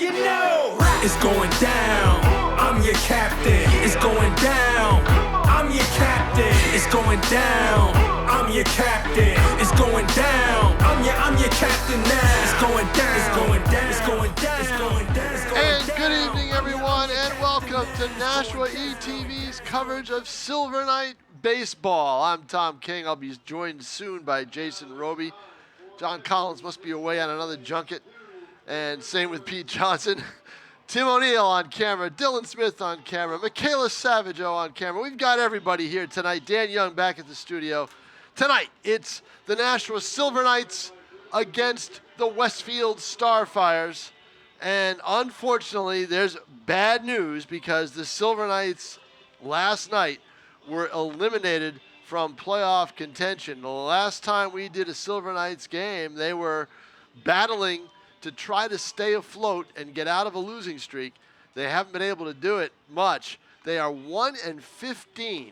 you know it's going down. I'm your captain. It's going down. I'm your captain. It's going down. I'm your captain. It's going down. I'm your captain now. It's going down. It's going down. It's going down. It's going down. It's going down. And good evening, everyone, and welcome to Nashua ETV's coverage of Silver Knight baseball. I'm Tom King. I'll be joined soon by Jason Robie. John Collins must be away on another junket. And same with Pete Johnson. Tim O'Neill on camera, Dylan Smith on camera, Michaela Savageau on camera. We've got everybody here tonight. Dan Young back at the studio. Tonight, it's the Nashua Silver Knights against the Westfield Starfires. And unfortunately, there's bad news because the Silver Knights last night were eliminated from playoff contention. The last time we did a Silver Knights game, they were battling to try to stay afloat and get out of a losing streak. They haven't been able to do it much. They are 1-15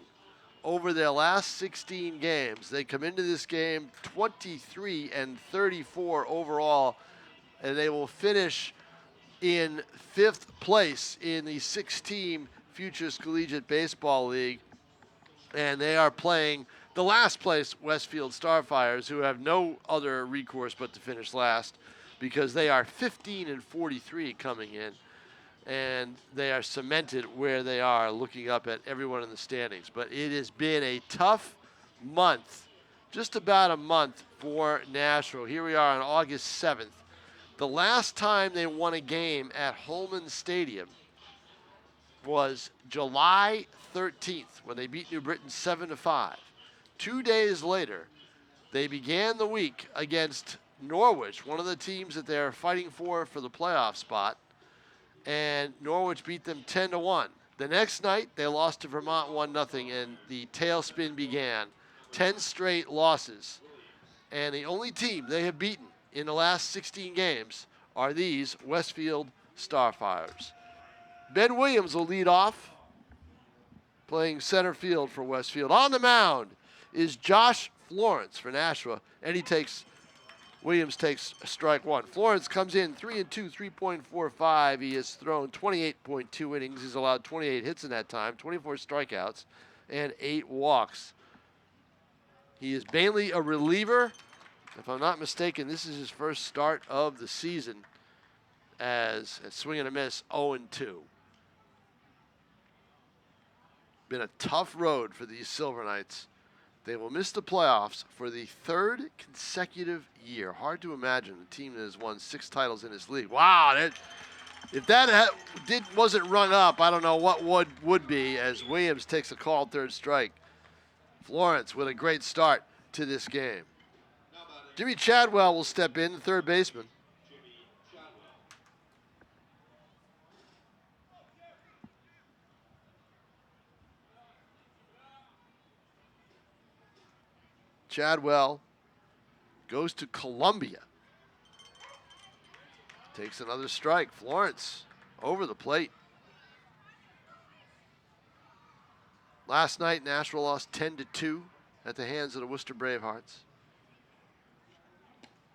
over their last 16 games. They come into this game 23-34 overall, and they will finish in 5th place in the 6-team Futures Collegiate Baseball League. And they are playing the last place Westfield Starfires, who have no other recourse but to finish last, because they are 15-43 coming in, and they are cemented where they are, looking up at everyone in the standings. But it has been a tough month, just about a month for Nashua. Here we are on August 7th. The last time they won a game at Holman Stadium was July 13th, when they beat New Britain 7-5. 2 days later, they began the week against Norwich, one of the teams that they're fighting for the playoff spot, and Norwich beat them 10-1. The next night, they lost to Vermont 1-0, and the tailspin began. 10 straight losses, and the only team they have beaten in the last 16 games are these Westfield Starfires. Ben Williams will lead off, playing center field for Westfield. On the mound is Josh Florence for Nashua, and Williams takes strike one. Florence comes in 3-2, 3.45. He has thrown 28.2 innings. He's allowed 28 hits in that time, 24 strikeouts, and 8 walks. He is mainly a reliever. If I'm not mistaken, this is his first start of the season as a swing and a miss, 0-2. Been a tough road for these Silver Knights. They will miss the playoffs for the 3rd consecutive year. Hard to imagine a team that has won 6 titles in this league. Wow, if that wasn't run up, I don't know what would be, as Williams takes a called third strike. Florence with a great start to this game. Jimmy Chadwell will step in, the third baseman. Chadwell goes to Columbia. Takes another strike. Florence over the plate. Last night, Nashua lost 10-2 at the hands of the Worcester Bravehearts.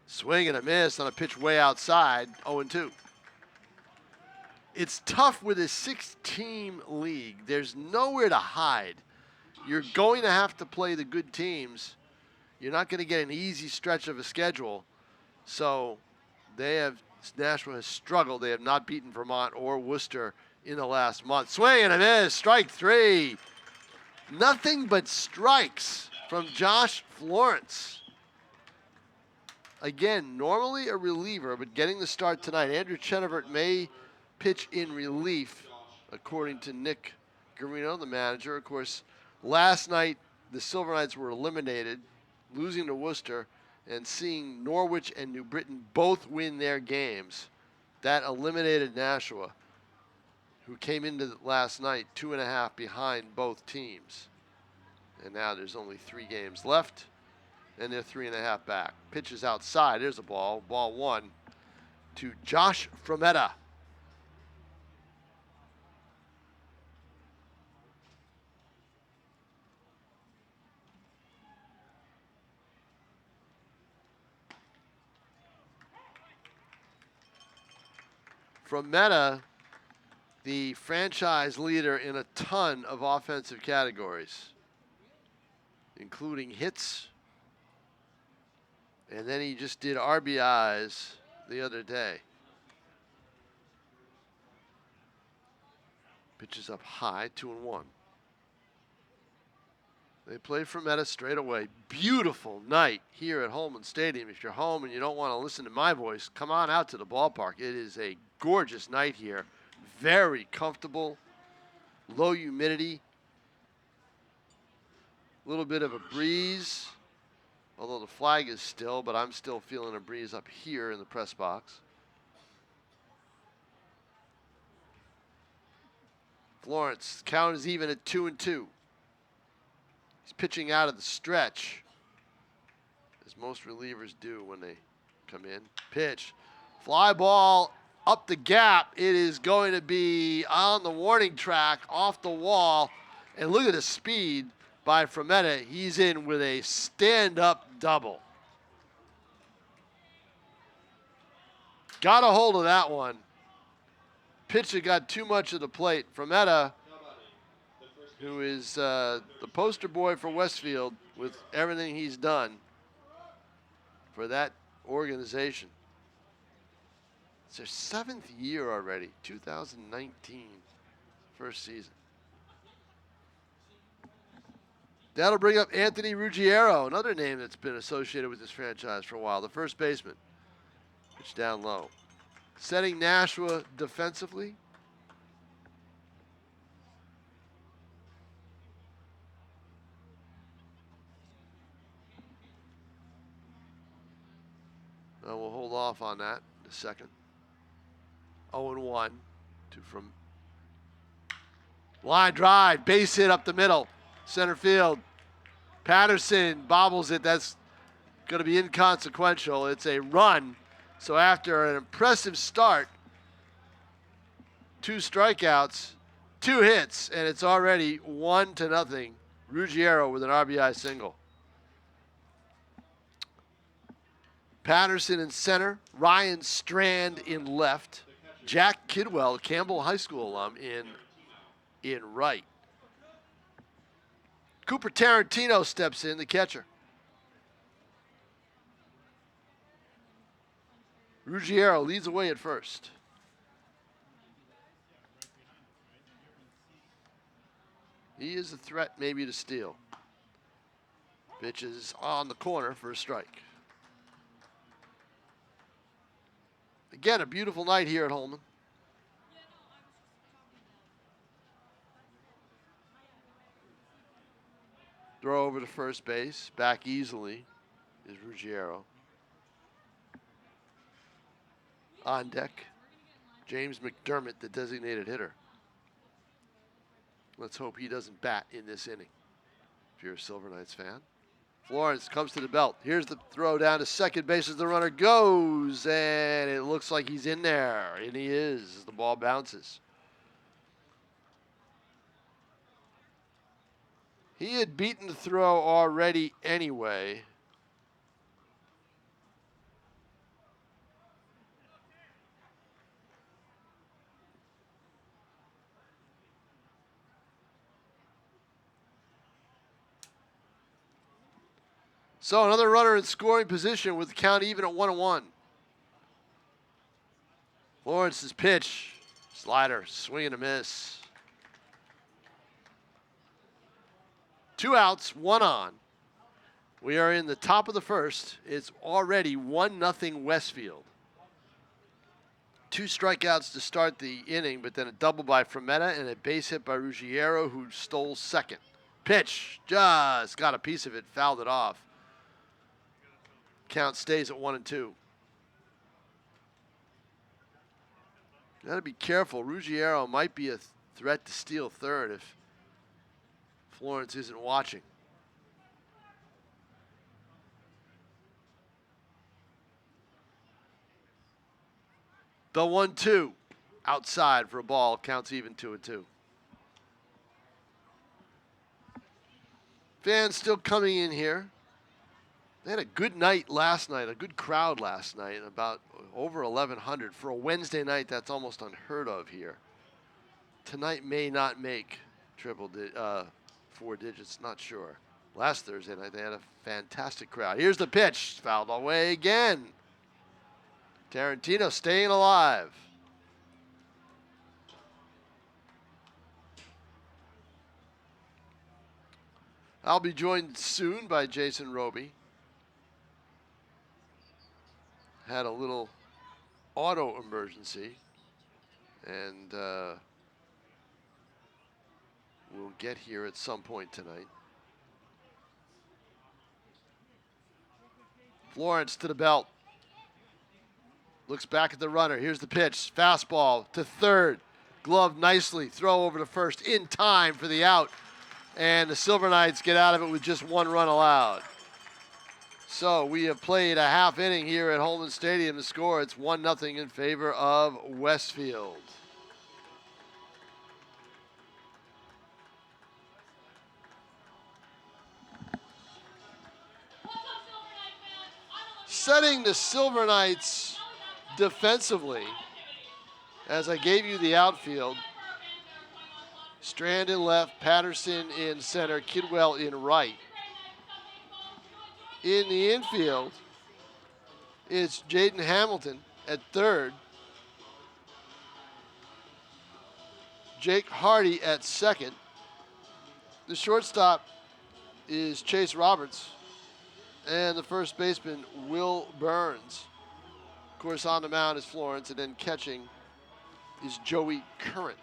Swing and a miss on a pitch way outside, 0-2. It's tough with a 6-team league. There's nowhere to hide. You're going to have to play the good teams. You're not going to get an easy stretch of a schedule. So Nashua has struggled. They have not beaten Vermont or Worcester in the last month. Swing and a miss, strike 3. Nothing but strikes from Josh Florence. Again, normally a reliever, but getting the start tonight. Andrew Chenevert may pitch in relief, according to Nick Garino, the manager. Of course, last night the Silver Knights were eliminated, losing to Worcester, and seeing Norwich and New Britain both win their games. That eliminated Nashua, who came into last night 2.5 behind both teams. And now there's only 3 games left, and they're 3.5 back. Pitches outside. There's a ball. Ball 1 to Josh Frometta. Frometta, the franchise leader in a ton of offensive categories, including hits. And then he just did RBIs the other day. Pitches up high, 2-1. They play Frometta straight away. Beautiful night here at Holman Stadium. If you're home and you don't want to listen to my voice, come on out to the ballpark. It is a gorgeous night here. Very comfortable. Low humidity. A little bit of a breeze. Although the flag is still, but I'm still feeling a breeze up here in the press box. Florence, count is even at 2-2. He's pitching out of the stretch, as most relievers do when they come in. Pitch. Fly ball up the gap. It is going to be on the warning track, off the wall. And look at the speed by Frometta. He's in with a stand-up double. Got a hold of that one. Pitcher got too much of the plate. Frometta, who is the poster boy for Westfield with everything he's done for that organization. It's their 7th year already, 2019, first season. That'll bring up Anthony Ruggiero, another name that's been associated with this franchise for a while, the first baseman. Pitch down low. Setting Nashua defensively. We'll hold off on that in a second. 0-1 from line drive, base hit up the middle, center field. Patterson bobbles it. That's going to be inconsequential. It's a run. So after an impressive start, 2 strikeouts, 2 hits, and it's already 1-0. Ruggiero with an RBI single. Patterson in center, Ryan Strand in left, Jack Kidwell, Campbell High School alum, in right. Cooper Tarantino steps in, the catcher. Ruggiero leads away at first. He is a threat maybe to steal. Pitch is on the corner for a strike. Again, a beautiful night here at Holman. Throw over to first base. Back easily is Ruggiero. On deck, James McDermott, the designated hitter. Let's hope he doesn't bat in this inning, if you're a Silver Knights fan. Florence comes to the belt. Here's the throw down to second base as the runner goes, and it looks like he's in there, and he is as the ball bounces. He had beaten the throw already anyway. So another runner in scoring position with the count even at 1-1. Florence's pitch, slider, swing and a miss. 2 outs, 1 on. We are in the top of the first. It's already 1-0 Westfield. 2 strikeouts to start the inning, but then a double by Frometta and a base hit by Ruggiero, who stole second. Pitch, just got a piece of it, fouled it off. Count stays at 1-2. Got to be careful. Ruggiero might be a threat to steal third if Florence isn't watching. The 1-2 outside for a ball. Counts even 2-2. Fans still coming in here. They had a good night last night, a good crowd last night, about over 1,100. For a Wednesday night, that's almost unheard of here. Tonight may not make four digits, not sure. Last Thursday night, they had a fantastic crowd. Here's the pitch, fouled away again. Tarantino staying alive. I'll be joined soon by Jason Robie. Had a little auto emergency, and we'll get here at some point tonight. Florence to the belt. Looks back at the runner. Here's the pitch. Fastball to third. Glove nicely. Throw over to first in time for the out. And the Silver Knights get out of it with just one run allowed. So we have played a half inning here at Holman Stadium. The score, it's 1-0 in favor of Westfield. Setting the Silver Knights defensively, as I gave you the outfield, Strand in left, Patterson in center, Kidwell in right. In the infield, it's Jaden Hamilton at third, Jake Hardy at second. The shortstop is Chase Roberts, and the first baseman, Will Burns. Of course, on the mound is Florence, and then catching is Joey Curran.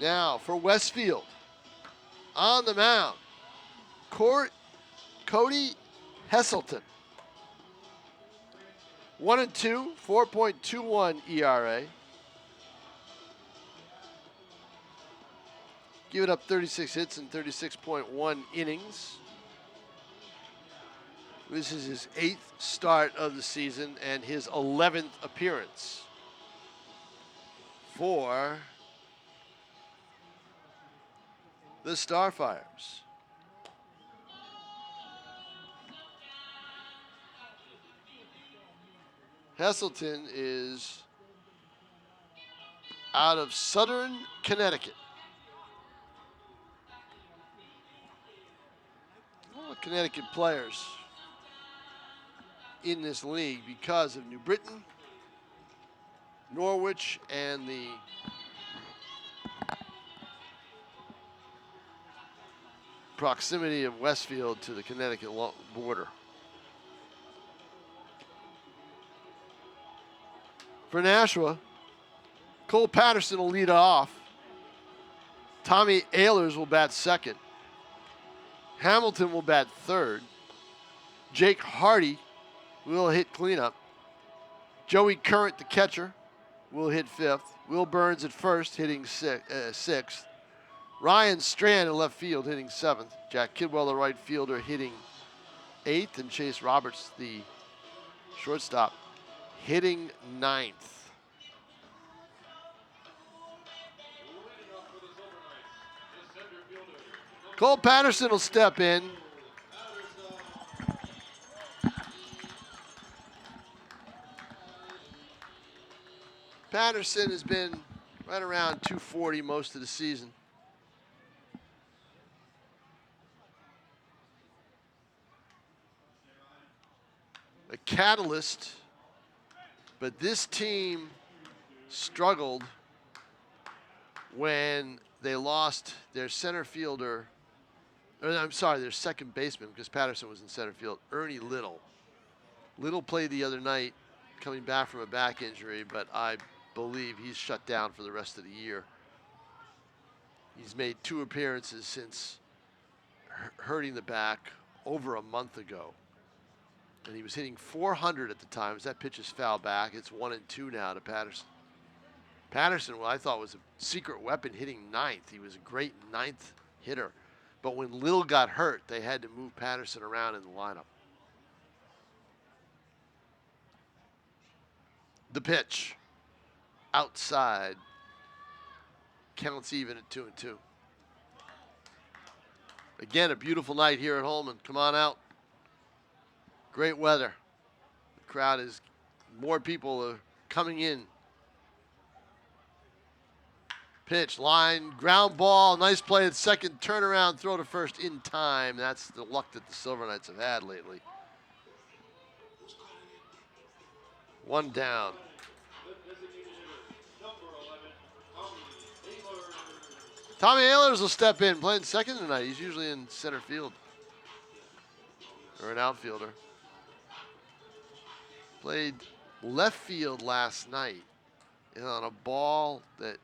Now for Westfield, on the mound, Cody Heselton. 1-2, 4.21 ERA. Giving up 36 hits in 36.1 innings. This is his 8th start of the season and his 11th appearance for the Starfires. Heselton is out of Southern Connecticut. All the Connecticut players in this league because of New Britain, Norwich, and the proximity of Westfield to the Connecticut border. For Nashua, Cole Patterson will lead off. Tommy Ehlers will bat second. Hamilton will bat third. Jake Hardy will hit cleanup. Joey Curran, the catcher, will hit fifth. Will Burns at first, hitting sixth. Ryan Strand in left field, hitting seventh. Jack Kidwell, the right fielder, hitting eighth. And Chase Roberts, the shortstop, hitting ninth. Cole Patterson will step in. Patterson has been right around 240 most of the season. A catalyst, but this team struggled when they lost their center fielder, their second baseman, because Patterson was in center field, Ernie Little. Little played the other night, coming back from a back injury, but I believe he's shut down for the rest of the year. He's made 2 appearances since hurting the back over a month ago. And he was hitting 400 at the time. As that pitch is fouled back, it's 1-2 now to Patterson. Patterson, what I thought was a secret weapon, hitting ninth. He was a great ninth hitter. But when Little got hurt, they had to move Patterson around in the lineup. The pitch. Outside. Counts even at 2-2. Again, a beautiful night here at Holman. Come on out. Great weather. The crowd is, more people are coming in. Pitch, line, ground ball. Nice play at second. Turnaround, throw to first in time. That's the luck that the Silver Knights have had lately. One down. Tommy Ehlers will step in, playing second tonight. He's usually in center field. Or an outfielder. Played left field last night on a ball that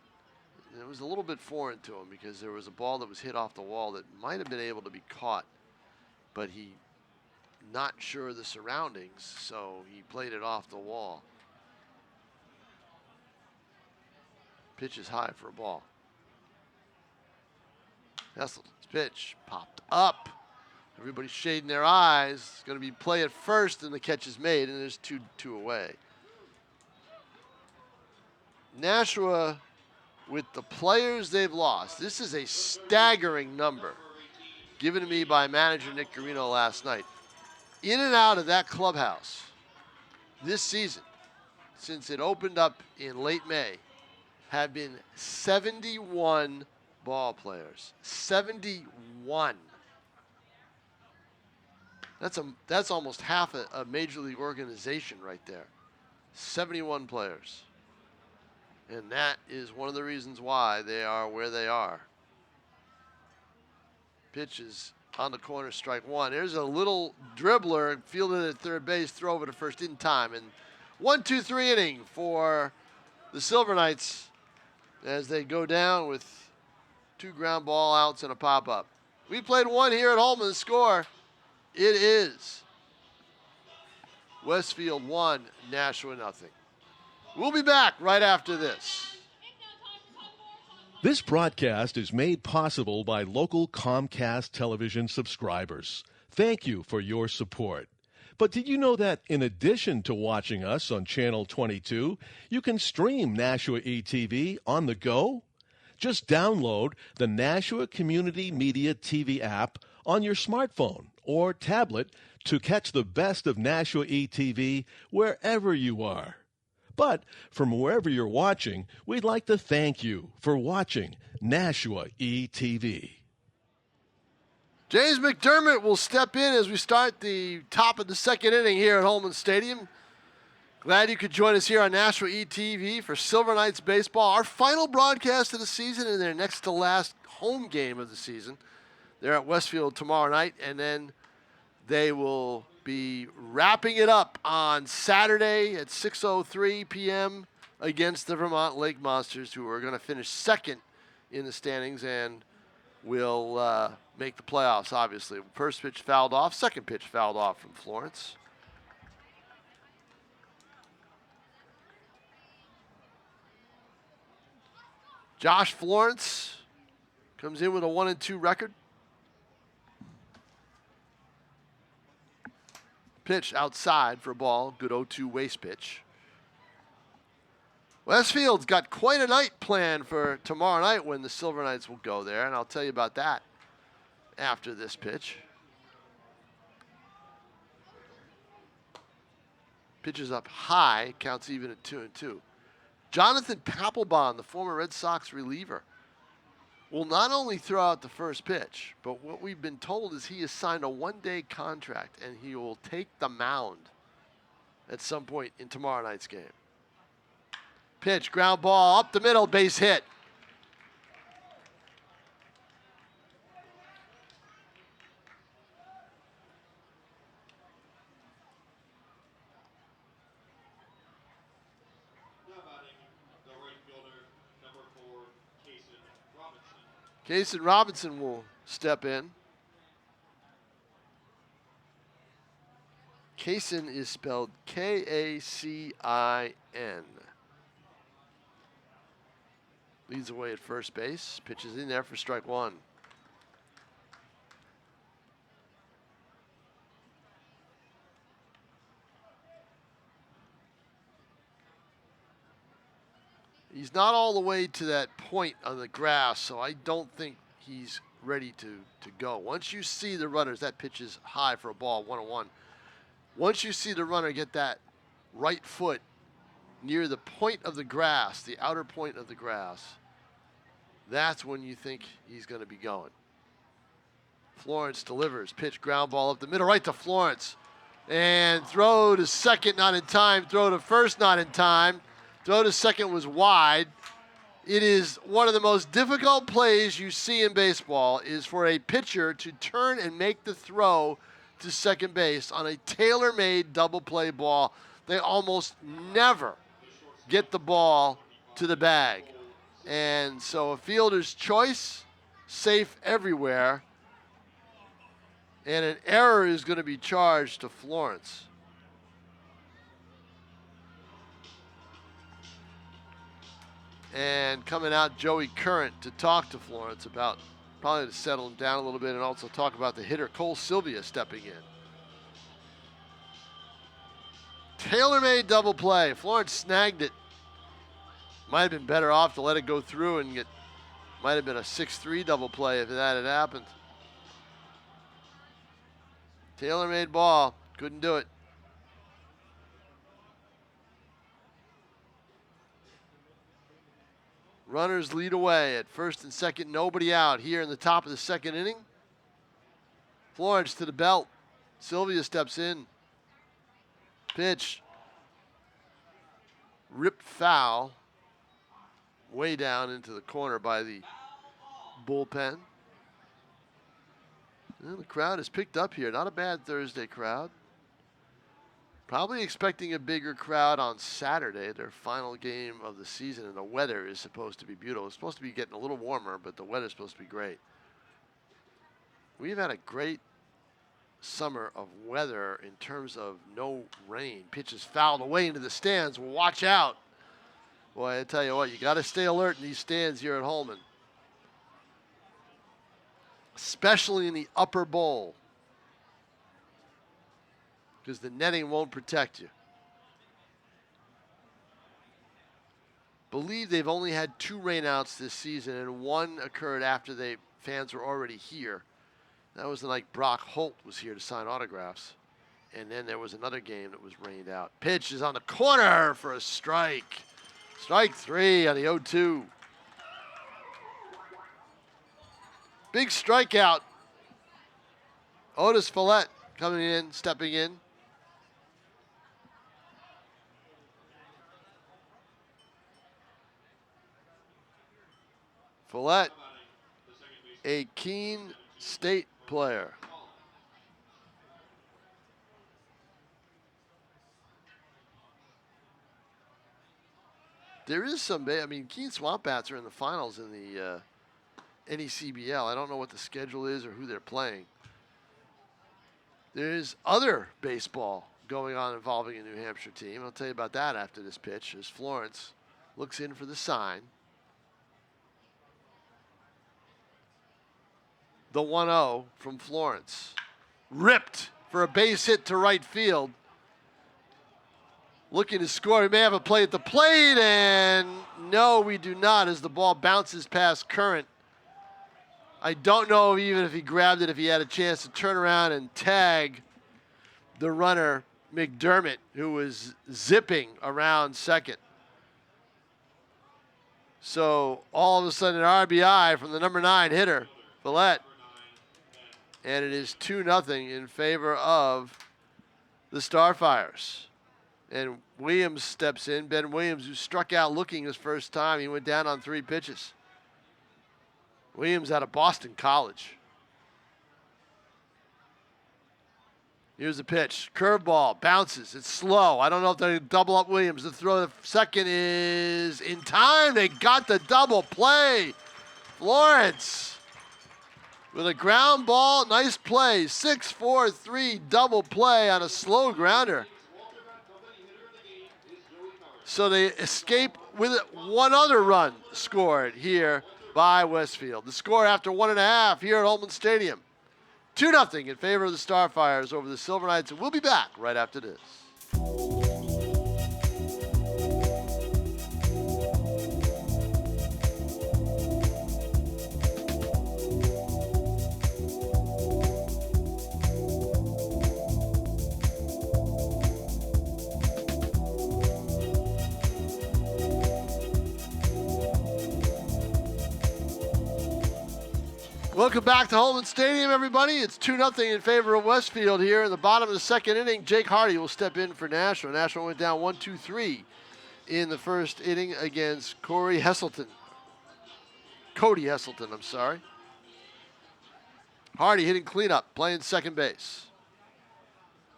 it was a little bit foreign to him because there was a ball that was hit off the wall that might have been able to be caught, but he not sure of the surroundings, so he played it off the wall. Pitch is high for a ball. Hessel's pitch popped up. Everybody's shading their eyes. It's going to be play at first, and the catch is made, and there's two away. Nashua, with the players they've lost, this is a staggering number given to me by manager Nick Garino last night. In and out of that clubhouse this season, since it opened up in late May, have been 71 ball players. 71. That's almost half a major league organization right there. 71 players. And that is one of the reasons why they are where they are. Pitch is on the corner, strike one. There's a little dribbler fielded at third base, throw over to first in time. And 1-2-3 inning for the Silver Knights as they go down with 2 ground ball outs and a pop-up. We played one here at Holman. The score, it is Westfield 1, Nashua 0. We'll be back right after this. This broadcast is made possible by local Comcast television subscribers. Thank you for your support. But did you know that in addition to watching us on Channel 22, you can stream Nashua ETV on the go? Just download the Nashua Community Media TV app on your smartphone or tablet to catch the best of Nashua ETV wherever you are. But from wherever you're watching, we'd like to thank you for watching Nashua ETV. James McDermott will step in as we start the top of the second inning here at Holman Stadium. Glad you could join us here on Nashua ETV for Silver Knights baseball. Our final broadcast of the season and their next to last home game of the season. They're at Westfield tomorrow night, and then they will be wrapping it up on Saturday at 6:03 p.m. against the Vermont Lake Monsters, who are going to finish second in the standings and will make the playoffs, obviously. First pitch fouled off, second pitch fouled off from Florence. Josh Florence comes in with a 1-2 record. Pitch outside for a ball. Good 0-2 waste pitch. Westfield's got quite a night planned for tomorrow night when the Silver Knights will go there, and I'll tell you about that after this pitch. Pitch is up high, counts even at 2-2. Jonathan Papelbon, the former Red Sox reliever, will not only throw out the first pitch, but what we've been told is he has signed a one-day contract and he will take the mound at some point in tomorrow night's game. Pitch, ground ball, up the middle, base hit. Jason Robinson will step in. Kaysen is spelled K-A-C-I-N. Leads away at first base. Pitches in there for strike one. He's not all the way to that point on the grass, so I don't think he's ready to go. Once you see the runners, that pitch is high for a ball, 1-1. Once you see the runner get that right foot near the point of the grass, the outer point of the grass, that's when you think he's going to be going. Florence delivers, pitch, ground ball up the middle, right to Florence. And throw to second, not in time. Throw to first, not in time. Throw to second was wide. It is one of the most difficult plays you see in baseball is for a pitcher to turn and make the throw to second base on a tailor-made double play ball. They almost never get the ball to the bag. And so a fielder's choice, safe everywhere. And an error is going to be charged to Florence. And coming out, Joey Current to talk to Florence about, probably to settle him down a little bit and also talk about the hitter, Cole Sylvia, stepping in. Tailor-made double play. Florence snagged it. Might have been better off to let it go through and might have been a 6-3 double play if that had happened. Tailor-made ball. Couldn't do it. Runners lead away at first and second. Nobody out here in the top of the second inning. Florence to the belt. Sylvia steps in. Pitch. Ripped foul. Way down into the corner by the bullpen. Well, the crowd is picked up here. Not a bad Thursday crowd. Probably expecting a bigger crowd on Saturday, their final game of the season, and the weather is supposed to be beautiful. It's supposed to be getting a little warmer, but the weather's supposed to be great. We've had a great summer of weather in terms of no rain. Pitches fouled away into the stands. Watch out. Boy, I tell you what, you got to stay alert in these stands here at Holman. Especially in the upper bowl, because the netting won't protect you. Believe they've only had 2 rainouts this season, and one occurred after fans were already here. That was the night Brock Holt was here to sign autographs. And then there was another game that was rained out. Pitch is on the corner for a strike. Strike 3 on the 0-2. Big strikeout. Otis Follett coming in, stepping in. Follett, a Keene State player. There is some, Keene Swamp Bats are in the finals in the NECBL. I don't know what the schedule is or who they're playing. There's other baseball going on involving a New Hampshire team. I'll tell you about that after this pitch as Florence looks in for the sign. The 1-0 from Florence. Ripped for a base hit to right field. Looking to score. We may have a play at the plate, and no, we do not, as the ball bounces past Current. I don't know even if he grabbed it, if he had a chance to turn around and tag the runner, McDermott, who was zipping around second. So all of a sudden, an RBI from the number 9 hitter, Follett. And it is 2-0 in favor of the Starfires. And Williams steps in. Ben Williams, who struck out looking his first time. He went down on 3 pitches. Williams out of Boston College. Here's the pitch. Curveball. Bounces. It's slow. I don't know if they double up Williams. The throw to second is in time. They got the double play. Florence with a ground ball. Nice play. 6-4-3 double play on a slow grounder. So they escape with one other run scored here by Westfield. The score after 1.5 here at Holman Stadium. 2-0 in favor of the Starfires over the Silver Knights. And we'll be back right after this. Welcome back to Holman Stadium, everybody. It's 2-0 in favor of Westfield here in the bottom of the second inning. Jake Hardy will step in for Nashua. Nashua went down 1-2-3 in the first inning against Cody Heselton, I'm sorry. Hardy hitting cleanup, playing second base.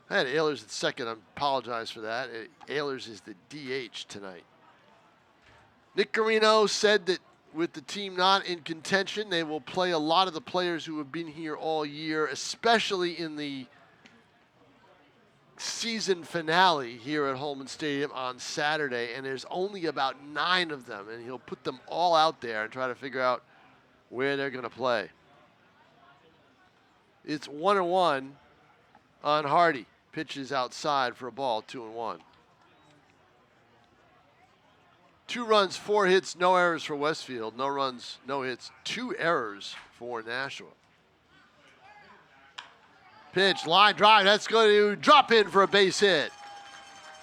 I had Ehlers at second. I apologize for that. Ehlers is the DH tonight. Nick Carino said that with the team not in contention, they will play a lot of the players who have been here all year, especially in the season finale here at Holman Stadium on Saturday. And there's only about 9 of them, and he'll put them all out there and try to figure out where they're going to play. It's 1-1 on Hardy. Pitches outside for a ball, 2-1. 2 runs, 4 hits, no errors for Westfield. No runs, no hits, 2 errors for Nashua. Pitch, line drive, that's going to drop in for a base hit.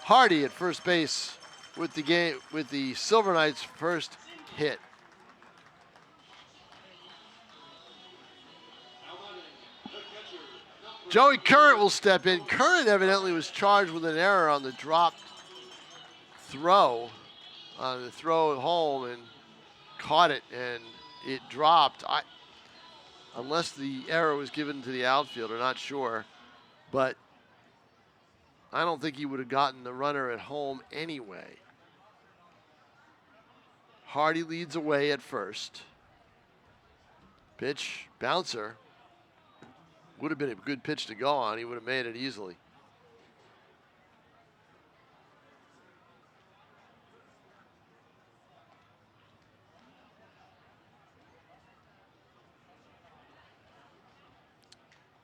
Hardy at first base with the Silver Knights' first hit. Joey Current will step in. Current evidently was charged with an error on the dropped throw. On the throw at home and caught it, and it dropped. Unless the error was given to the outfielder, not sure. But I don't think he would have gotten the runner at home anyway. Hardy leads away at first. Pitch, bouncer. Would have been a good pitch to go on. He would have made it easily.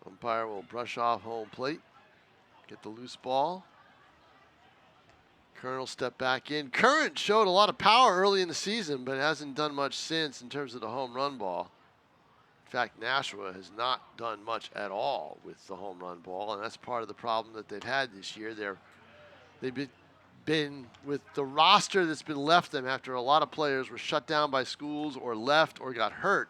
Umpire will brush off home plate. Get the loose ball. Current will step back in. Current showed a lot of power early in the season, but hasn't done much since in terms of the home run ball. In fact, Nashua has not done much at all with the home run ball, and that's part of the problem that they've had this year. They've been with the roster that's been left them after a lot of players were shut down by schools or left or got hurt.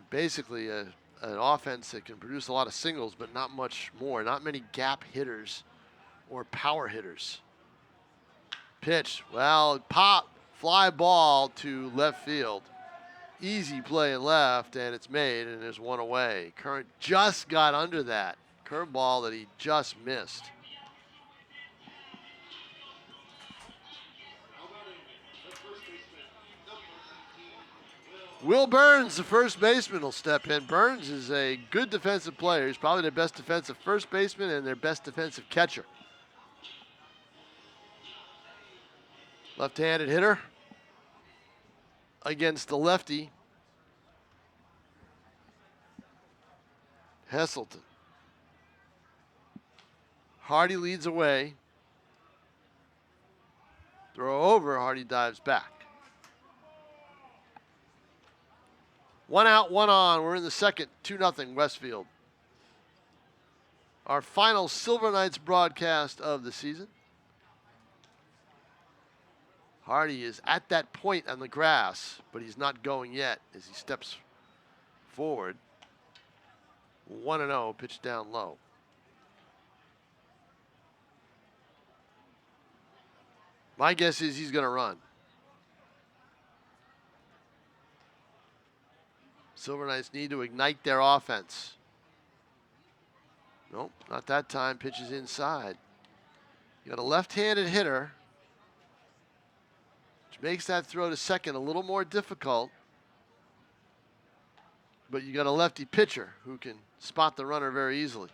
Basically, an offense that can produce a lot of singles, but not much more. Not many gap hitters or power hitters. Pitch, well, pop, fly ball to left field. Easy play in left, and it's made, and there's one away. Current just got under that curveball that he just missed. Will Burns, the first baseman, will step in. Burns is a good defensive player. He's probably their best defensive first baseman and their best defensive catcher. Left-handed hitter against the lefty, Heselton. Hardy leads away. Throw over, Hardy dives back. 1 out, 1 on. We're in the second, 2-0 Westfield. Our final Silver Knights broadcast of the season. Hardy is at that point on the grass, but he's not going yet as he steps forward. 1-0, pitch down low. My guess is he's going to run. Silver Knights need to ignite their offense. Nope, not that time. Pitches inside. You got a left-handed hitter, which makes that throw to second a little more difficult. But you got a lefty pitcher who can spot the runner very easily.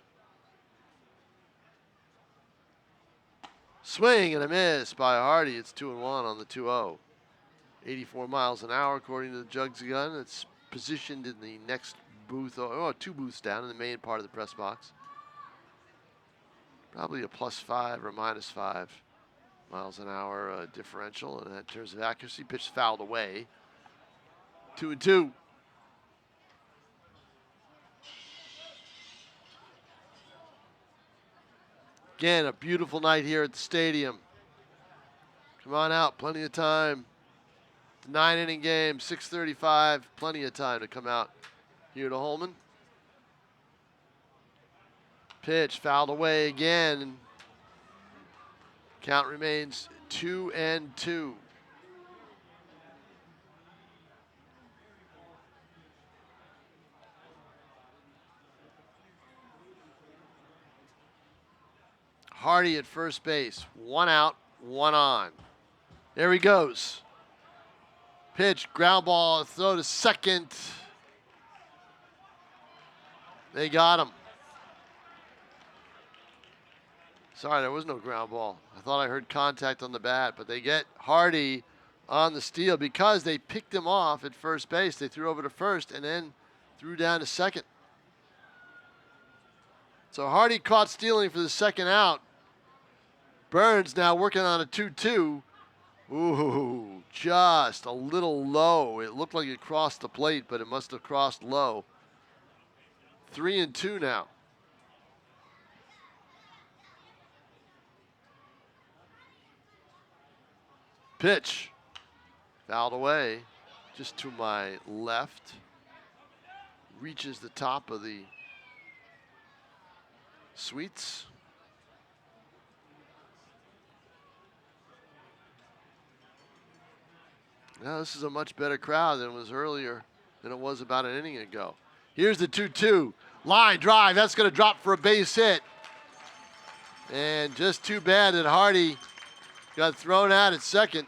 Swing and a miss by Hardy. It's 2-1 on the 2-0. 84 miles an hour according to the Jugs gun. It's positioned in the next booth, 2 booths down in the main part of the press box. Probably a +5 or -5 miles an hour differential. And in terms of accuracy, pitch fouled away. 2-2. Again, a beautiful night here at the stadium. Come on out, plenty of time. 9-inning game, 6:35. Plenty of time to come out here to Holman. Pitch fouled away again. Count remains 2-2. Hardy at first base. 1 out, 1 on. There he goes. Pitch, ground ball, throw to second. They got him. Sorry, there was no ground ball. I thought I heard contact on the bat, but they get Hardy on the steal because they picked him off at first base. They threw over to first and then threw down to second. So Hardy caught stealing for the second out. Burns now working on a 2-2. Ooh, just a little low. It looked like it crossed the plate, but it must have crossed low. 3-2 now. Pitch. Fouled away just to my left. Reaches the top of the suites. Now this is a much better crowd than it was earlier, than it was about an inning ago. Here's the 2-2. Line drive, that's going to drop for a base hit. And just too bad that Hardy got thrown out at second,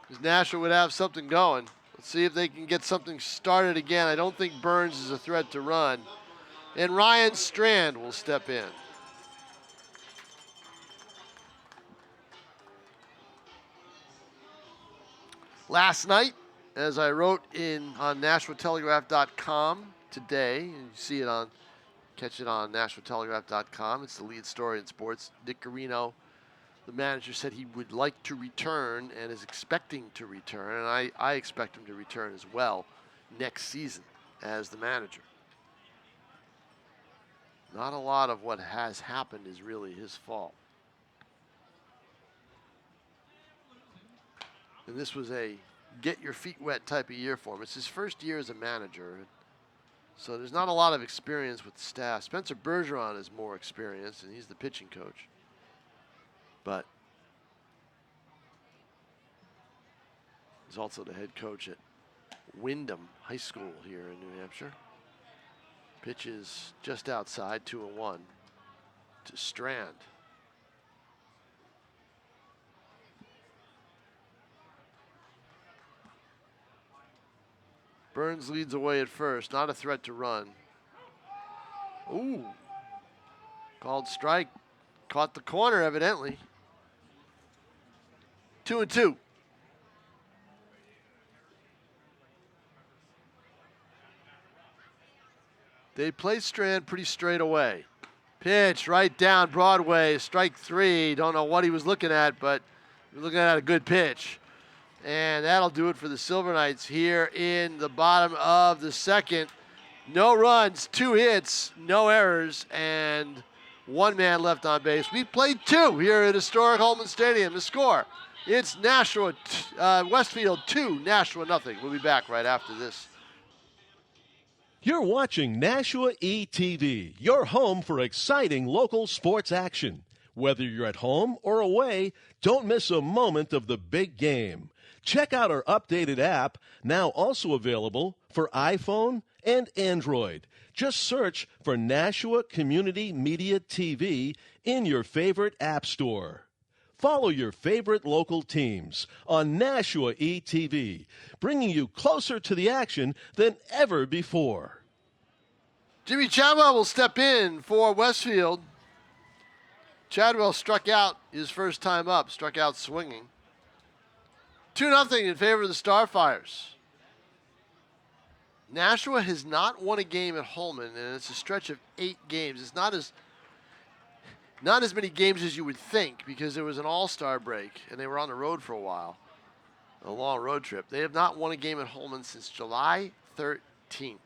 because Nashua would have something going. Let's see if they can get something started again. I don't think Burns is a threat to run. And Ryan Strand will step in. Last night, as I wrote on NashuaTelegraph.com today, and you see it catch it on NashuaTelegraph.com. It's the lead story in sports. Dick Garino, the manager, said he would like to return and is expecting to return, and I expect him to return as well next season as the manager. Not a lot of what has happened is really his fault. And this was a get your feet wet type of year for him. It's his first year as a manager, so there's not a lot of experience with the staff. Spencer Bergeron is more experienced, and he's the pitching coach. But he's also the head coach at Wyndham High School here in New Hampshire. Pitch is just outside, 2-1 to Strand. Burns leads away at first, not a threat to run. Ooh, called strike, caught the corner evidently. 2-2. They play Strand pretty straight away. Pitch right down Broadway, strike 3. Don't know what he was looking at, but he was looking at a good pitch. And that'll do it for the Silver Knights here in the bottom of the second. No runs, 2 hits, no errors, and 1 man left on base. We played 2 here at Historic Holman Stadium. The score, it's Nashua, Westfield 2, Nashua nothing. We'll be back right after this. You're watching Nashua ETV, your home for exciting local sports action. Whether you're at home or away, don't miss a moment of the big game. Check out our updated app, now also available for iPhone and Android. Just search for Nashua Community Media TV in your favorite app store. Follow your favorite local teams on Nashua ETV, bringing you closer to the action than ever before. Jimmy Chadwell will step in for Westfield. Chadwell struck out his first time up, struck out swinging. 2-0 in favor of the Starfires. Nashua has not won a game at Holman, and it's a stretch of 8 games. It's not as many games as you would think, because there was an all-star break, and they were on the road for a while, a long road trip. They have not won a game at Holman since July 13th.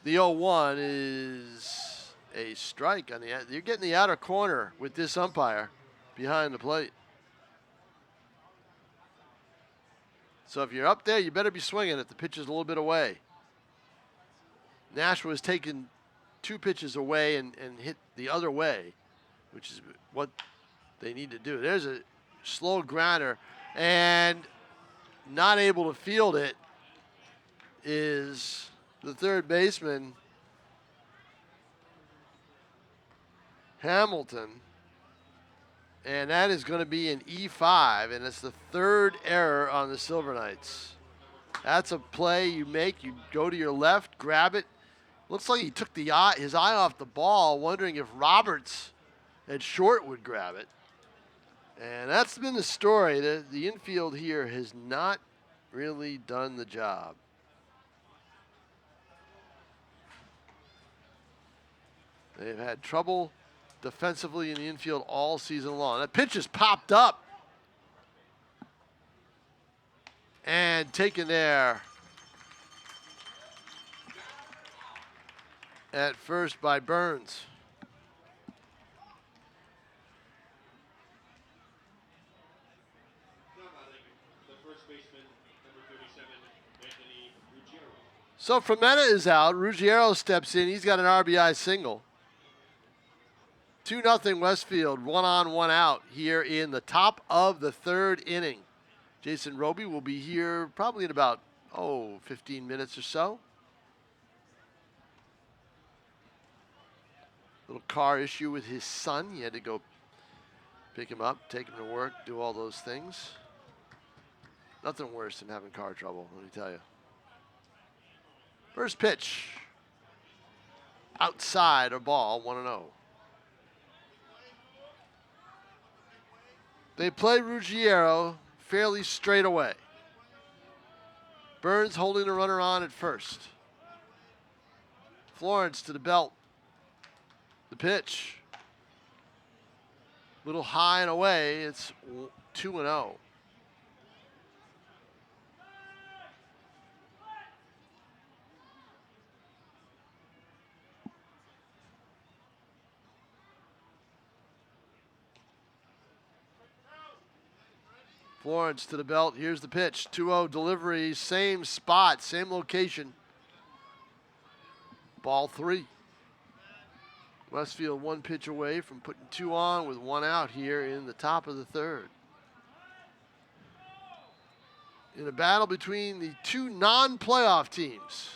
The 0-1 is a strike on the. You're getting the outer corner with this umpire behind the plate. So if you're up there, you better be swinging if the pitch is a little bit away. Nashua has taken 2 pitches away and hit the other way, which is what they need to do. There's a slow grounder, and not able to field it is the third baseman, Hamilton. And that is going to be an E5, and it's the 3rd error on the Silver Knights. That's a play you make. You go to your left, grab it. Looks like he took his eye off the ball, wondering if Roberts at short would grab it. And that's been the story. The infield here has not really done the job. They've had trouble defensively in the infield all season long. That pitch has popped up and taken there at first by Burns. So Frometta is out. Ruggiero steps in. He's got an RBI single. 2-0 Westfield, 1 on, 1 out here in the top of the 3rd inning. Jason Robie will be here probably in about, 15 minutes or so. Little car issue with his son. He had to go pick him up, take him to work, do all those things. Nothing worse than having car trouble, let me tell you. First pitch. Outside a ball, 1-0. They play Ruggiero fairly straight away. Burns holding the runner on at first. Florence to the belt. The pitch. Little high and away. It's 2-0. Florence to the belt. Here's the pitch. 2-0 delivery. Same spot, same location. Ball 3. Westfield 1 pitch away from putting 2 on with 1 out here in the top of the 3rd. In a battle between the 2 non-playoff teams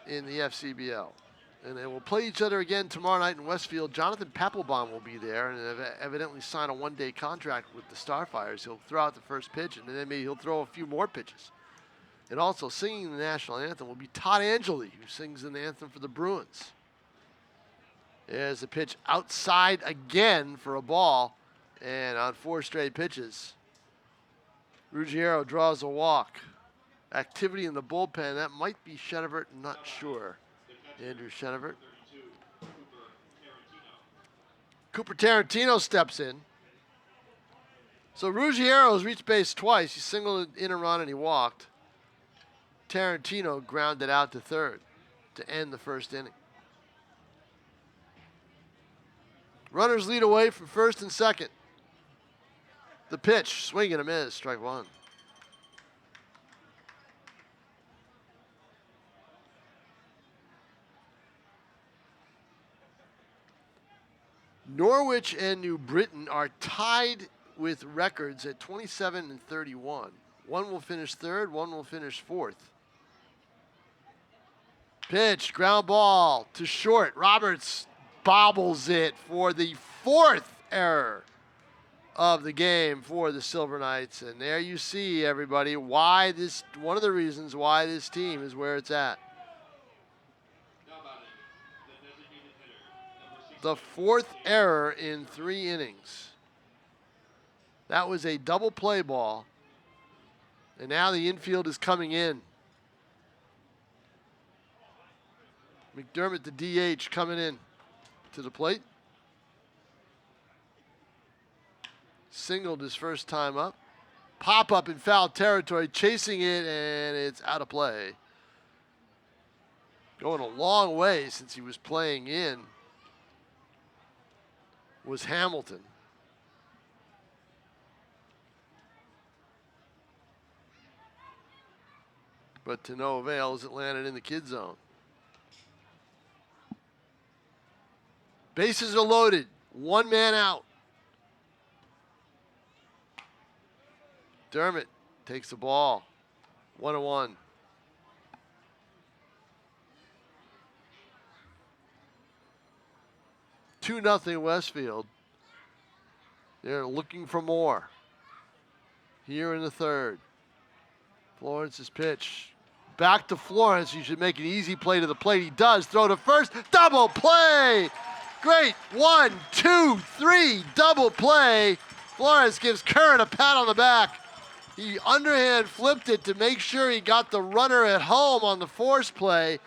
in the FCBL. And they will play each other again tomorrow night in Westfield. Jonathan Papelbon will be there and evidently sign a 1-day contract with the Starfires. He'll throw out the first pitch, and then maybe he'll throw a few more pitches. And also singing the national anthem will be Todd Angeli, who sings the anthem for the Bruins. There's a pitch outside again for a ball, and on 4 straight pitches, Ruggiero draws a walk. Activity in the bullpen, that might be Chenevert, not sure. Andrew Chenevert. Cooper Tarantino steps in. So Ruggiero's reached base twice. He singled in a run and he walked. Tarantino grounded out to 3rd to end the 1st inning. Runners lead away from 1st and 2nd. The pitch, swing and a miss, strike 1. Norwich and New Britain are tied with records at 27 and 31. One will finish 3rd, one will finish 4th. Pitch, ground ball to short. Roberts bobbles it for the 4th error of the game for the Silver Knights. And there you see, everybody, one of the reasons why this team is where it's at. The 4th error in 3 innings. That was a double play ball. And now the infield is coming in. McDermott, the DH, coming in to the plate. Singled his first time up. Pop up in foul territory, chasing it, and it's out of play. Going a long way since he was playing in was Hamilton. but to no avail as it landed in the kid zone. Bases are loaded. One man out. Dermott takes the ball. 1-1. 2-0 Westfield. They're looking for more. Here in the third. Florence's pitch. Back to Florence. He should make an easy play to the plate. He does. Throw to first. Double play. Great. 1, 2, 3. Double play. Florence gives Curran a pat on the back. He underhand flipped it to make sure he got the runner at home on the force play.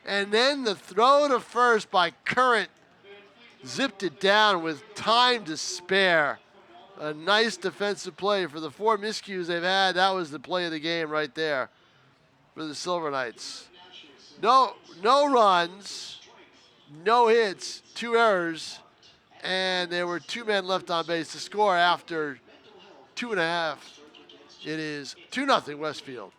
And then the throw to first by Curran zipped it down with time to spare. A nice defensive play. For the 4 miscues they've had, that was the play of the game right there for the Silver Knights. No runs, no hits, 2 errors, and there were 2 men left on base to score after 2.5. It is 2-0 Westfield.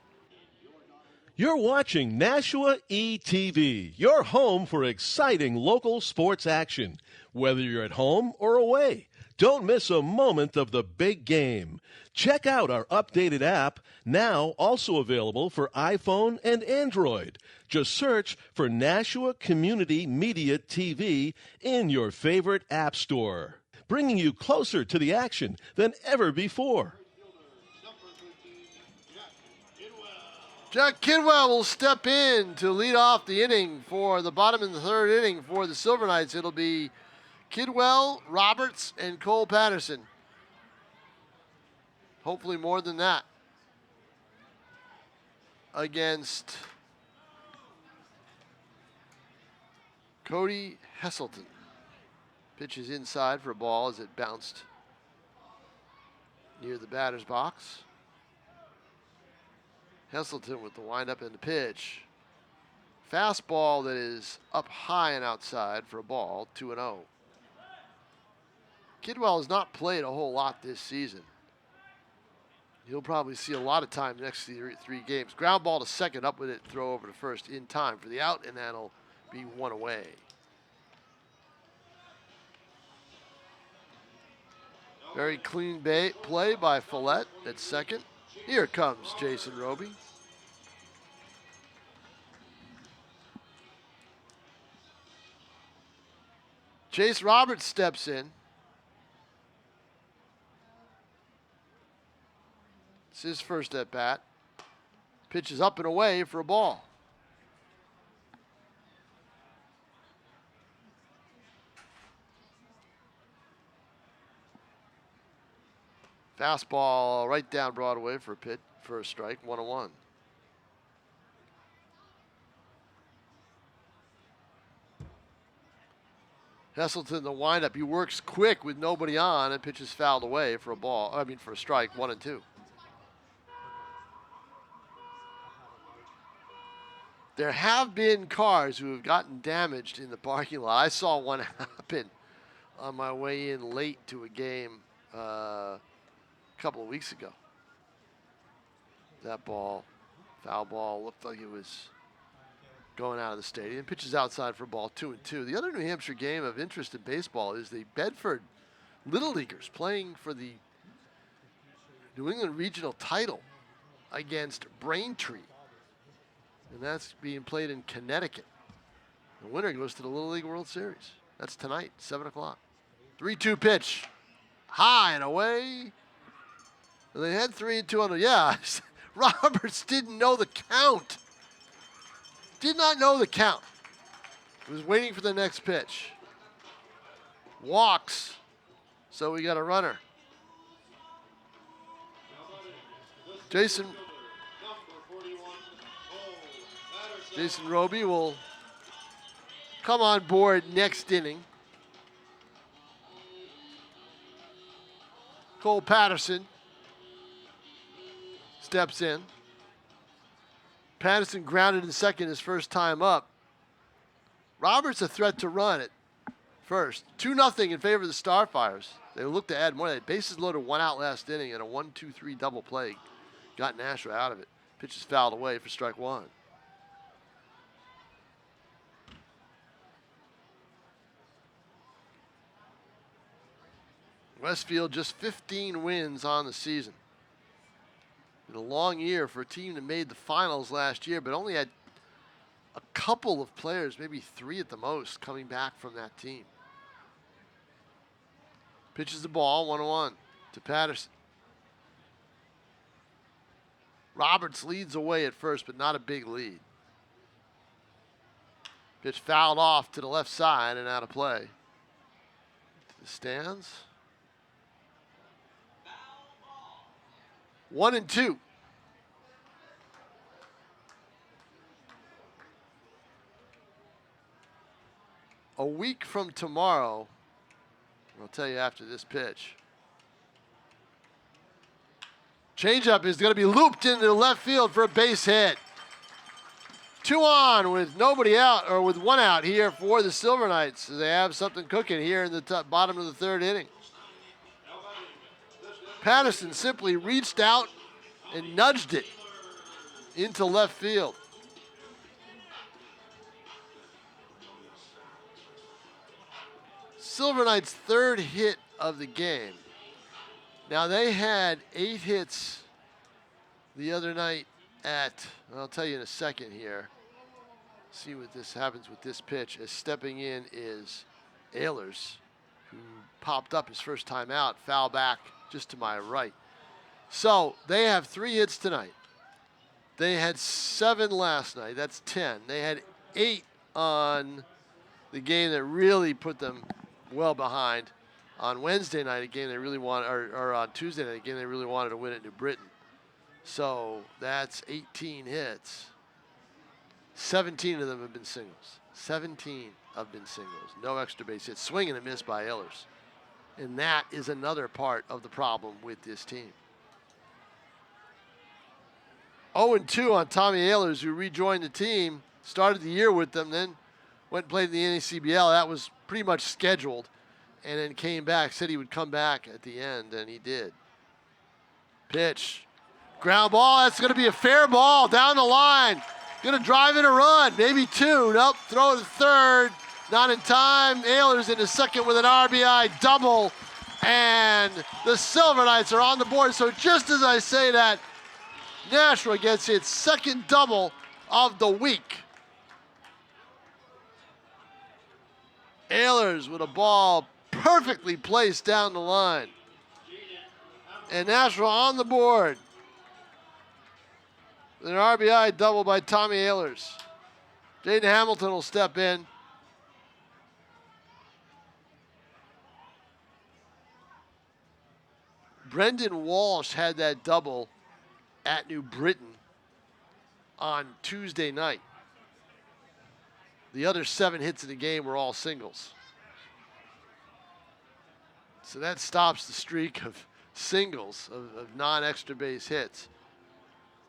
You're watching Nashua ETV, your home for exciting local sports action, whether you're at home or away. Don't miss a moment of the big game. Check out our updated app, now also available for iPhone and Android. Just search for Nashua Community Media TV in your favorite app store, bringing you closer to the action than ever before. Jack Kidwell will step in to lead off the inning for the bottom of the third inning for the Silver Knights. It'll be Kidwell, Roberts, and Cole Patterson. Hopefully more than that. Against Cody Heselton. Pitches inside for a ball as it bounced near the batter's box. Heselton with the windup and the pitch. Fastball that is up high and outside for a ball, 2-0. Kidwell has not played a whole lot this season. He'll probably see a lot of time next 3 games. Ground ball to second, up with it, throw over to first in time for the out, and that'll be 1 away. Very clean play by Follett at second. Here comes Jason Robie. Chase Roberts steps in. It's his first at bat. Pitches up and away for a ball. Fastball right down Broadway for a strike, 1-1. Heselton, the windup. He works quick with nobody on and pitches fouled away for a strike, 1-2. There have been cars who have gotten damaged in the parking lot. I saw one happen on my way in late to a game a couple of weeks ago. That ball, foul ball, looked like it was going out of the stadium. Pitches outside for a ball, 2-2. The other New Hampshire game of interest in baseball is the Bedford Little Leaguers playing for the New England Regional title against Braintree. And that's being played in Connecticut. The winner goes to the Little League World Series. That's tonight, 7 o'clock. 3-2 pitch. High and away. And they had 3-2 on the, yeah. Roberts didn't know the count. Did not know the count. He was waiting for the next pitch. Walks. So we got a runner. Jason Robie will come on board next inning. Cole Patterson steps in. Patterson grounded in second his first time up. Roberts a threat to run at first. 2-0 in favor of the Starfires. They look to add more. They bases loaded, 1 out last inning, and a 1-2-3 double play got Nashua out of it. Pitch is fouled away for strike one. Westfield just 15 wins on the season. Been a long year for a team that made the finals last year, but only had a couple of players, maybe 3 at the most, coming back from that team. Pitches the ball, 1-1 to Patterson. Roberts leads away at first, but not a big lead. Pitch fouled off to the left side and out of play. To the stands. 1-2. A week from tomorrow, I'll tell you after this pitch. Changeup is going to be looped into left field for a base hit. 2 on with nobody out, or with 1 out here for the Silver Knights. They have something cooking here in the bottom of the 3rd inning. Patterson simply reached out and nudged it into left field. Silver Knights' 3rd hit of the game. Now, they had 8 hits the other night at, I'll tell you in a second here. See what this happens with this pitch. As stepping in is Ehlers, who popped up his first time out, foul back just to my right. So they have 3 hits tonight. They had 7 last night. That's 10. They had 8 on the game that really put them well behind. On Wednesday night, a game they really wanted, or on Tuesday night, a game they really wanted to win at New Britain. So that's 18 hits. 17 of them have been singles. 17 have been singles. No extra base hits. Swing and a miss by Ehlers. And that is another part of the problem with this team. 0-2 on Tommy Ehlers, who rejoined the team, started the year with them, then went and played in the NACBL. That was pretty much scheduled. And then came back, said he would come back at the end, and he did. Pitch. Ground ball, that's going to be a fair ball down the line. Going to drive in a run, maybe 2. Nope, throw to 3rd. Not in time. Ehlers into 2nd with an RBI double. And the Silver Knights are on the board. So just as I say that, Nashua gets its 2nd double of the week. Ehlers with a ball perfectly placed down the line. And Nashua on the board. An RBI double by Tommy Ehlers. Jaden Hamilton will step in. Brendan Walsh had that double at New Britain on Tuesday night. The other 7 hits in the game were all singles. So that stops the streak of singles, of non-extra base hits.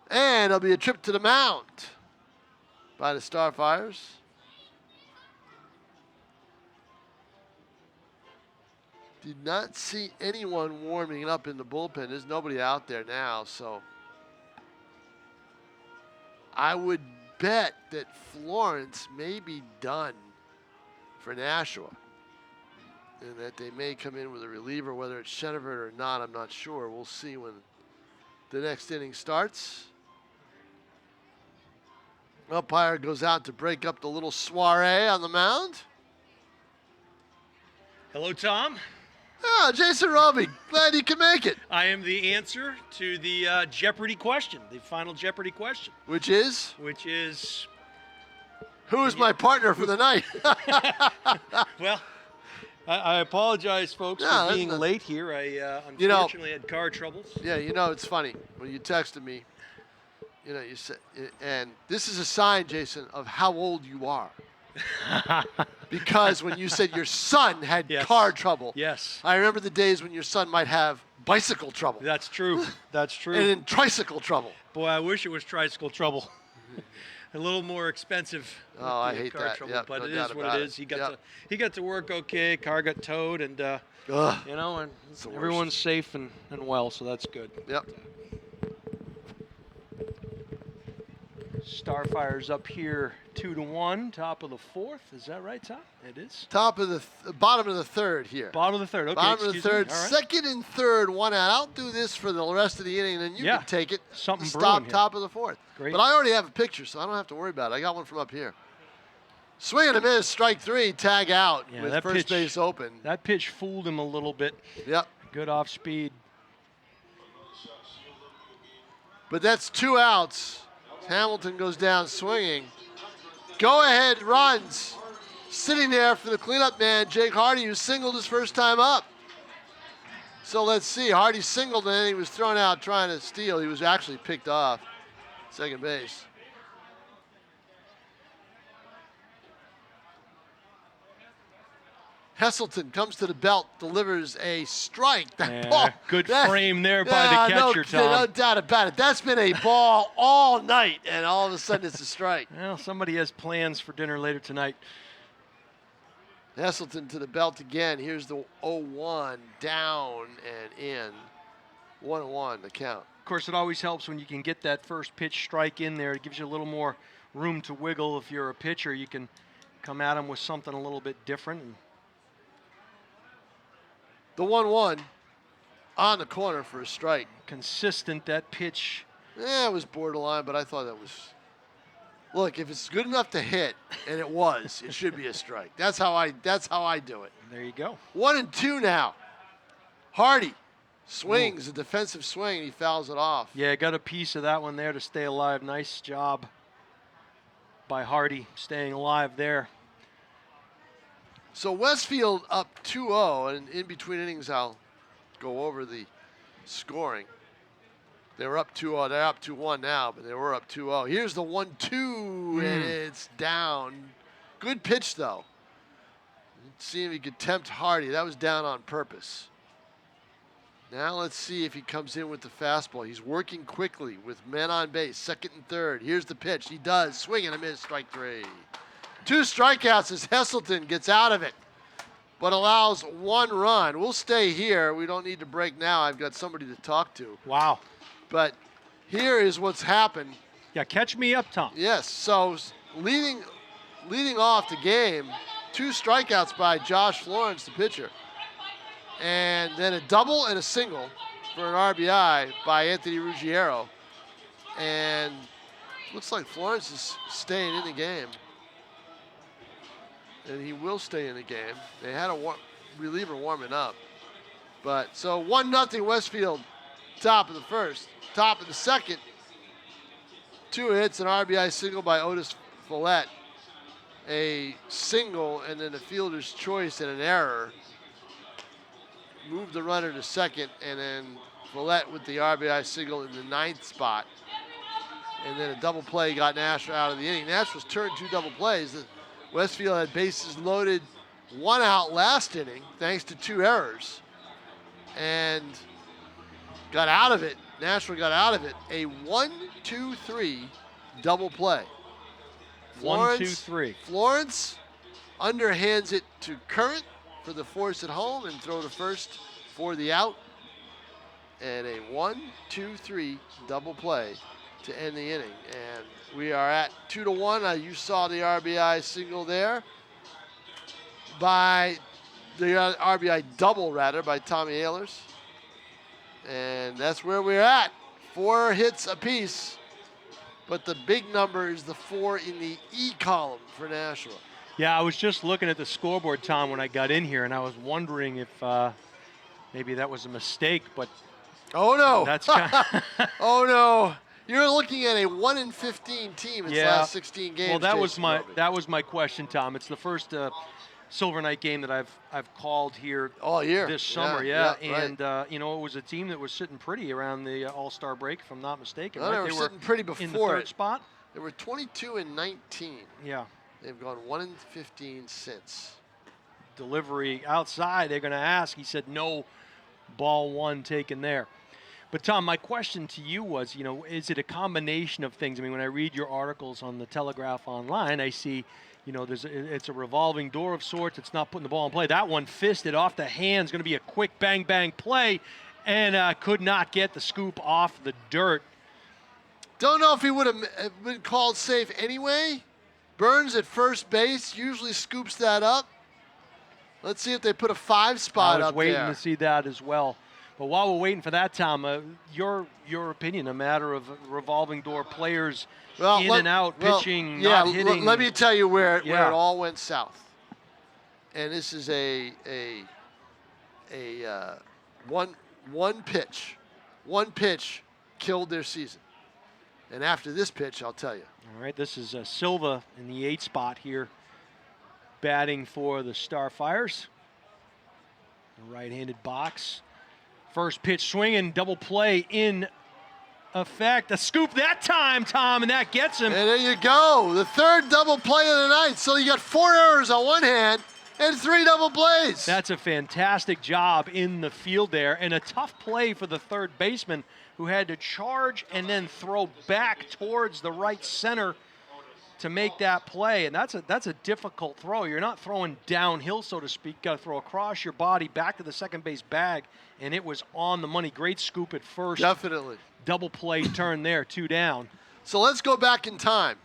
And it'll be a trip to the mound by the Starfires. Did not see anyone warming up in the bullpen. There's nobody out there now, so I would bet that Florence may be done for Nashua, and that they may come in with a reliever, whether it's Chenevert or not, I'm not sure. We'll see when the next inning starts. Umpire goes out to break up the little soiree on the mound. Hello, Tom. Ah, Jason Robie, glad you could make it. I am the answer to the Jeopardy question, the final Jeopardy question. Which is? Which is? Who is my partner for the night? Well, I apologize, folks, for being late here. I unfortunately had car troubles. Yeah, it's funny. When you texted me, you said, and this is a sign, Jason, of how old you are. Because when you said your son had car trouble, yes, I remember the days when your son might have bicycle trouble. That's true. That's true. And then tricycle trouble. Boy, I wish it was tricycle trouble. A little more expensive. Oh, I hate car that. Trouble, yep, but no it doubt is what about it is. He got to work okay. Car got towed, and and everyone's safe and well, so that's good. Yep. Starfires up here 2-1, top of the fourth. Is that right, Tom? It is. Top of the bottom of the third here. Bottom of the third. Okay. Bottom of the third. All right. Second and third, one out. I'll do this for the rest of the inning, and then you can take it. Something stop brewing top of the fourth. Great. But I already have a picture, so I don't have to worry about it. I got one from up here. Swing and a miss, strike three, tag out with first base open. That pitch fooled him a little bit. Yep. Good off speed. But that's 2 outs. Hamilton goes down swinging. Go ahead runs. Sitting there for the cleanup man, Jake Hardy, who singled his first time up. So let's see. Hardy singled and then he was thrown out trying to steal. He was actually picked off. Second base. Heselton comes to the belt, delivers a strike. That ball, good frame there by the catcher, Tom. No doubt about it. That's been a ball all night, and all of a sudden it's a strike. Well, somebody has plans for dinner later tonight. Heselton to the belt again. Here's the 0-1, down and in. 1-1 the count. Of course, it always helps when you can get that first pitch strike in there. It gives you a little more room to wiggle. If you're a pitcher, you can come at them with something a little bit different. The 1-1 on the corner for a strike. Consistent, that pitch. Yeah, it was borderline, but I thought that was... Look, if it's good enough to hit, and it was, it should be a strike. That's how I do it. There you go. 1-2 now. Hardy swings, a defensive swing, and he fouls it off. Yeah, got a piece of that one there to stay alive. Nice job by Hardy staying alive there. So Westfield up 2-0, and in between innings I'll go over the scoring. They were up 2-0. They're up 2-1 now, but they were up 2-0. Here's the 1-2, and it's down. Good pitch, though. Let's see if he could tempt Hardy. That was down on purpose. Now let's see if he comes in with the fastball. He's working quickly with men on base, second and third. Here's the pitch. He does. Swing and a miss, strike three. 2 strikeouts as Heselton gets out of it, but allows 1 run. We'll stay here. We don't need to break now. I've got somebody to talk to. Wow. But here is what's happened. Yeah, catch me up, Tom. Yes, so leading off the game, 2 strikeouts by Josh Florence, the pitcher, and then a double and a single for an RBI by Anthony Ruggiero. And looks like Florence is staying in the game. And he will stay in the game. They had a reliever warming up. But so 1-0 Westfield, top of the first. Top of the second, 2 hits, an RBI single by Otis Follett. A single and then a fielder's choice and an error. Moved the runner to second, and then Follett with the RBI single in the 9th spot. And then a double play got Nashua out of the inning. Nashua's turned 2 double plays. Westfield had bases loaded, 1 out last inning, thanks to 2 errors. And got out of it. Nashua got out of it. A 1-2-3 double play. 1-2-3. Florence underhands it to Current for the force at home and throw to first for the out. And a 1-2-3 double play to end the inning. And we are at 2-1. You saw the RBI single there by the RBI double, rather, by Tommy Ehlers. And that's where we're at. 4 hits apiece. But the big number is the 4 in the E column for Nashua. Yeah, I was just looking at the scoreboard, Tom, when I got in here, and I was wondering if maybe that was a mistake, but... Oh, no. That's kind of oh, no. You're looking at a 1-15 team in its last 16 games. Well, that was my question, Tom. It's the first Silver Knight game that I've called here all year this summer. Yeah, and right. you know, it was a team that was sitting pretty around the All-Star break, if I'm not mistaken. No, right? they were sitting pretty before in the 3rd spot. They were 22-19. Yeah, they've gone 1-15 since. Delivery outside. They're going to ask. He said no. Ball 1 taken there. But, Tom, my question to you was, you know, is it a combination of things? I mean, when I read your articles on the Telegraph Online, I see, you know, it's a revolving door of sorts. It's not putting the ball in play. That one fisted off the hands, going to be a quick bang-bang play, and could not get the scoop off the dirt. Don't know if he would have been called safe anyway. Burns at first base usually scoops that up. Let's see if they put a 5 spot up there. I was waiting to see that as well. But while we're waiting for that, Tom, your opinion, a matter of revolving door players in and out, pitching, not hitting. Let me tell you where it all went south. And this is a one pitch. One pitch killed their season. And after this pitch, I'll tell you. All right, this is Silva in the 8 spot here, batting for the Starfires. The right-handed box. First pitch swinging, double play in effect. A scoop that time, Tom, and that gets him. And there you go. The 3rd double play of the night. So you got 4 errors on one hand and 3 double plays. That's a fantastic job in the field there, and a tough play for the third baseman, who had to charge and then throw back towards the right center to make that play. And that's a difficult throw. You're not throwing downhill, so to speak. Got to throw across your body back to the second base bag, and it was on the money. Great scoop at first. Definitely. Double play turn there, 2 down. So let's go back in time.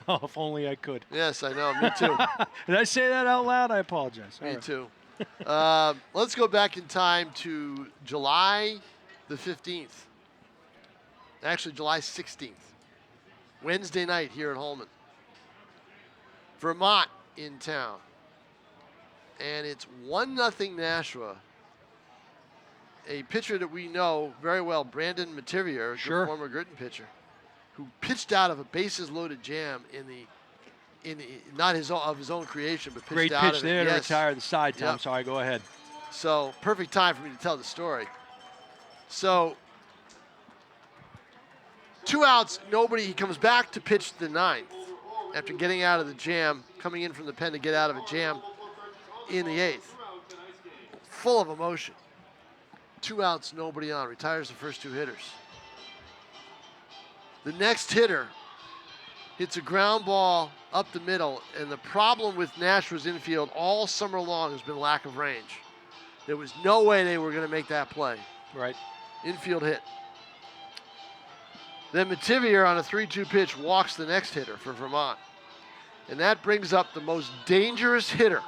Oh, if only I could. Yes, I know. Me too. Did I say that out loud? I apologize. Me too. Let's go back in time to July the 15th. Actually, July 16th. Wednesday night here at Holman. Vermont in town. And it's 1-0 Nashua. A pitcher that we know very well, Brandon Mativier, the former Girton pitcher, who pitched out of a bases-loaded jam not his own creation, but pitched out of it. Great pitch there to retire the side, Tom. Yep. Sorry, go ahead. So, perfect time for me to tell the story. So, 2 outs, nobody. He comes back to pitch the 9th after getting out of the jam, coming in from the pen to get out of a jam in the 8th. Full of emotion. 2 outs, nobody on. Retires the first 2 hitters. The next hitter hits a ground ball up the middle, and the problem with Nashua's infield all summer long has been lack of range. There was no way they were going to make that play. Right. Infield hit. Then Mativier on a 3-2 pitch walks the next hitter for Vermont. And that brings up the most dangerous hitter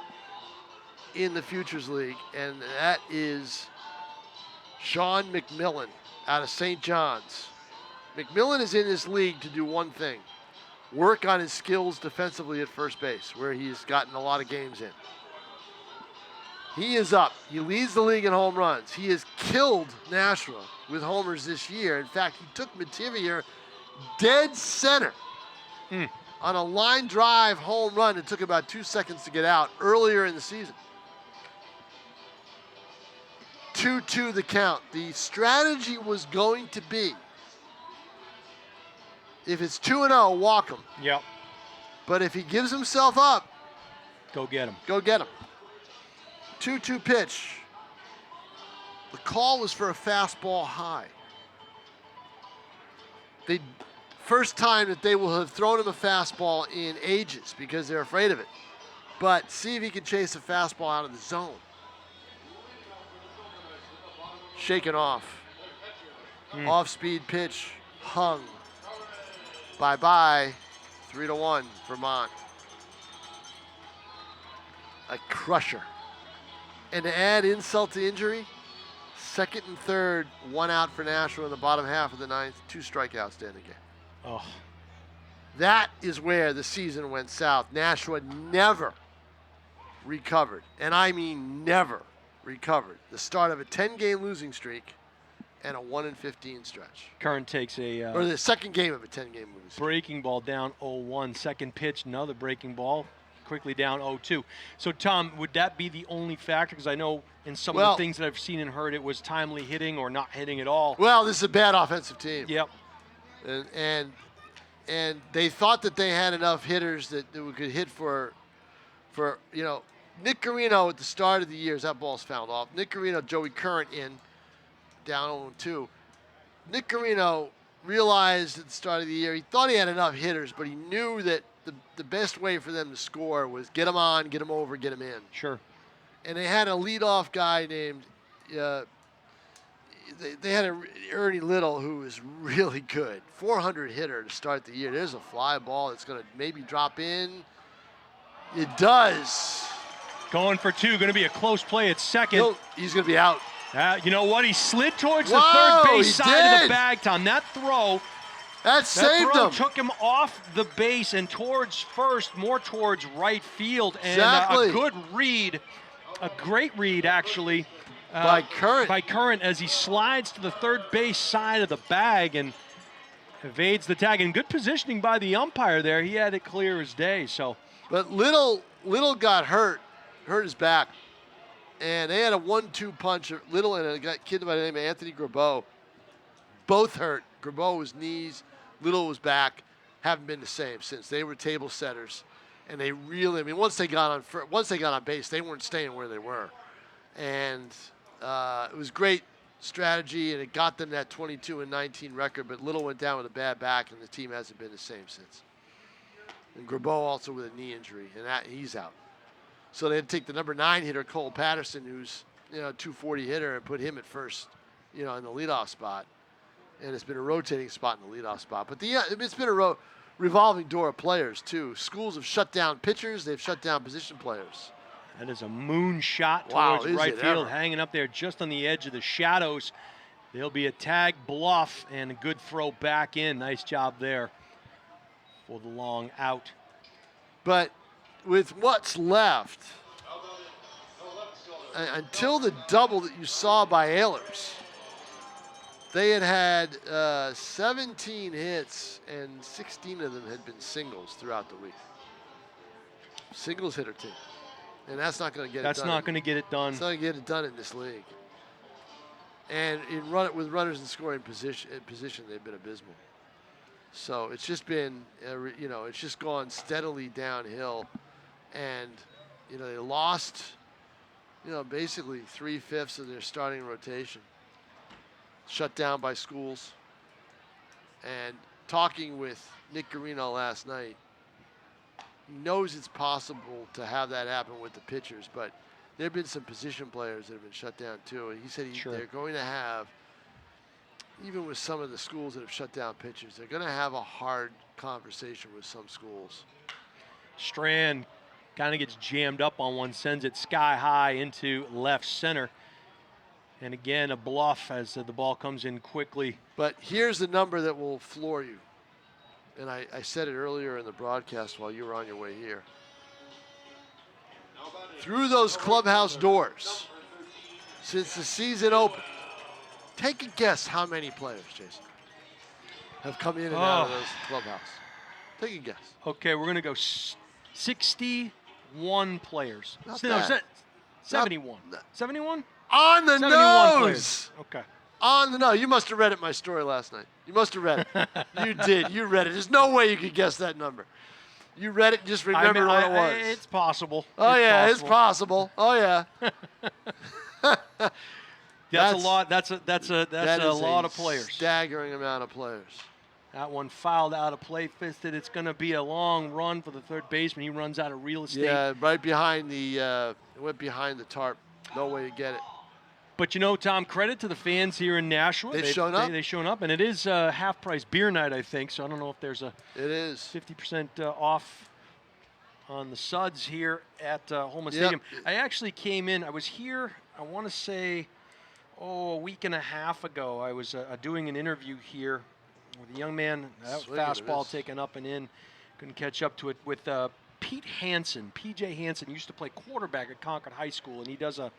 in the Futures League, and that is Sean McMillan out of St. John's. McMillan is in this league to do one thing: work on his skills defensively at first base, where he's gotten a lot of games in. He is up. He leads the league in home runs. He has killed Nashua with homers this year. In fact, he took Mativier dead center on a line drive home run. It took about 2 seconds to get out earlier in the season. 2-2 the count. The strategy was going to be, if it's 2-0, walk him. Yep. But if he gives himself up, go get him. Go get him. 2-2 pitch. The call was for a fastball high. First time that they will have thrown him a fastball in ages because they're afraid of it. But see if he can chase a fastball out of the zone. Shaken off. Off-speed pitch. Hung. Bye-bye. 3-1, Vermont. A crusher. And to add insult to injury, second and third, 1 out for Nashua in the bottom half of the 9th, 2 strikeouts to end the game. Oh. That is where the season went south. Nashua never recovered, and I mean never recovered. The start of a 10-game losing streak and a 1-15 stretch. Curran takes a... or the second game of a 10-game losing streak. Breaking ball down 0-1. Second pitch, another breaking ball. Quickly down 0-2. So, Tom, would that be the only factor? Because I know in some of the things that I've seen and heard, it was timely hitting or not hitting at all. Well, this is a bad offensive team. Yep. And they thought that they had enough hitters that we could hit for Nick Carino at the start of the year, as that ball's fouled off. Nick Carino, Joey Curran in, down 0-2. Nick Carino realized at the start of the year, he thought he had enough hitters, but he knew that the best way for them to score was get them on, get them over, get them in. Sure. And they had a leadoff guy named they had Ernie Little, who is really good. 400 hitter to start the year. There's a fly ball that's going to maybe drop in. It does. Going for two. Going to be a close play at second. He's going to be out. You know what? He slid towards the Whoa, third base he side of did. the bag, Tom. That Saved throw him. took him off the base and towards first, more towards right field. And Exactly. a good read, a great read, actually. By Current. As he slides to the third base side of the bag and evades the tag. And good positioning by the umpire there. He had it clear as day. So, But Little got hurt his back. And they had a 1-2 punch. Little and a kid by the name of Anthony Grabeau. Both hurt. Grabeau was knees, Little was back. Haven't been the same since. They were table setters. And they really, once they got on base, they weren't staying where they were. And it was great strategy, and it got them that 22-19 record. But Little went down with a bad back, and the team hasn't been the same since. And Grabeau also with a knee injury, and he's out. So they had to take the number 9 hitter, Cole Patterson, who's 240 hitter, and put him at first, in the leadoff spot. And it's been a rotating spot in the leadoff spot. But it's been a revolving door of players too. Schools have shut down pitchers. They've shut down position players. that is a moon shot Wow, towards is right it field, ever. hanging up there just on the edge of the shadows. There'll be a tag bluff and a good throw back in. Nice job there for the long out. But with what's left, until the double that you saw by Ehlers, they had 17 hits, and 16 of them had been singles throughout the week. Singles hitter team. And that's not going to get it done. That's not going to get it done. It's not going to get it done in this league. And with runners in scoring position, they've been abysmal. So it's just been, it's just gone steadily downhill. And, they lost, basically 3/5 of their starting rotation. Shut down by schools. And talking with Nick Garino last night, he knows it's possible to have that happen with the pitchers, but there have been some position players that have been shut down too. And he said they're going to have, even with some of the schools that have shut down pitchers, they're going to have a hard conversation with some schools. Strand kind of gets jammed up on one, sends it sky high into left center. And again, a bluff as the ball comes in quickly. But here's the number that will floor you. And I said it earlier in the broadcast while you were on your way here. Through those clubhouse doors, since the season opened, take a guess how many players, Jason, have come in and out of those clubhouse. Take a guess. Okay, we're going to go 61 players. Not No, bad. 71. 71? On the 71 nose! players. Okay. On the nose. You must have read it, my story last night. You must have read it. You did. You read it. There's no way you could guess that number. You read it and just remember what it was. It's possible. It's possible. Oh, yeah. That's a lot. That's a lot of players. Staggering amount of players. That one fouled out of play, fisted. It's going to be a long run for the third baseman. He runs out of real estate. Yeah, right behind it went behind the tarp. No way to get it. But Tom, credit to the fans here in Nashua. They've shown up. They've shown up, and it is half-price beer night, I think. So I don't know if there's a It is 50% off on the suds here at Holman Stadium. I actually came in. I was here, I want to say, a week and a half ago. I was doing an interview here with a young man, fastball taken up and in. Couldn't catch up to it with Pete Hansen. PJ Hansen used to play quarterback at Concord High School, and he does a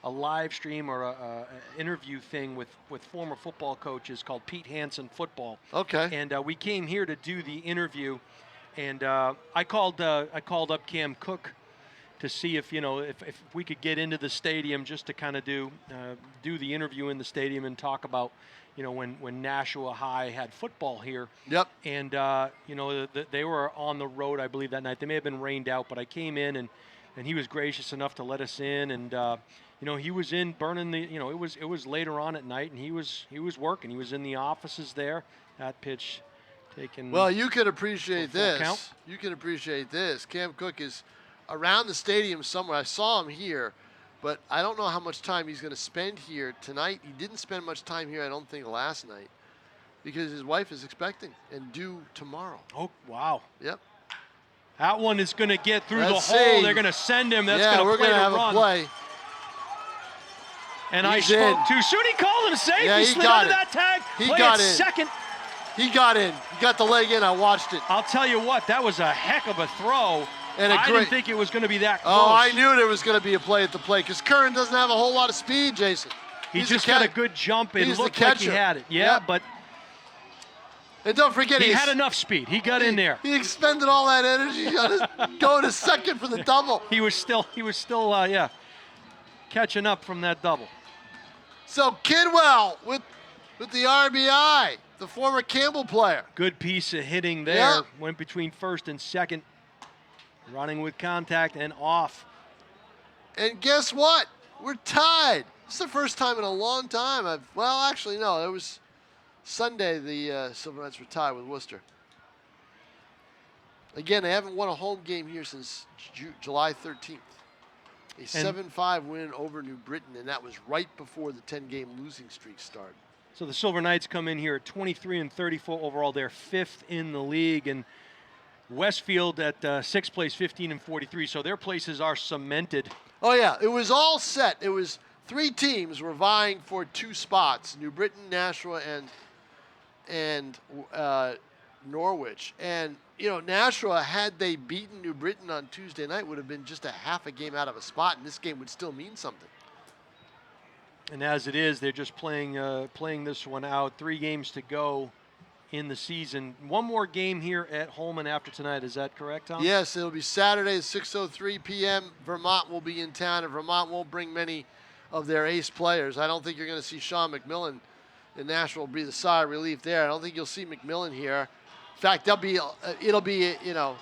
live stream or a interview thing with former football coaches called Pete Hansen Football. Okay. And we came here to do the interview, and I called up Cam Cook to see if if we could get into the stadium just to kind of do the interview in the stadium and talk about when Nashua High had football here. Yep. And they were on the road, I believe, that night. They may have been rained out, but I came in and he was gracious enough to let us in, and he was in burning the it was later on at night, and he was working. He was in the offices there. That pitch taken. Well, you can appreciate this. Count. You can appreciate this. Cam Cook is around the stadium somewhere. I saw him here, But I don't know how much time he's going to spend here tonight. He didn't spend much time here, I don't think, last night, because his wife is expecting and due tomorrow. Oh, wow. Yep. That one is going to get through Let's the hole. see. They're going to send him. That's Yeah, going we're to play gonna the have run. a play. And I He's spoke in. too soon. He called him safe. Yeah, he he slid got under it. that tag. He Play got it in. second. He got in. He got the leg in. I watched it. I'll tell you what, that was a heck of a throw. And a I great- didn't think it was going to be that close. Oh, I knew there was going to be a play at the plate because Curran doesn't have a whole lot of speed, Jason. He He's just the got a catch- good jump. It he's the looked like he catcher. had it. Yeah, Yep. but And don't forget, he had enough speed. He got in there. He expended all that energy going to second for the double. He was still, yeah, catching up from that double. So Kidwell with the RBI, the former Campbell player. Good piece of hitting there. Yeah. Went between first and second. Running with contact and off. And guess what? We're tied. It's the first time in a long time. Well, actually, no. It was Sunday the Silver Knights were tied with Worcester. Again, they haven't won a home game here since July 13th. A 7-5 win over New Britain, and that was right before the 10-game losing streak started. So the Silver Knights come in here at 23-34 overall. They're 5th in the league, and Westfield at 6th place, 15-43. So their places are cemented. Oh, yeah. It was all set. It was 3 teams were vying for 2 spots, New Britain, Nashua, and Norwich. And, you know, Nashua, had they beaten New Britain on Tuesday night, would have been just a half a game out of a spot, and this game would still mean something. And as it is, they're just playing this one out. 3 games to go in the season. One more game here at Holman after tonight. Is that correct, Tom? Yes, it'll be Saturday at 6:03 p.m. Vermont will be in town, and Vermont won't bring many of their ace players. I don't think you're going to see Sean McMillan, and Nashua will be the sigh of relief there. I don't think you'll see McMillan here. In fact, it'll be, you know,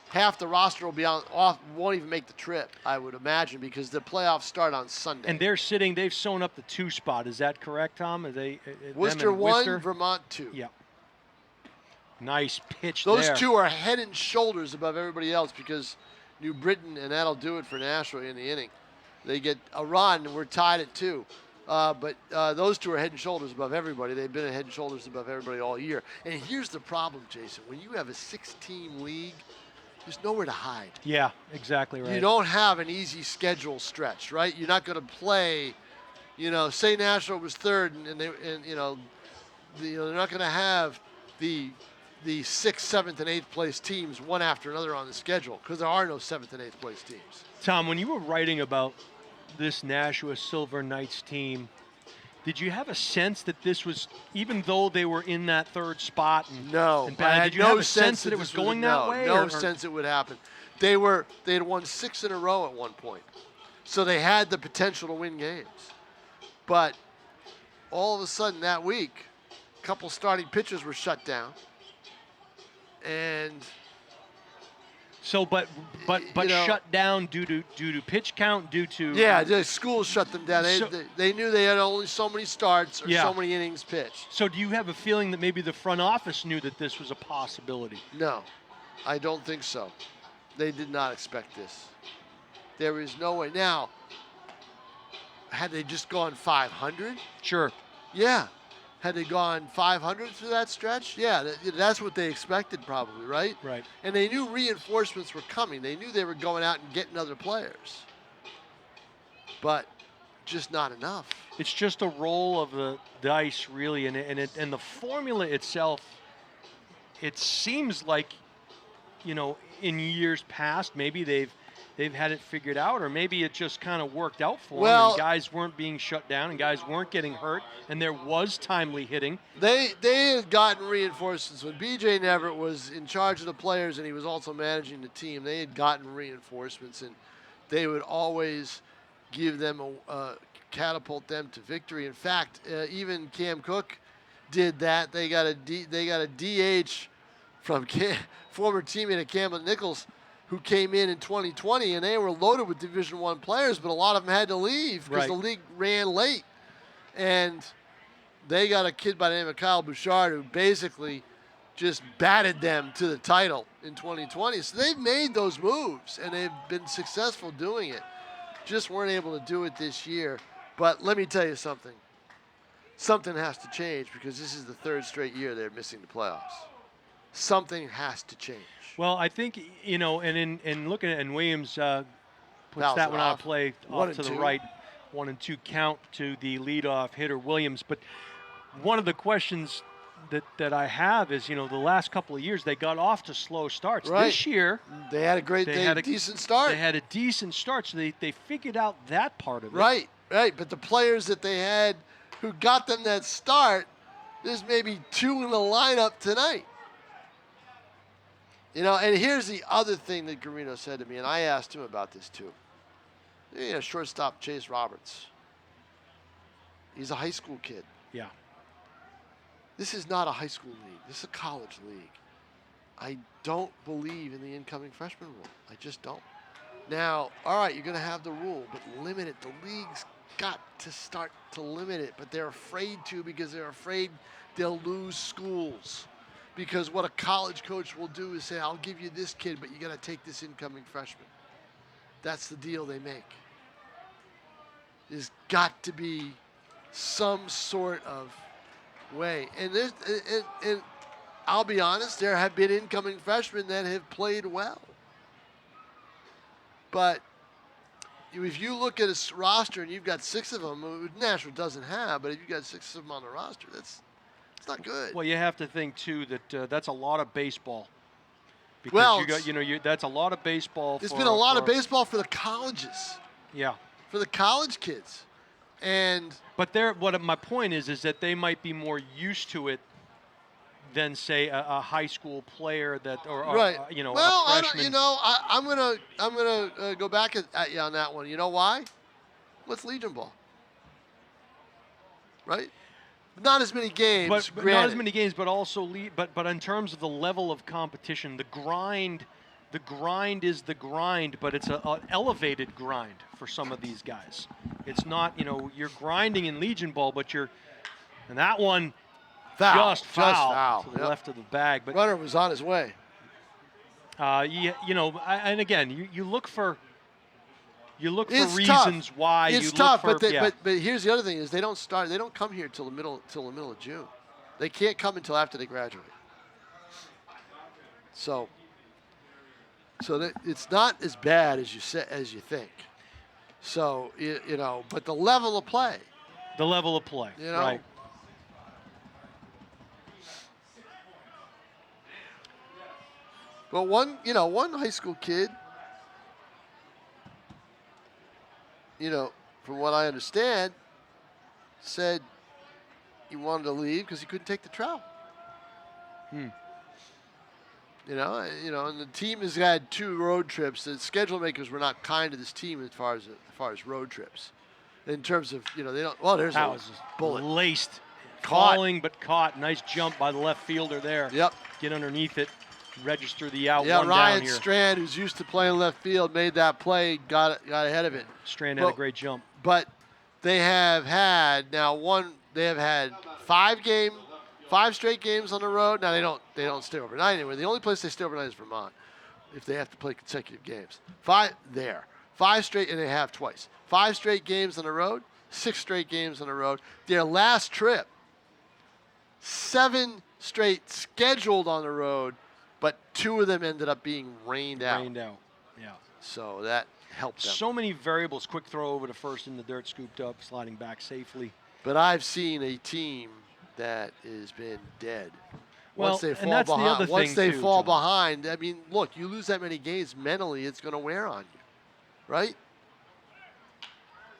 half the roster will be off, won't even make the trip, I would imagine, because the playoffs start on Sunday. And they've sewn up the 2 spot. Is that correct, Tom? Are they Worcester 1, Vermont 2. Yeah. Nice pitch Those there. 2 are head and shoulders above everybody else because New Britain, and that'll do it for Nashua in the inning. They get a run, and we're tied at 2. But those 2 are head and shoulders above everybody. They've been head and shoulders above everybody all year. And here's the problem, Jason. When you have a 6-team league, there's nowhere to hide. Yeah, exactly right. You don't have an easy schedule stretch, right? You're not going to play, you know, say Nashua was 3rd, and they're not going to have the 6th, 7th, and 8th place teams one after another on the schedule because there are no 7th and 8th place teams. Tom, when you were writing about this Nashua Silver Knights team, did you have a sense that this was, even though they were in that 3rd spot? No. I had did you no have a sense that it was going that way? No sense it would happen. They had won 6 in a row at one point. So they had the potential to win games. But all of a sudden that week, a couple starting pitchers were shut down. And so, but shut down due to pitch count, due to the schools shut them down. They knew they had only so many starts or so many innings pitched. So, do you have a feeling that maybe the front office knew that this was a possibility? No, I don't think so. They did not expect this. There is no way. Now, had they just gone 500? Sure. Yeah. Had they gone 500 through that stretch? Yeah, that's what they expected probably, right? Right. And they knew reinforcements were coming. They knew they were going out and getting other players. But just not enough. It's just a roll of the dice, really, and the formula itself, it seems like, you know, in years past, maybe they've had it figured out, or maybe it just kind of worked out for them, and guys weren't being shut down, and guys weren't getting hurt, and there was timely hitting. They had gotten reinforcements. When B.J. Neverett was in charge of the players and he was also managing the team, they had gotten reinforcements, and they would always give them, catapult them to victory. In fact, even Cam Cook did that. They got a DH from former teammate of Cameron Nichols, who came in 2020, and they were loaded with Division I players, but a lot of them had to leave because the league ran late. And they got a kid by the name of Kyle Bouchard who basically just batted them to the title in 2020. So they've made those moves, and they've been successful doing it. just weren't able to do it this year. But let me tell you something. Something has to change because this is the third straight year they're missing the playoffs. Something has to change. Well, I think, and in looking at, and Williams puts Fouls that it one out off. of play One off and to the two. right. 1 and 2 count to the leadoff hitter Williams. But one of the questions that I have is, the last couple of years they got off to slow starts. Right. This year They had a decent start. They had a decent start, so they figured out that part of it. Right. But the players that they had who got them that start, there's maybe 2 in the lineup tonight. And here's the other thing that Garino said to me, and I asked him about this too. Shortstop Chase Roberts. He's a high school kid. Yeah. This is not a high school league. This is a college league. I don't believe in the incoming freshman rule. I just don't. Now, all right, you're going to have the rule, but limit it. The league's got to start to limit it, but they're afraid to because they're afraid they'll lose schools. Because what a college coach will do is say, I'll give you this kid, but you got to take this incoming freshman. That's the deal they make. There's got to be some sort of way. And I'll be honest, there have been incoming freshmen that have played well. But if you look at a roster and you've got 6 of them, Nashua doesn't have, but if you've got 6 of them on the roster, it's not good. Well, you have to think too that that's a lot of baseball. Because Well, that's a lot of baseball. There's been a lot of baseball for the colleges, Yeah. for the college kids. But my point is that they might be more used to it than say a high school player or right. a Well, freshman. I'm gonna go back at you on that one. You know why? What's Legion ball? Right? Not as many games. But not as many games, but also but in terms of the level of competition, the grind is the grind, but it's an elevated grind for some of these guys. It's not, you're grinding in Legion ball, but and that one just foul to the left of the bag. But runner was on his way. And again, you look for It's reasons tough. why it's you tough, look for. but here's the other thing: is they don't come here till the middle of June. They can't come until after they graduate. So it's not as bad as you think. So but the level of play. The level of play, right? But one high school kid, from what I understand, said he wanted to leave because he couldn't take the travel. And the team has had 2 road trips. The schedule makers were not kind to this team as far as road trips. In terms of, they don't. Well, there's that a was bullet. Laced, Caught. falling but caught. Nice jump by the left fielder there. Yep. Get underneath it, register the out. Yeah, one Ryan down here. Strand, who's used to playing left field, made that play, got ahead of it. Strand had a great jump. But they have had 5 straight games on the road. Now they don't stay overnight anywhere. The only place they stay overnight is Vermont, if they have to play consecutive games. 5 straight, and they have twice. 5 straight games on the road, 6 straight games on the road. Their last trip, 7 straight scheduled on the road, but 2 of them ended up being rained out. Yeah. So that helped them. So many variables. Quick throw over to first in the dirt, scooped up, sliding back safely. But I've seen a team that has been dead. Once they fall that's behind, the other once thing they too, fall John. behind, I mean, look, you lose that many games mentally, it's going to wear on you, right?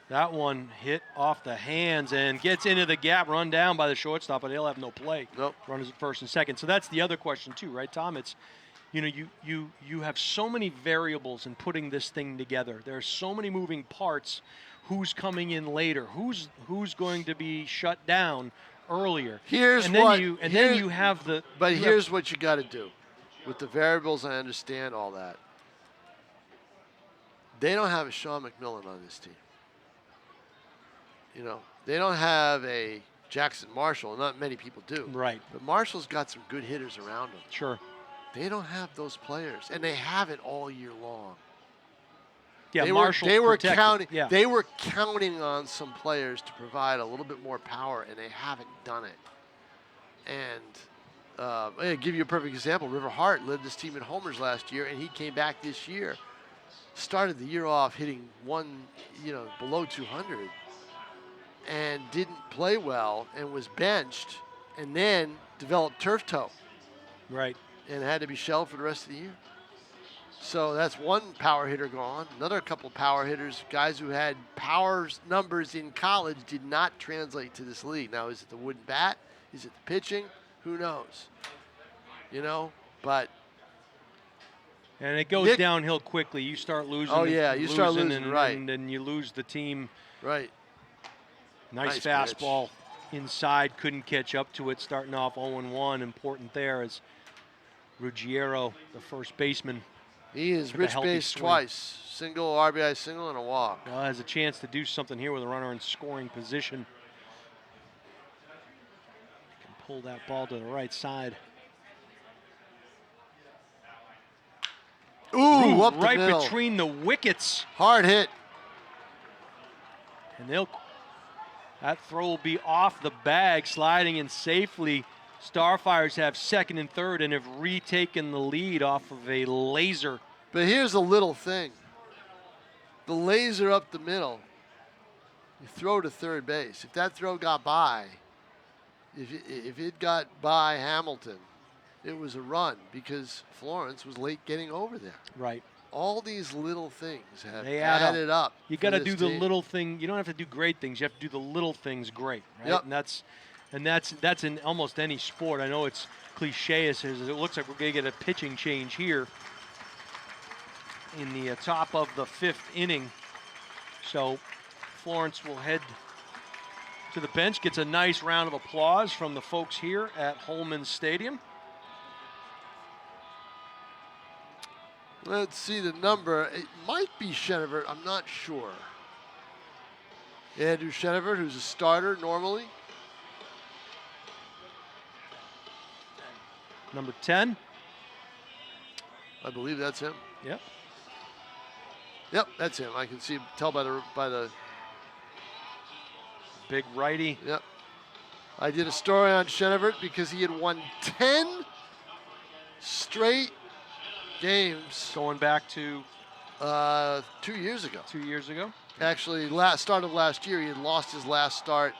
That one hit off the hands and gets into the gap, run down by the shortstop, but he'll have no play. Nope. Runners at first and second. So that's the other question too, right, Tom? It's, you have so many variables in putting this thing together. There are so many moving parts. Who's coming in later? Who's going to be shut down earlier? Here's what you have the. But here's what you got to do. With the variables, I understand all that. They don't have a Sean McMillan on this team. They don't have a Jackson Marshall. Not many people do. Right. But Marshall's got some good hitters around him. Sure. They don't have those players, and they haven't all year long. Yeah, they Marshall were protected. counting. Yeah. They were counting on some players to provide a little bit more power, and they haven't done it. And I'll give you a perfect example. River Hart led this team in homers last year, and he came back this year. Started the year off hitting below 200, and didn't play well, and was benched, and then developed turf toe. Right. And had to be shelved for the rest of the year. So that's one power hitter gone. Another couple power hitters, guys who had power numbers in college, did not translate to this league. Now, is it the wooden bat? Is it the pitching? Who knows? But and it goes downhill quickly. You start losing. Oh yeah, you start losing, right? And then you lose the team. Right. Nice fastball inside, couldn't catch up to it. Starting off 0-1, important there as Ruggiero, the first baseman. He is rich base twice. Single, RBI single, and a walk. Well, has a chance to do something here with a runner in scoring position. Can pull that ball to the right side. Ooh, up the right middle. Between the wickets. Hard hit. And that throw will be off the bag, sliding in safely. Starfires have second and third and have retaken the lead off of a laser. But here's a little thing. The laser up the middle, you throw to third base. If that throw got by, if it got by Hamilton, it was a run because Florence was late getting over there. Right. All these little things have they added up. You got to do the little thing. You don't have to do great things. You have to do the little things great, right? Yep. And that's in almost any sport. I know it's cliche as it looks like we're going to get a pitching change here in the top of the fifth inning. So Florence will head to the bench, gets a nice round of applause from the folks here at Holman Stadium. Let's see the number. It might be Chenevert. I'm not sure. Andrew Chenevert, who's a starter normally. Number 10. I believe that's him. Yep. Yep, that's him. I can tell by the big righty. Yep. I did a story on Chenevert because he had won 10 straight games. Going back to 2 years ago. 2 years ago. Actually, start of last year, he had lost his last start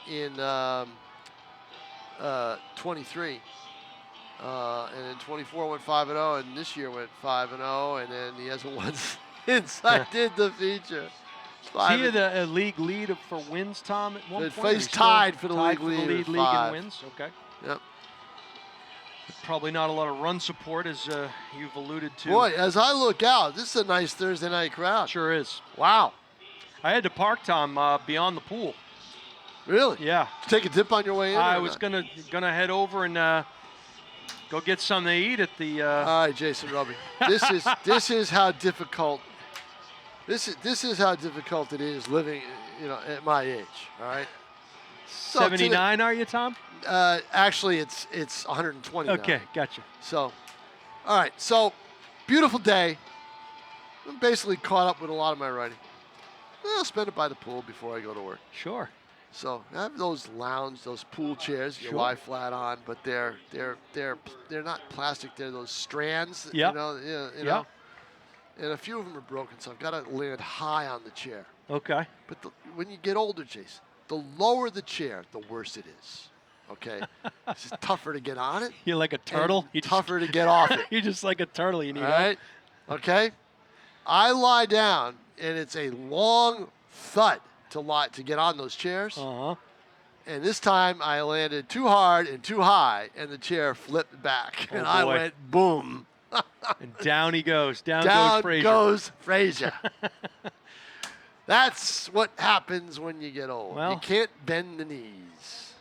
in 23. And in 24 went 5-0, and this year went 5-0, and then he hasn't won since I did the feature. Is he the league lead for wins, Tom, at one point? He's tied for the league lead in wins. Okay. Yep. Probably not a lot of run support, as you've alluded to. Boy, as I look out, this is a nice Thursday night crowd. Sure is. Wow. I had to park, Tom, beyond the pool. Really? Yeah. Did you take a dip on your way in? I was gonna head over and go get something to eat at the. All right, Jason Robie. This is how difficult. This is how difficult it is living, at my age. All right. 79, are you, Tom? Actually, it's 120. Okay, gotcha. So, all right. So, beautiful day. I'm basically caught up with a lot of my writing. I'll spend it by the pool before I go to work. Sure. So I have those those pool chairs you lie flat on, but they're not plastic. They're those strands. Yep. You know. And a few of them are broken, so I've got to land high on the chair. Okay. But when you get older, Jason, the lower the chair, the worse it is. Okay. It's just tougher to get on it. You're like a turtle. You're tougher to get off it. You're just like a turtle. You need all right. Okay. I lie down, and it's a long thud to get on those chairs. Uh-huh. And this time I landed too hard and too high, and the chair flipped back, and I went boom. And down he goes. Down goes Frazier. That's what happens when you get old. Well, you can't bend the knees.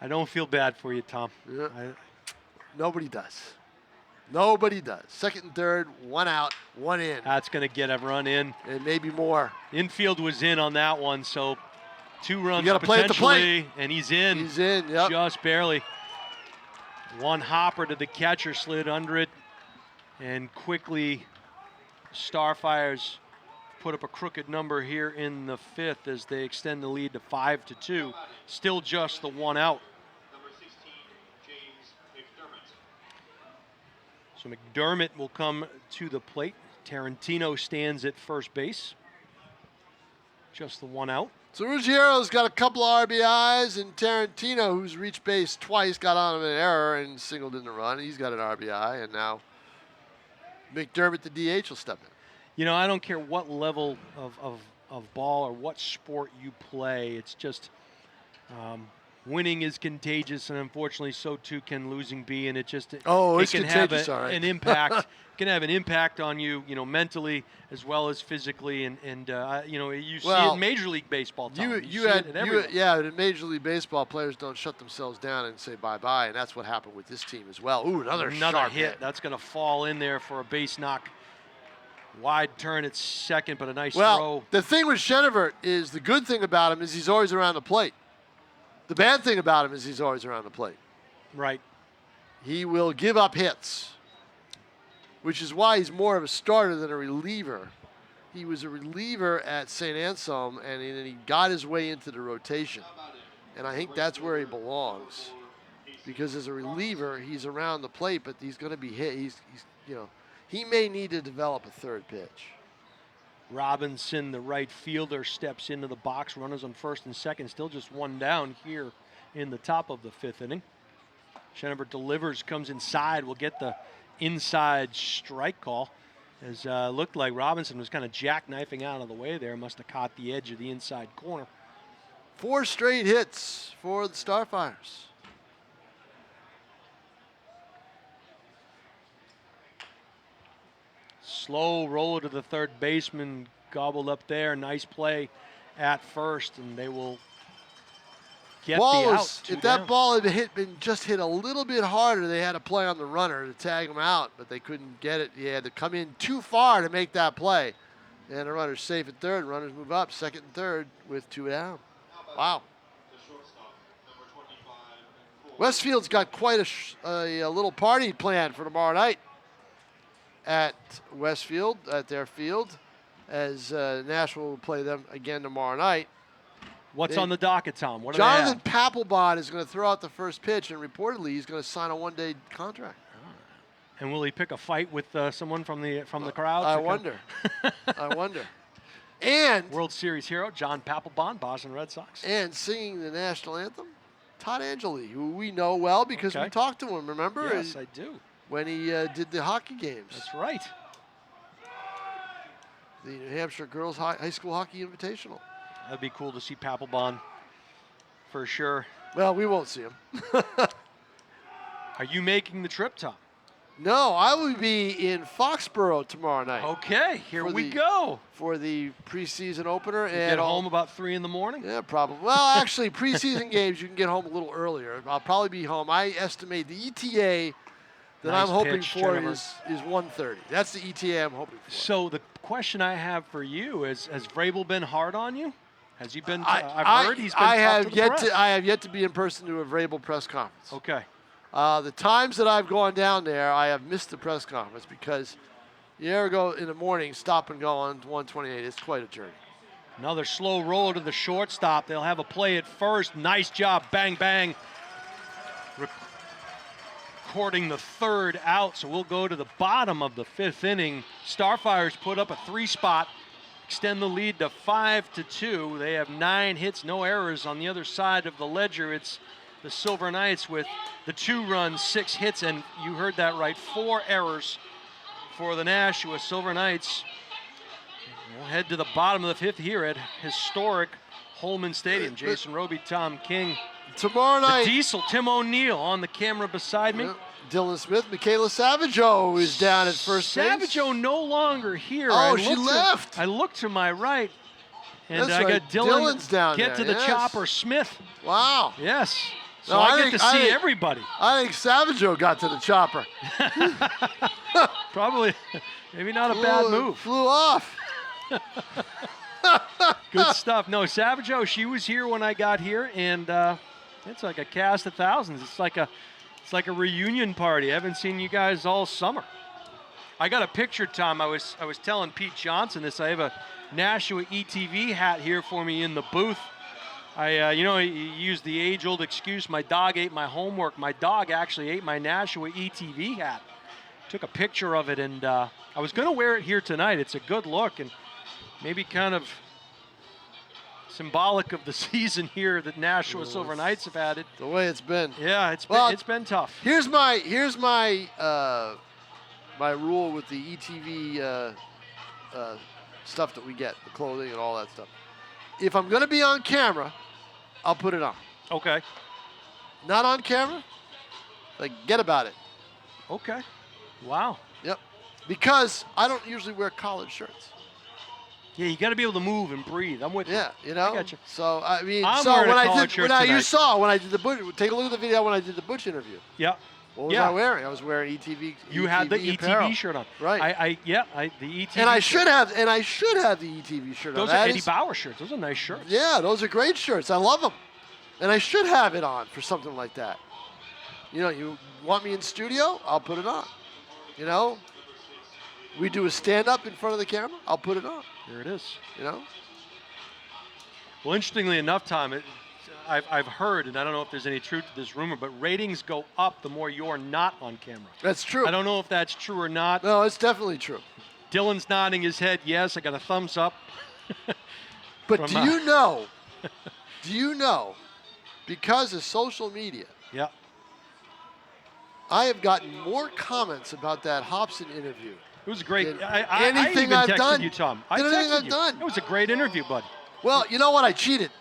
I don't feel bad for you, Tom. Yeah. Nobody does. Nobody does. Second and third, one out, one in. That's going to get a run in. And maybe more. Infield was in on that one, so 2 runs potentially. Play at the plate. And he's in. He's in, yep. Just barely. One hopper to the catcher, slid under it, and quickly Starfires put up a crooked number here in the 5th as they extend the lead to 5-2. Still just the one out. So McDermott will come to the plate. Tarantino stands at first base. Just the one out. So Ruggiero's got a couple of RBIs, and Tarantino, who's reached base twice, got on an error and singled in the run. He's got an RBI, and now McDermott, the DH, will step in. You know, I don't care what level of ball or what sport you play. It's just winning is contagious, and unfortunately, so too can losing be. And it just it's can contagious, have all right. an impact. Can have an impact on you, you know, mentally as well as physically, and you know, you see it in Major League Baseball. Tom. In Major League Baseball, players don't shut themselves down and say bye-bye, and that's what happened with this team as well. Ooh, another sharp hit. That's going to fall in there for a base knock. Wide turn at second, but a nice throw. The thing with Chenevert is the good thing about him is he's always around the plate. The bad thing about him is he's always around the plate. Right. He will give up hits, which is why he's more of a starter than a reliever. He was a reliever at St. Anselm, and then he got his way into the rotation. And I think that's where he belongs. Because as a reliever, he's around the plate, but he's going to be hit. He's he may need to develop a third pitch. Robinson, the right fielder, steps into the box. Runners on first and second. Still just one down here in the top of the 5th inning. Chenevert delivers, comes inside. We'll get the inside strike call. As looked like Robinson was kind of jackknifing out of the way there. Must have caught the edge of the inside corner. 4 straight hits for the Starfires. Slow roller to the third baseman, gobbled up there. Nice play at first, and they will get the out. If that ball had been just hit a little bit harder, they had to play on the runner to tag him out, but they couldn't get it. He had to come in too far to make that play. And the runner's safe at third. Runners move up second and third with 2 down. Wow. Westfield's got quite a little party planned for tomorrow night at Westfield, at their field, as Nashua will play them again tomorrow night. What's on the docket, Tom? What do Jonathan Papelbon is going to throw out the first pitch, and reportedly he's going to sign a 1-day contract. And will he pick a fight with someone from the crowd? I wonder. I wonder. And World Series hero John Papelbon, Boston Red Sox. And singing the national anthem, Todd Angeli, who we know well because we talked to him, remember? Yes, I do. When he did the hockey games. That's right. The New Hampshire Girls High School Hockey Invitational. That'd be cool to see Papelbon for sure. Well, we won't see him. Are you making the trip, Tom? No, I will be in Foxborough tomorrow night. Okay, here we go. For the preseason opener. You get home about 3 in the morning? Yeah, probably. Well, actually, preseason games, you can get home a little earlier. I'll probably be home. I estimate the ETA that I'm hoping for is 1:30. That's the ETA I'm hoping for. So the question I have for you is, has Vrabel been hard on you? Has he been? I've heard he's been tough to the press. I have yet to be in person to a Vrabel press conference. Okay. The times that I've gone down there, I have missed the press conference because you ever go in the morning, stop and go on 128. It's quite a journey. Another slow roller to the shortstop. They'll have a play at first. Nice job. Bang, bang. Recording the 3rd out, so we'll go to the bottom of the 5th inning. Starfires put up a 3-spot, extend the lead to 5-2. They have 9 hits, no errors. On the other side of the ledger, it's the Silver Knights with the 2 runs, 6 hits, and you heard that right, 4 errors for the Nashua Silver Knights. We'll head to the bottom of the 5th here at Historic Holman Stadium. Jason Robie, Tom King. Tomorrow night. The Diesel, Tim O'Neill on the camera beside me. Dylan Smith, Michaela Savageau is down at first base. Savageau no longer here. Oh, she left. I looked to my right, and That's right. got Dylan Dylan's down get there. to the chopper. Smith. Wow. Yes. So No, I get to see everybody. I think Savageau got to the chopper. Probably, maybe not a bad move. Flew off. Good stuff. No, Savageau, she was here when I got here, and it's like a cast of thousands. It's like a reunion party. I haven't seen you guys all summer. I got a picture, Tom. I was telling Pete Johnson this. I have a Nashua ETV hat here for me in the booth. You used the age-old excuse, my dog ate my homework. My dog actually ate my Nashua ETV hat. Took a picture of it, and I was going to wear it here tonight. It's a good look, and maybe kind of symbolic of the season here that Nashua Silver Knights have had it. The way it's been. Yeah, it's been tough. Here's my my rule with the ETV stuff that we get, the clothing and all that stuff. If I'm going to be on camera, I'll put it on. Okay. Not on camera, forget about it. Okay. Wow. Yep. Because I don't usually wear collared shirts. Yeah, you got to be able to move and breathe. I'm with you. Yeah, you know. I got you. So I mean, I'm so wearing when a I collared did, shirt when tonight. you saw when I did the Butch, take a look at the video when I did the Butch interview. Yeah. What was Yeah. I wearing? I was wearing ETV. You had the apparel. ETV shirt on. Right. The ETV. And I shirt. should have the ETV shirt Those on. are That Eddie is- Bauer shirts. Those are nice shirts. Yeah, those are great shirts. I love them. And I should have it on for something like that. You know, you want me in studio? I'll put it on. You know, we do a stand-up in front of the camera? I'll put it on. Here it is. You know? Well, interestingly enough, Tom, I've heard, and I don't know if there's any truth to this rumor, but ratings go up the more you're not on camera. That's true. I don't know if that's true or not. No, it's definitely true. Dylan's nodding his head. Yes, I got a thumbs up. But From, do you know, because of social media, Yeah. I have gotten more comments about that Hobson interview. It was a great. Did I anything even I've texted done- you, Tom. I did anything texted I've you. done. It was a great interview, buddy. Well, you know what? I cheated.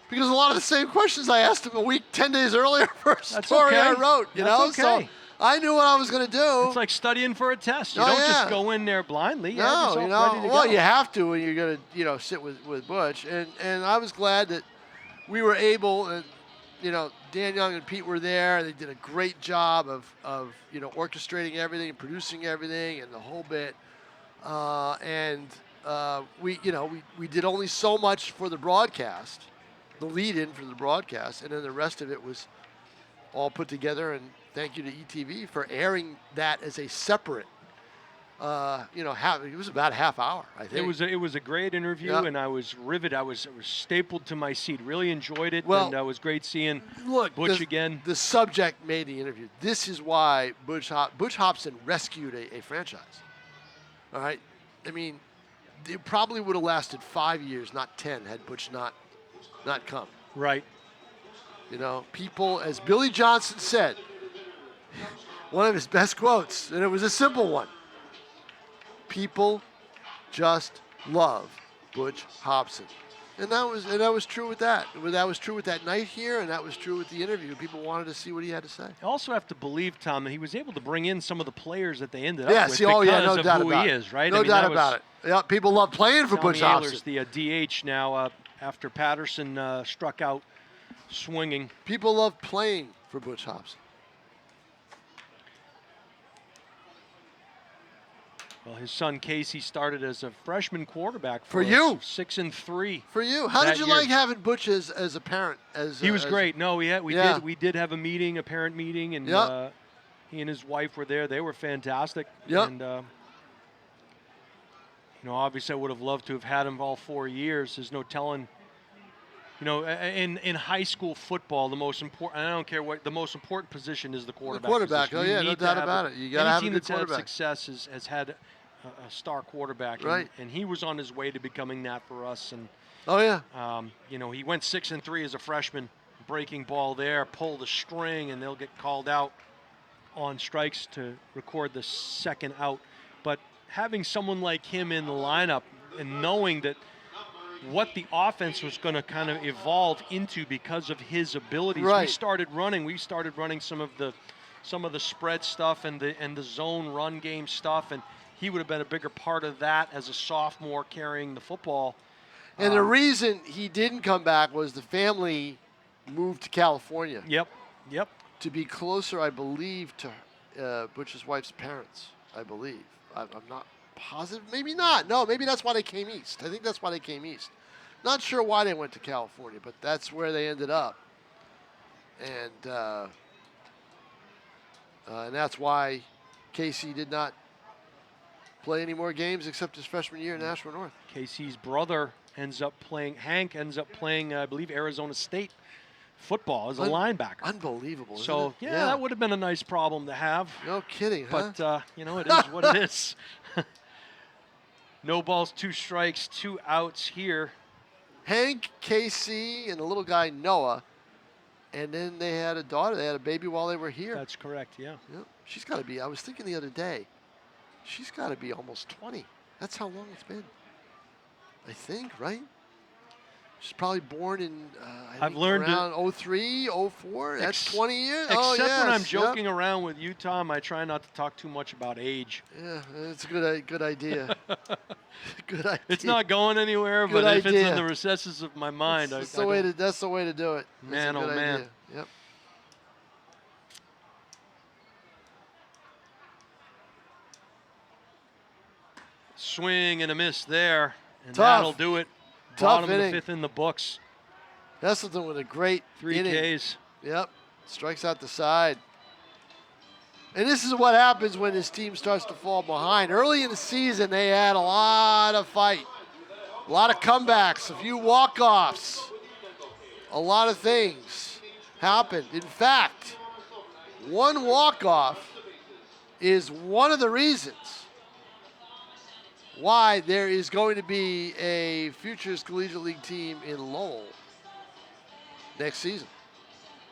Because a lot of the same questions I asked him a week, 10 days earlier for a That's story okay. I wrote, you know? That's okay. So I knew what I was going to do. It's like studying for a test. You Oh, don't yeah. just go in there blindly. You have No, yourself you know, ready to well, go. you have to when you're going to, sit with Butch. And I was glad that we were able, and, Dan Young and Pete were there, and they did a great job of orchestrating everything and producing everything and the whole bit. We did only so much for the broadcast, the lead-in for the broadcast, and then the rest of it was all put together. And thank you to ETV for airing that as a separate. It was about a half hour, I think. It was a great interview, Yeah. and I was riveted. I was stapled to my seat. Really enjoyed it, Well, and it was great seeing Look, Butch again. The subject made the interview. This is why Butch Hobson rescued a franchise. All right? I mean, it probably would have lasted 5 years, not 10, had Butch not come. Right. People, as Billy Johnson said, one of his best quotes, and it was a simple one. People just love Butch Hobson. And that was true with that. That was true with that night here, and that was true with the interview. People wanted to see what he had to say. I also have to believe, Tom, that he was able to bring in some of the players that they ended up Yeah, with no because doubt of who about he it. is, right? No doubt about it. Yeah, people love playing for Butch Tommy Hobson. Ehlers, the DH now, after Patterson struck out swinging. People love playing for Butch Hobson. Well, his son Casey started as a freshman quarterback For us, you. 6-3. For you, how that did you year. like having Butch as a parent? He was great. No, we Yeah. did have a meeting, a parent meeting, and Yep. he and his wife were there. They were fantastic. Yep. And obviously I would have loved to have had him all 4 years. There's no telling. In high school football, the most important, I don't care what, the most important position is the quarterback. The quarterback, position. oh You yeah, no need to doubt have about it. You got to have a Any team good that's had quarterback. success has had a star quarterback, Right. and he was on his way to becoming that for us. And Oh yeah. he went 6-3 as a freshman, breaking ball there, pulled a string, and they'll get called out on strikes to record the second out. But having someone like him in the lineup and knowing that what the offense was going to kind of evolve into because of his abilities, Right. we started running some of the spread stuff and the zone run game stuff, and he would have been a bigger part of that as a sophomore carrying the football. And the reason he didn't come back was the family moved to California Yep. to be closer, I believe, to Butch's wife's parents. I believe. I'm not positive. Maybe not. No, maybe that's why they came east. I think that's why they came east. Not sure why they went to California, but that's where they ended up. And that's why Casey did not play any more games except his freshman year in Nashua North. KC's brother ends up playing, Hank ends up playing, I believe, Arizona State football as a linebacker. Unbelievable. So, isn't it? yeah, that would have been a nice problem to have. No kidding, huh? But, you know, it is what it is. No balls, 2 strikes, 2 outs here. Hank, KC, and the little guy Noah. And then they had a daughter. They had a baby while they were here. That's correct, yeah. Yep. She's got to be, I was thinking the other day, she's got to be almost 20. That's how long it's been. I think, right? She's probably born in, I think around 03, 04. That's 20 years. Except when I'm joking around with you, Tom, I try not to talk too much about age. Yeah, it's a good idea. Good idea. It's not going anywhere, Good but if it's idea. in the recesses of my mind, that's the way to do it. Man, oh man. Idea. Yep. Swing and a miss there, and Tough. that'll do it. Tough Bottom of inning. the 5th in the books. Heselton with a great 3 inning. Ks. Yep. Strikes out the side. And this is what happens when this team starts to fall behind. Early in the season, they had a lot of fight, a lot of comebacks, a few walk-offs. A lot of things happened. In fact, one walk-off is one of the reasons why there is going to be a Futures Collegiate League team in Lowell next season.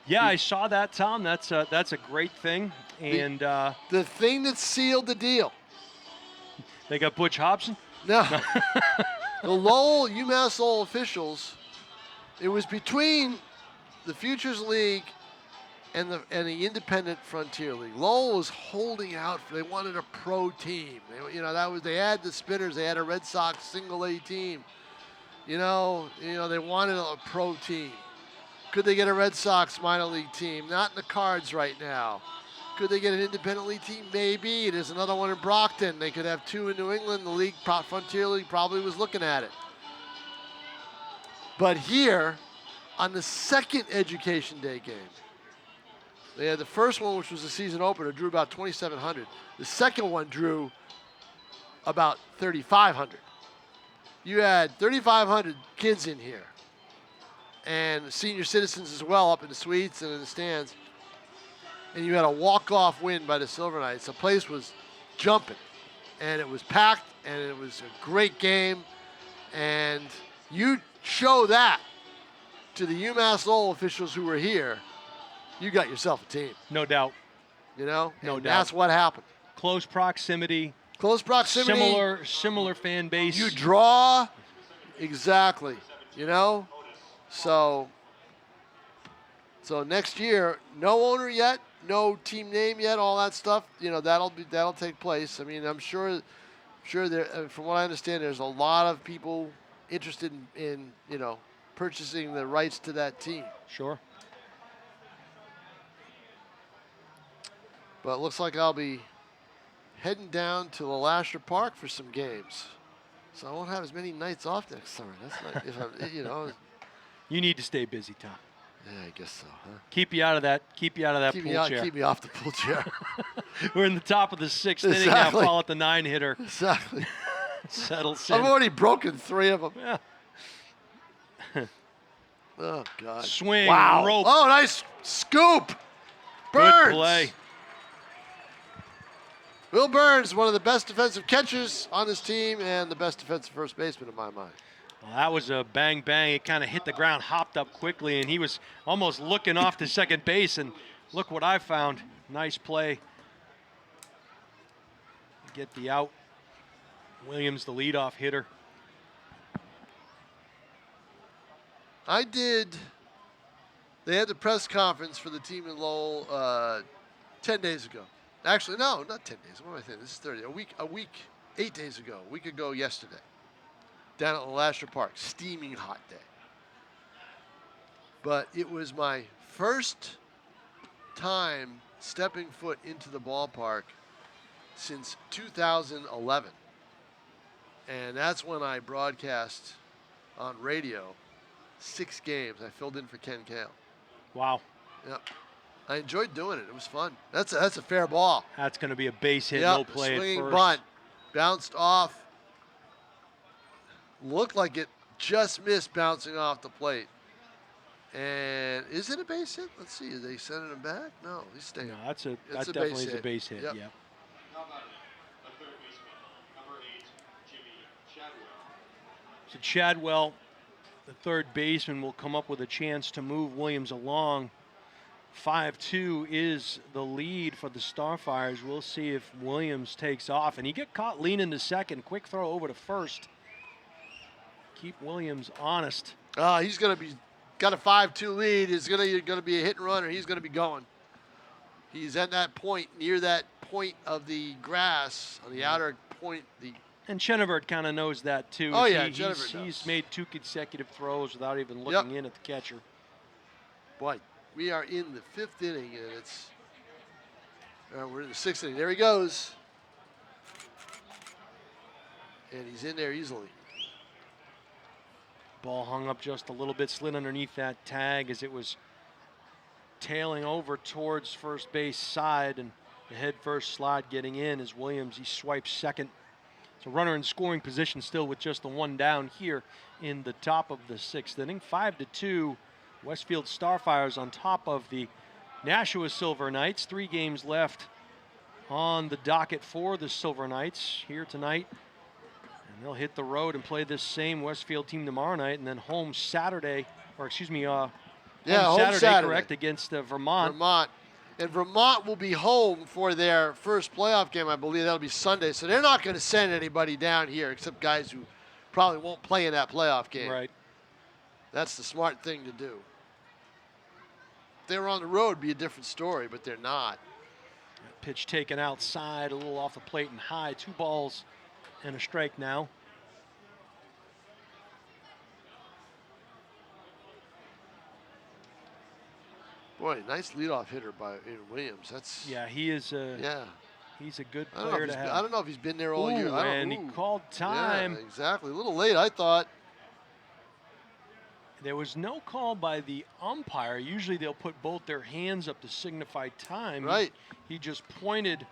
Yeah, I saw that, Tom. That's a great thing. And the thing that sealed the deal. They got Butch Hobson? No. The Lowell, UMass Lowell officials, it was between the Futures League and the Independent Frontier League. Lowell was holding out. They wanted a pro team. They had the Spinners. They had a Red Sox single A team. They wanted a pro team. Could they get a Red Sox minor league team? Not in the cards right now. Could they get an independent league team? Maybe. There's another one in Brockton. They could have 2 in New England. The league, Frontier League, probably was looking at it. But here, on the second Education Day game, they had the first one, which was a season opener, drew about 2,700. The second one drew about 3,500. You had 3,500 kids in here, and senior citizens as well up in the suites and in the stands. And you had a walk-off win by the Silver Knights. The place was jumping, and it was packed, and it was a great game. And you show that to the UMass Lowell officials who were here, you got yourself a team. No doubt. No doubt. That's what happened. Close proximity. Similar fan base. You draw. Exactly. So next year, no owner yet, no team name yet, all that stuff. That'll take place. I mean, I'm sure there. From what I understand, there's a lot of people interested in purchasing the rights to that team. Sure. But it looks like I'll be heading down to Lasher Park for some games, so I won't have as many nights off next summer. That's not You need to stay busy, Tom. Yeah, I guess so, huh? Keep you out of that pool chair. Keep me off the pool chair. We're in the top of the 6th inning now. Call it the 9-hitter. Exactly. Settles in. I've already broken 3 of them. Yeah. Oh, God. Swing. Wow. Rope. Oh, nice scoop. Burns. Good play. Will Burns, one of the best defensive catchers on this team and the best defensive first baseman in my mind. Well, that was a bang, bang. It kind of hit the ground, hopped up quickly, and he was almost looking off to second base, and look what I found. Nice play. Get the out. Williams, the leadoff hitter. They had the press conference for the team in Lowell 10 days ago. Actually, no, not 10 days. What am I saying? This is 30. A week, 8 days ago. A week ago yesterday. Down at Lasher Park. Steaming hot day. But it was my first time stepping foot into the ballpark since 2011. And that's when I broadcast on radio 6 games. I filled in for Ken Kale. Wow. Yep. I enjoyed doing it. It was fun. That's a fair ball. That's going to be a base hit, Yep. no play Swinging at first. bunt. Bounced off. Looked like it just missed bouncing off the plate. And is it a base hit? Let's see. Are they sending him back? No, he's staying. No, that It's a definitely base is a base hit. Yep. Yeah. So Chadwell, the third baseman, will come up with a chance to move Williams along. 5-2 is the lead for the Starfires. We'll see if Williams takes off. And he get caught leaning to second. Quick throw over to first. Keep Williams honest. He's going to be got a 5-2 lead. It's going to be a hit and run, or he's going to be going. He's at that point, near that point of the grass, on the outer point. And Chenevert kind of knows that too. Oh, yeah, He's made 2 consecutive throws without even looking in at the catcher. Boy, we are in the 5th inning, and we're in the 6th inning. There he goes. And he's in there easily. Ball hung up just a little bit, slid underneath that tag as it was tailing over towards first base side, and the head first slide getting in as Williams, he swipes second. So runner in scoring position still with just the 1 down here in the top of the 6th inning. 5-2, Westfield Starfires on top of the Nashua Silver Knights. 3 games left on the docket for the Silver Knights here tonight. And they'll hit the road and play this same Westfield team tomorrow night, and then home Saturday, or excuse me, home Saturday, correct, against Vermont. And Vermont will be home for their first playoff game, I believe. That'll be Sunday. So they're not going to send anybody down here except guys who probably won't play in that playoff game. Right. That's the smart thing to do. If they were on the road, it'd be a different story, but they're not. Pitch taken outside, a little off the plate and high. 2 balls and a strike now. Boy, nice leadoff hitter by Williams. He is. He's a good player to have. I don't know if he's been there all year. He called time. Yeah, exactly. A little late, I thought. There was no call by the umpire. Usually they'll put both their hands up to signify time. Right. He just pointed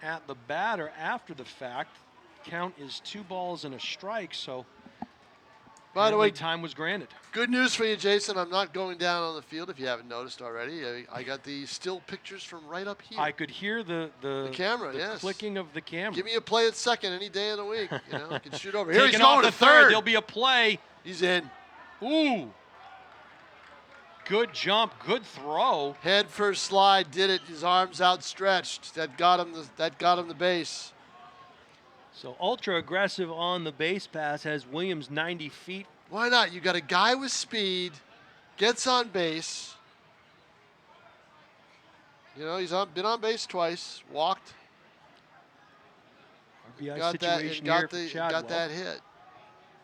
at the batter after the fact. Count is 2 balls and a strike. So. By the way, time was granted. Good news for you, Jason. I'm not going down on the field if you haven't noticed already. I got the still pictures from right up here. I could hear the camera, the clicking of the camera. Give me a play at second any day of the week. I can shoot over. Here he's going to to third. There'll be a play. He's in. Ooh. Good jump, good throw. Head first slide, did it. His arms outstretched. That got him the base. So ultra aggressive on the base pass, has Williams 90 feet. Why not? You got a guy with speed, gets on base. He's been on base twice, walked. RBI situation here for Chadwell. Got that hit.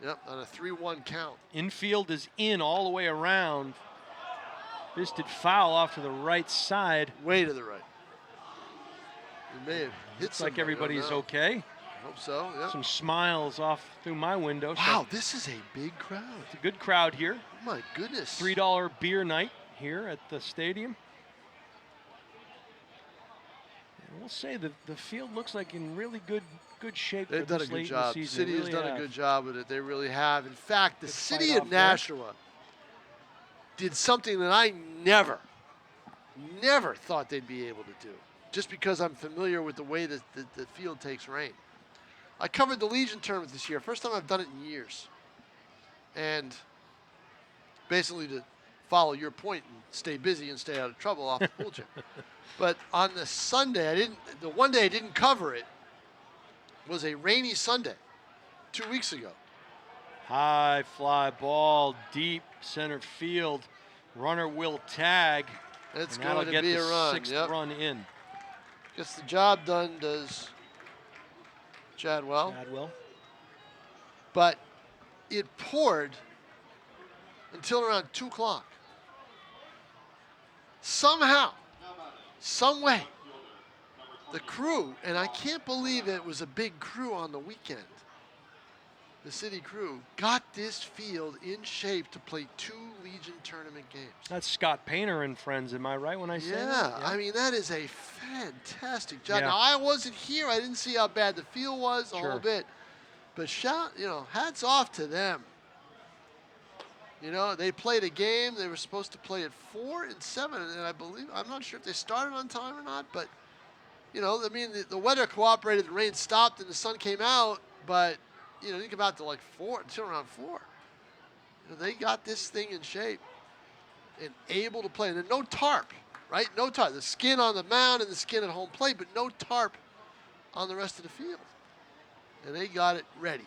Yep, on a 3-1 count. Infield is in all the way around. Fisted foul off to the right side. Way to the right. He may have hit Looks like everybody's okay. Hope so, yeah. Some smiles off through my window. Wow, this is a big crowd. It's a good crowd here. Oh my goodness. $3 beer night here at the stadium. And we'll say that the field looks like in really good shape. They've done a good job. The city has done a good job with it. They really have. In fact, the city of Nashua did something that I never thought they'd be able to do, just because I'm familiar with the way that the field takes rain. I covered the Legion tournament this year. First time I've done it in years. And basically to follow your point and stay busy and stay out of trouble off the pool chip. But on the Sunday, the one day I didn't cover it was a rainy Sunday 2 weeks ago. High fly ball, deep center field. Runner will tag. It's going to be a run. Sixth run in. Gets the job done, does Chadwell. But it poured until around 2 o'clock. Somehow, some way, the crew, and I can't believe it was a big crew on the weekend, the city crew, got this field in shape to play 2 Legion tournament games. That's Scott Painter and friends, am I right when I say that? Yeah, I mean, that is a fantastic job. Yeah. Now, I wasn't here. I didn't see how bad the field was a Sure. whole bit. But hats off to them. They played a game. They were supposed to play at 4 and 7, and I'm not sure if they started on time or not, but, the weather cooperated, the rain stopped, and the sun came out, but, it didn't come out till like 4, until around 4. They got this thing in shape and able to play. And then no tarp, right? No tarp. The skin on the mound and the skin at home plate, but no tarp on the rest of the field. And they got it ready.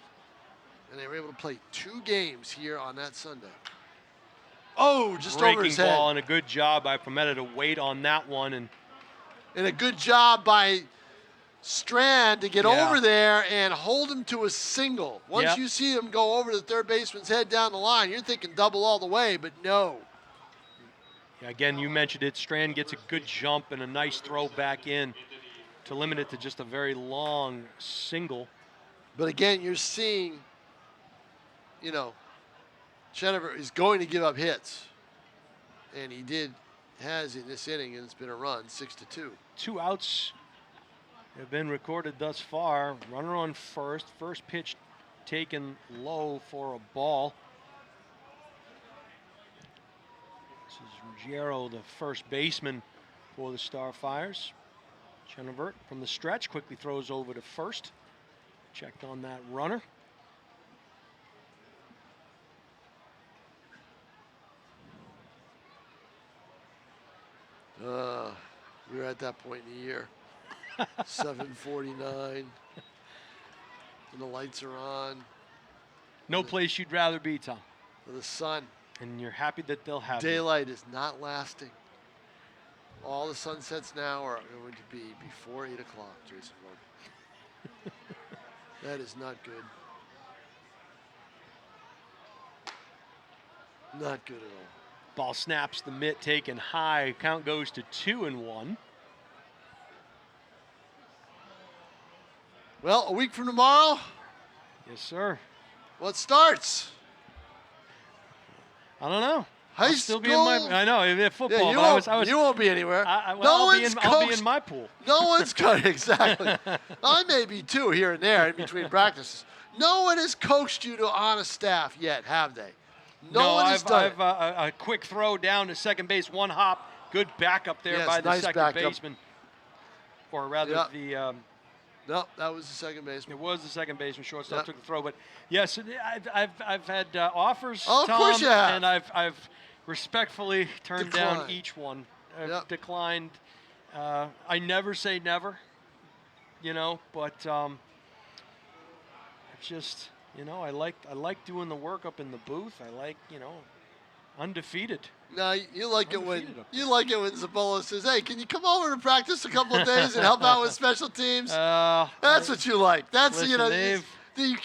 And they were able to play 2 games here on that Sunday. Oh, just over his Breaking head. ball, and a good job by Palmetto to wait on that one. And a good job by Strand to get over there and hold him to a single. Once you see him go over the third baseman's head down the line, you're thinking double all the way, but no. Yeah, again, you mentioned it. Strand gets a good jump and a nice throw back in to limit it to just a very long single. But again, you're seeing, Chenever is going to give up hits. And he has in this inning, and it's been a run, 6-2. 2 outs have been recorded thus far. Runner on first. First pitch taken low for a ball. This is Ruggiero, the first baseman for the Starfires. Chenevert from the stretch quickly throws over to first. Checked on that runner. We were at that point in the year. 7:49. And the lights are on. No place you'd rather be, Tom. The sun. And you're happy that they'll have it. Daylight is not lasting. All the sunsets now are going to be before 8 o'clock, Jason Robie. That is not good. Not good at all. Ball snaps the mitt, taken high. Count goes to 2-1. Well, a week from tomorrow, Yes, sir. what starts? I don't know. High I'll school. still be in my. I know football. Yeah, you, but won't, you won't be anywhere. I'll be in my pool. No one's coached. Exactly. I may be too here and there in between practices. No one has coached you to on a staff yet, have they? No one has done it. a quick throw down to second base, one hop, good backup there Yes, by the nice second backup. baseman, or rather Yep. No, that was the second baseman. it was the second baseman. Shortstop Yep. took the throw, but yes, I've had offers, Oh, of Tom, course you have. and I've respectfully turned down Declined. each one. Yep. Declined. I never say never, but I just. I like doing the work up in the booth. I like, undefeated. No, you like it when Undefeated up Zabola says, "Hey, can you come over to practice a couple of days and help out with special teams?" That's what you like. That's listen,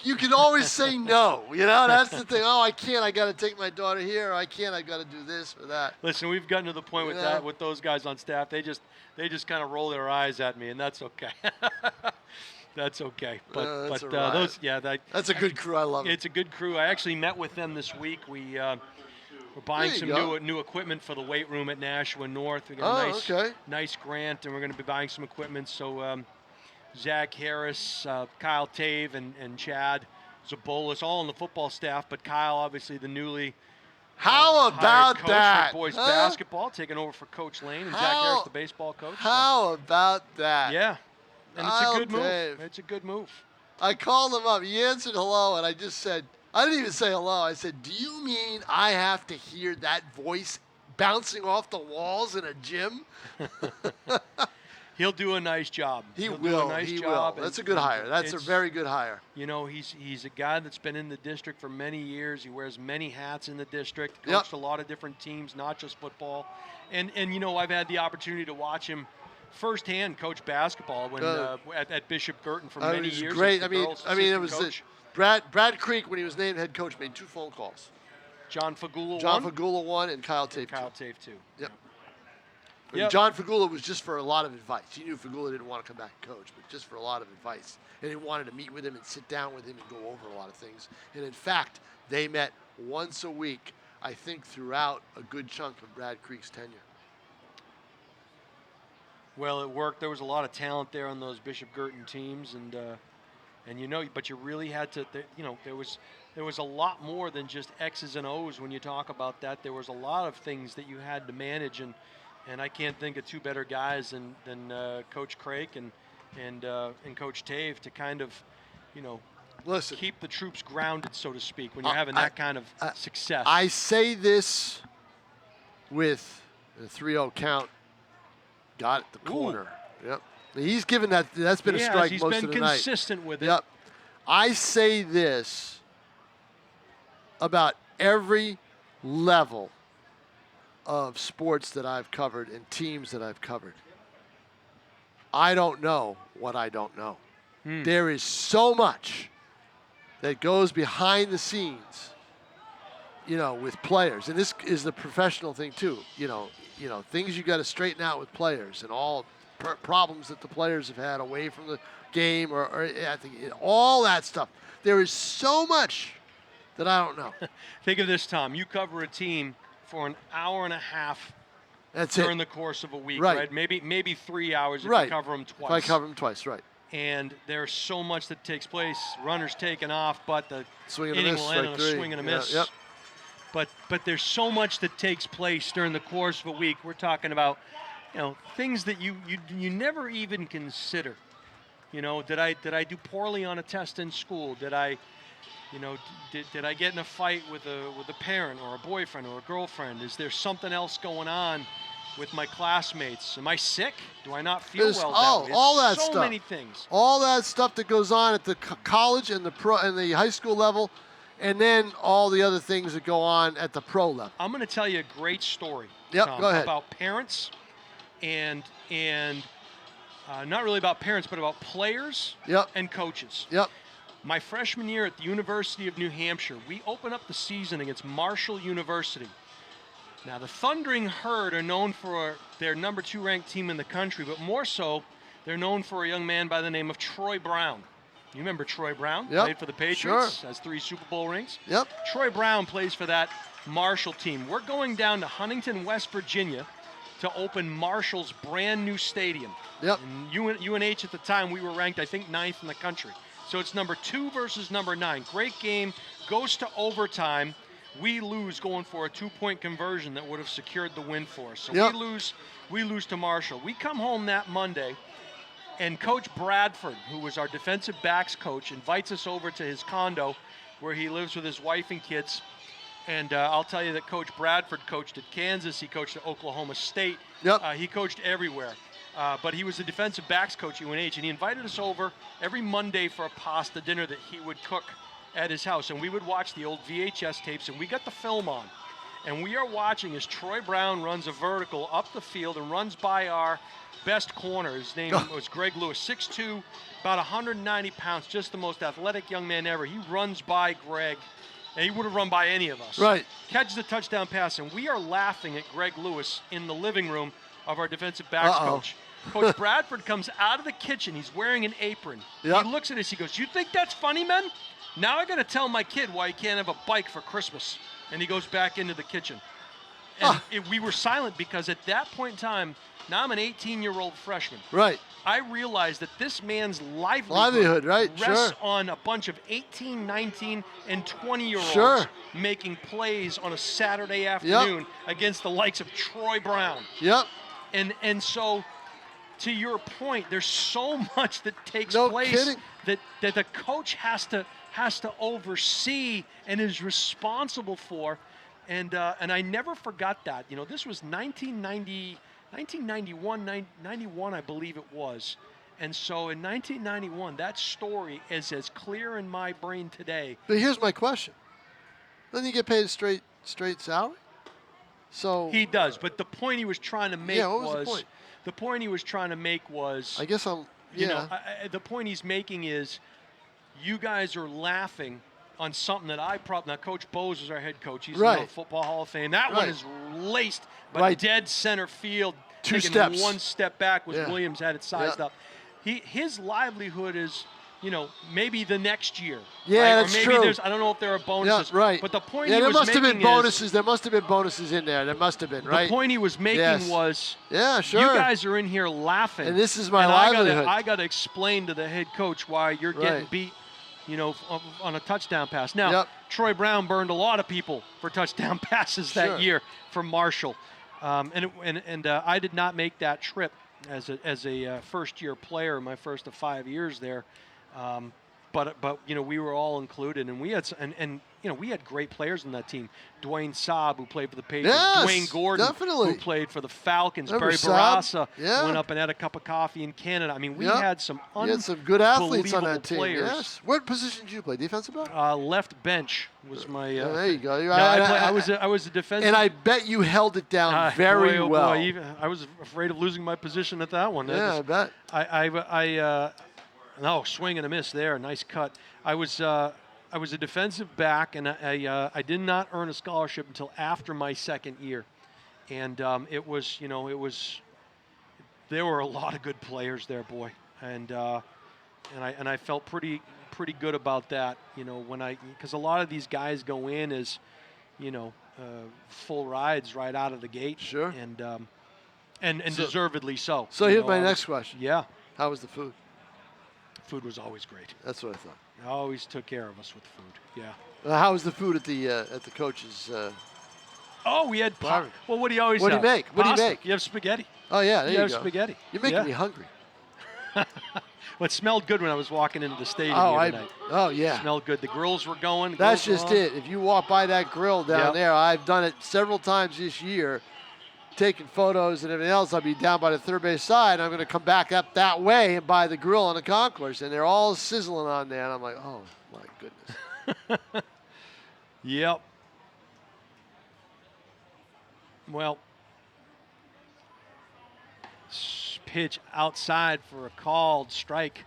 you can always say no. That's the thing. Oh, I can't. I got to take my daughter here. Or I can't. I got to do this or that. Listen, we've gotten to the point with that with those guys on staff. They just kind of roll their eyes at me, and that's okay. That's okay. But that's that's a good crew. I love it. It's a good crew. I actually met with them this week. We're buying some new equipment for the weight room at Nashua North. We got a nice grant, and we're going to be buying some equipment. So Zach Harris, Kyle Tave, and Chad Zabolis, all on the football staff. But Kyle, obviously, the newly How about coach that? for boys basketball, taking over for Coach Lane, and Zach Harris, the baseball coach. How about that? Yeah. And it's a good move. Dave. It's a good move. I called him up. He answered hello, and I just said, I didn't even say hello. I said, "Do you mean I have to hear that voice bouncing off the walls in a gym?" He'll do a nice job. He'll do a will. nice He job. will. That's a good hire. That's a very good hire. He's a guy that's been in the district for many years. He wears many hats in the district. Yep. Coached a lot of different teams, not just football. And I've had the opportunity to watch him firsthand coach basketball when at Bishop Girton for many It was years. great. as the girls' it was assistant Brad coach. Creek, when he was named head coach, made 2 phone calls. John Fagula John won. Fagula won, and Kyle Tate. Kyle Tave too. Yep. Yep. John Fagula was just for a lot of advice. He knew Fagula didn't want to come back and coach, but just for a lot of advice. And he wanted to meet with him and sit down with him and go over a lot of things. And in fact, they met once a week, I think, throughout a good chunk of Brad Creek's tenure. Well, it worked. There was a lot of talent there on those Bishop Girton teams, and but you really had to. There was a lot more than just X's and O's when you talk about that. There was a lot of things that you had to manage, and I can't think of two better guys than Coach Craik and Coach Tave to kind of, Listen, keep the troops grounded, so to speak, when you're having that kind of success. I say this with a 3-0 count. Got it, the corner. Yep. He's given that. That's been a strike most of the night. He's been consistent with it. Yep. I say this about every level of sports that I've covered and teams that I've covered. I don't know what I don't know. There is so much that goes behind the scenes, with players. And this is the professional thing too. Things you got to straighten out with players and all problems that the players have had away from the game or I think all that stuff. There is so much that I don't know. Think of this, Tom. You cover a team for an hour and a half That's during it. the course of a week, Right. right? Maybe 3 hours if Right. you cover them twice. If I cover them twice, right. And there's so much that takes place. Runners taking off, but the Swing and a inning miss, will end on a strike three. swing and a Yeah, miss. yep. But there's so much that takes place during the course of a week. We're talking about, things that you never even consider. Did I do poorly on a test in school? Did I get in a fight with a parent or a boyfriend or a girlfriend? Is there something else going on with my classmates? Am I sick? Do I not feel well? All that so stuff. So many things. All that stuff that goes on at the college and the pro and the high school level, and then all the other things that go on at the pro level. I'm going to tell you a great story, Yep, Tom, go ahead. about parents and not really about parents, but about players and coaches. Yep. My freshman year at the University of New Hampshire, we open up the season against Marshall University. Now, the Thundering Herd are known for their number 2 ranked team in the country, but more so, they're known for a young man by the name of Troy Brown. You remember Troy Brown? Yep. Played for the Patriots, Sure. has 3 Super Bowl rings. Yep. Troy Brown plays for that Marshall team. We're going down to Huntington, West Virginia to open Marshall's brand new stadium. Yep. And UNH at the time, we were ranked, I think, 9th in the country. So it's number 2 versus number 9. Great game, goes to overtime. We lose going for a 2-point conversion that would have secured the win for us. So we lose to Marshall. We come home that Monday, and Coach Bradford, who was our defensive backs coach, invites us over to his condo where he lives with his wife and kids. And I'll tell you that Coach Bradford coached at Kansas. He coached at Oklahoma State. Yep. He coached everywhere. But he was the defensive backs coach at UNH, and he invited us over every Monday for a pasta dinner that he would cook at his house. And we would watch the old VHS tapes, and we got the film on. And we are watching as Troy Brown runs a vertical up the field and runs by our best corner. His name was Greg Lewis, 6'2", about 190 pounds, just the most athletic young man ever. He runs by Greg, and he would have run by any of us. Right. Catches the touchdown pass, and we are laughing at Greg Lewis in the living room of our defensive backs coach. Coach Bradford comes out of the kitchen. He's wearing an apron. Yep. He looks at us. He goes, "You think that's funny, men? Now I got to tell my kid why he can't have a bike for Christmas." And he goes back into the kitchen. And we were silent because at that point in time, now I'm an 18-year-old freshman. Right. I realized that this man's Livelihood, right, rests sure. on a bunch of 18, 19, and 20-year-olds Sure. making plays on a Saturday afternoon against the likes of Troy Brown. Yep. And so, to your point, there's so much that takes No place kidding. that the coach has to oversee and is responsible for. And I never forgot that. This was 1991, 91, I believe it was. And so in 1991, that story is as clear in my brain today. But here's my question. Doesn't he get paid a straight salary? So He does, but the point he was trying to make what was the point? The point he was trying to make was, I guess the point he's making is, you guys are laughing on something that now Coach Bose is our head coach. He's in the Football Hall of Fame. That one is laced, but dead center field. 2 taking steps. 1 step back was Yeah. Williams had it sized Yeah. up. His livelihood is maybe the next year. Yeah, right? that's or maybe true. I don't know if there are bonuses. Yeah, right. But the point yeah, he there was must have making been bonuses. There must have been bonuses in there. There must have been, right? The point he was making Yes. was, yeah, sure. you guys are in here laughing. And this is my and livelihood. I got to explain to the head coach why you're getting Right. beat, on a touchdown pass. Now, Yep. Troy Brown burned a lot of people for touchdown passes Sure. that year from Marshall. And I did not make that trip as a first-year player, my first of 5 years there. But we were all included, and we had we had great players in that team. Dwayne Saab, who played for the Patriots. Yes, Dwayne Gordon, definitely. who played for the Falcons. Remember Barry Saab? Barassa Yeah. went up and had a cup of coffee in Canada. I mean, we Yep. had some You had some good athletes on unbelievable that team. players. Yes. What position did you play? Defensive back? Left bench was my. There you go. No, I was a defensive. And I bet you held it down very boy, oh well. Boy, I was afraid of losing my position at that one. Yeah, I bet. No, swing and a miss there. Nice cut. I was a defensive back, and I did not earn a scholarship until after my second year, and it was there were a lot of good players there, boy, and I felt pretty good about that, because a lot of these guys go in as full rides right out of the gate. Sure. And deservedly so. So here's my next question. Yeah. How was the food? Food was always great. That's what I thought. They always took care of us with food. Yeah. How was the food at the coach's? Oh, we had Barbecue. well, what do you always What do have? you make? What do you Pasta. make? You have spaghetti. Oh yeah, there you have go. spaghetti. You're making Yeah. me hungry. Well, it smelled good when I was walking into the stadium here tonight. Oh yeah. It smelled good. The grills were going. That's grills just were on. it. If you walk by that grill down Yep. there, I've done it several times this year, taking photos and everything else. I'll be down by the third base side. I'm going to come back up that way and buy the grill on the concourse, and they're all sizzling on there. And I'm like, oh my goodness. Yep. Well, pitch outside for a called strike.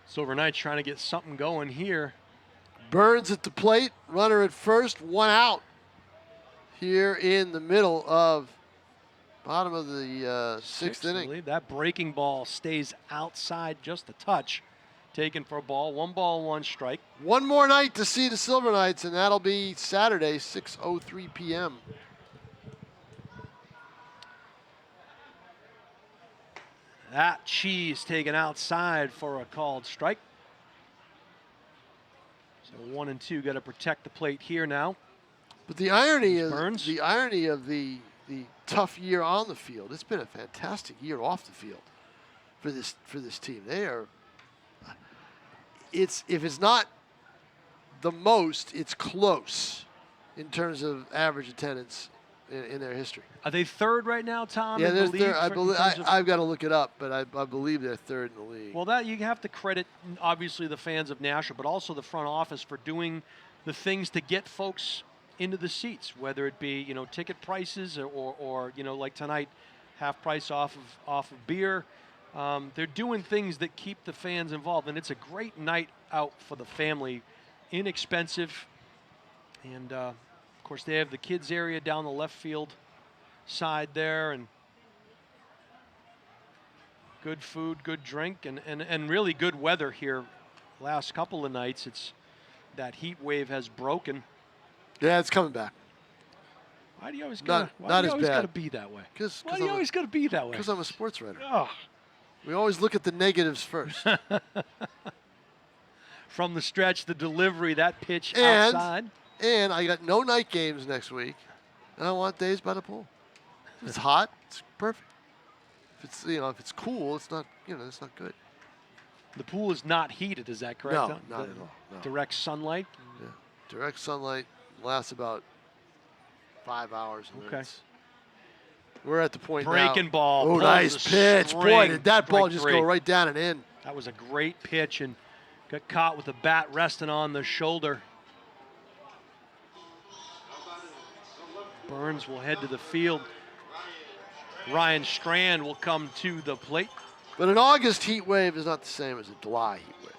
Silver Knights trying to get something going here. Burns at the plate, runner at first, one out. Here in the middle of bottom of the sixth I inning. believe. That breaking ball stays outside just a touch. Taken for a ball. 1 strike. One more night to see the Silver Knights, and that'll be Saturday, 6:03 p.m. That cheese taken outside for a called strike. So 1 and 2 got to protect the plate here now. But the irony is Burns. the irony of the tough year on the field. It's been a fantastic year off the field for this team. They are. If it's not the most, it's close in terms of average attendance in their history. Are they third right now, Tom? Yeah, in the there's league third. in terms of- I've got to look it up, but I believe they're third in the league. Well, that you have to credit obviously the fans of Nashua, but also the front office for doing the things to get folks into the seats, whether it be ticket prices or like tonight, half price off of beer. They're doing things that keep the fans involved, and it's a great night out for the family, inexpensive, and of course they have the kids area down the left field side there, and good food, good drink, and really good weather here. Last couple of nights, that heat wave has broken. Yeah, it's coming back. Why do you always Not gotta as bad. be that way? Because Why do you always gotta be that way? Because I'm a sports writer. Oh. We always look at the negatives first. From the stretch, the delivery, that pitch And- outside. And I got no night games next week, and I want days by the pool. If it's hot, it's perfect. If it's cool, it's not it's not good. The pool is not heated, is that correct? No, Tom? not at all. No. Direct sunlight. Yeah. Direct sunlight lasts about 5 hours. And Okay. We're at the point Breaking now. ball. Oh, pulls nice the pitch. Boy, string. did that ball Strike just three. go right down and in. That was a great pitch and got caught with the bat resting on the shoulder. Burns will head to the field. Ryan Strand will come to the plate. But an August heat wave is not the same as a July heat wave.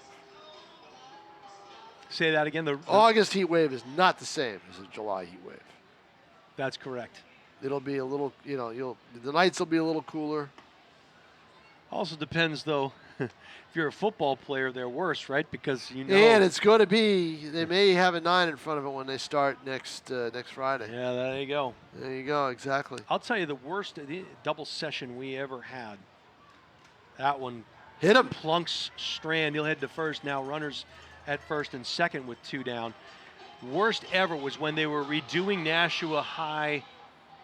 Say that again. August heat wave is not the same as a July heat wave. That's correct. It'll be a little, the nights will be a little cooler. Also depends, though, if you're a football player, they're worse, right? Because you know. And it's going to be, they may have a 9 in front of it when they start next Friday. Yeah, there you go. There you go, exactly. I'll tell you the worst double session we ever had. That one Hit him. plunks Strand. He'll head to first now. Runners at first and second with 2 down. Worst ever was when they were redoing Nashua High,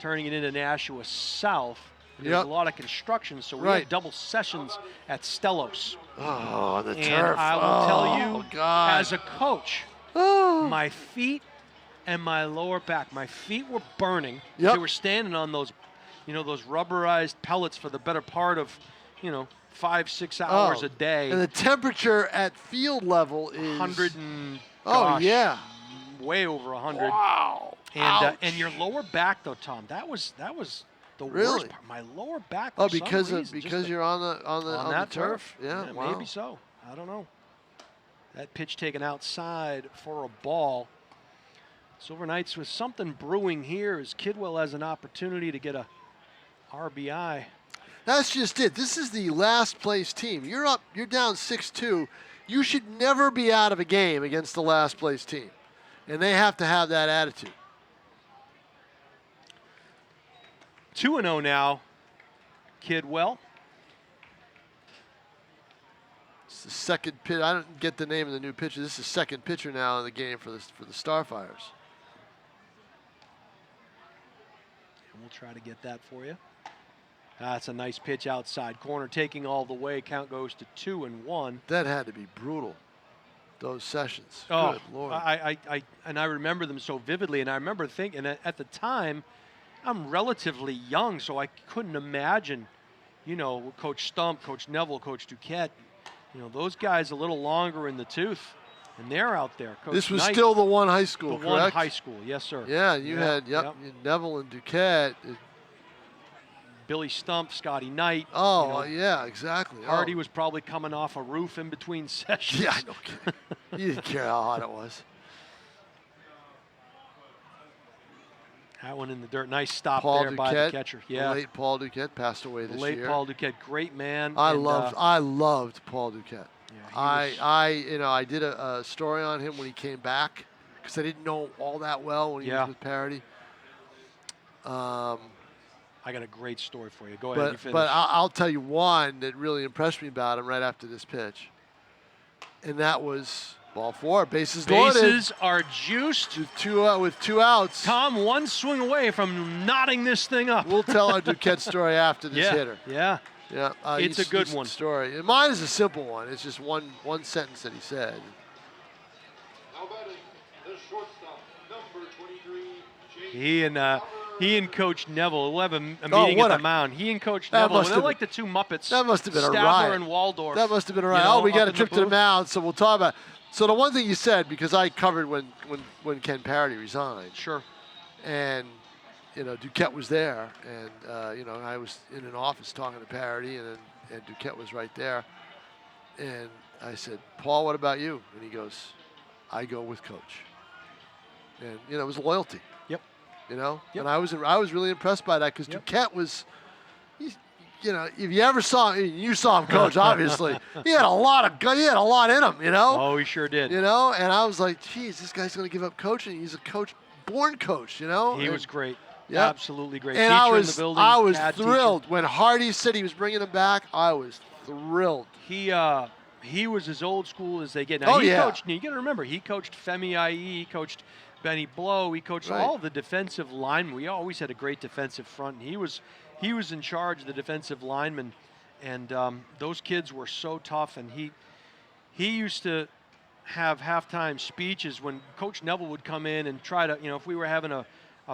turning it into Nashua South. There was a lot of construction, so we had double sessions at Stellos. Oh, the and turf. I will tell you, God. as a coach, my feet and my lower back, my feet were burning. Yep. They were standing on those, those rubberized pellets for the better part of, 5-6 hours a day. And the temperature at field level is 100 and way over 100. Wow. And your lower back though, Tom, that was the worst part. My lower back. Oh, because you're on the turf. Yeah, wow. Maybe so. I don't know. That pitch taken outside for a ball. Silver Knights with something brewing here as Kidwell has an opportunity to get a RBI. That's just it. This is the last place team. You're up. You're down 6-2. You should never be out of a game against the last place team, and they have to have that attitude. 2-0 now, Kidwell. It's the second pitch. I don't get the name of the new pitcher. This is the second pitcher now in the game for the Starfires. And we'll try to get that for you. That's a nice pitch outside corner, taking all the way. Count goes to 2-1. That had to be brutal. Those sessions. Oh, good Lord. I remember them so vividly, and I remember thinking at the time, I'm relatively young, so I couldn't imagine, Coach Stump, Coach Neville, Coach Duquette, those guys a little longer in the tooth, and they're out there. Coach this was Knight, still the one high school, correct? The one high school, yes, sir. Yeah, you had Neville and Duquette. Billy Stump, Scotty Knight. Oh, yeah, exactly. Hardy was probably coming off a roof in between sessions. Yeah, no kidding. You didn't care how hot it was. That one in the dirt. Nice stop Paul there Duquette, by the catcher. Yeah. The late Paul Duquette passed away this year. Late Paul Duquette, great man. I loved Paul Duquette. Yeah, I did a story on him when he came back because I didn't know all that well when he was with Parity. I got a great story for you. Go ahead. You finish. But I'll tell you one that really impressed me about him right after this pitch, and that was ball 4, bases loaded. Bases are juiced. With two outs. Tom, one swing away from knotting this thing up. We'll tell our Duquette story after this hitter. Yeah. Yeah. It's a good one. Story. And mine is a simple one. It's just one sentence that he said. How about the shortstop, number 23, He and Coach Neville will have a meeting at the mound. He and Coach Neville, they're like the two Muppets. That must have been a riot. Statler and Waldorf. That must have been a riot. We got a trip to the mound, so we'll talk about it. So the one thing you said, because I covered when Ken Parity resigned. Sure. And, Duquette was there, and, I was in an office talking to Parity, and Duquette was right there. And I said, Paul, what about you? And he goes, I go with Coach. And, it was loyalty. Yep. And I was really impressed by that because Duquette was, if you ever saw him, you saw him coach, obviously. He had a lot in him, Oh, he sure did. And I was like, geez, this guy's going to give up coaching. He's a born coach, He was great. Yep. Absolutely great. And teacher in the building. I was thrilled when Hardy said he was bringing him back. I was thrilled. He was as old school as they get. Now, coached, you got to remember, he coached Femi IE, he coached Benny Blow, he coached all the defensive linemen. We always had a great defensive front. And he was in charge of the defensive linemen, and those kids were so tough. And he used to have halftime speeches when Coach Neville would come in and try to, if we were having a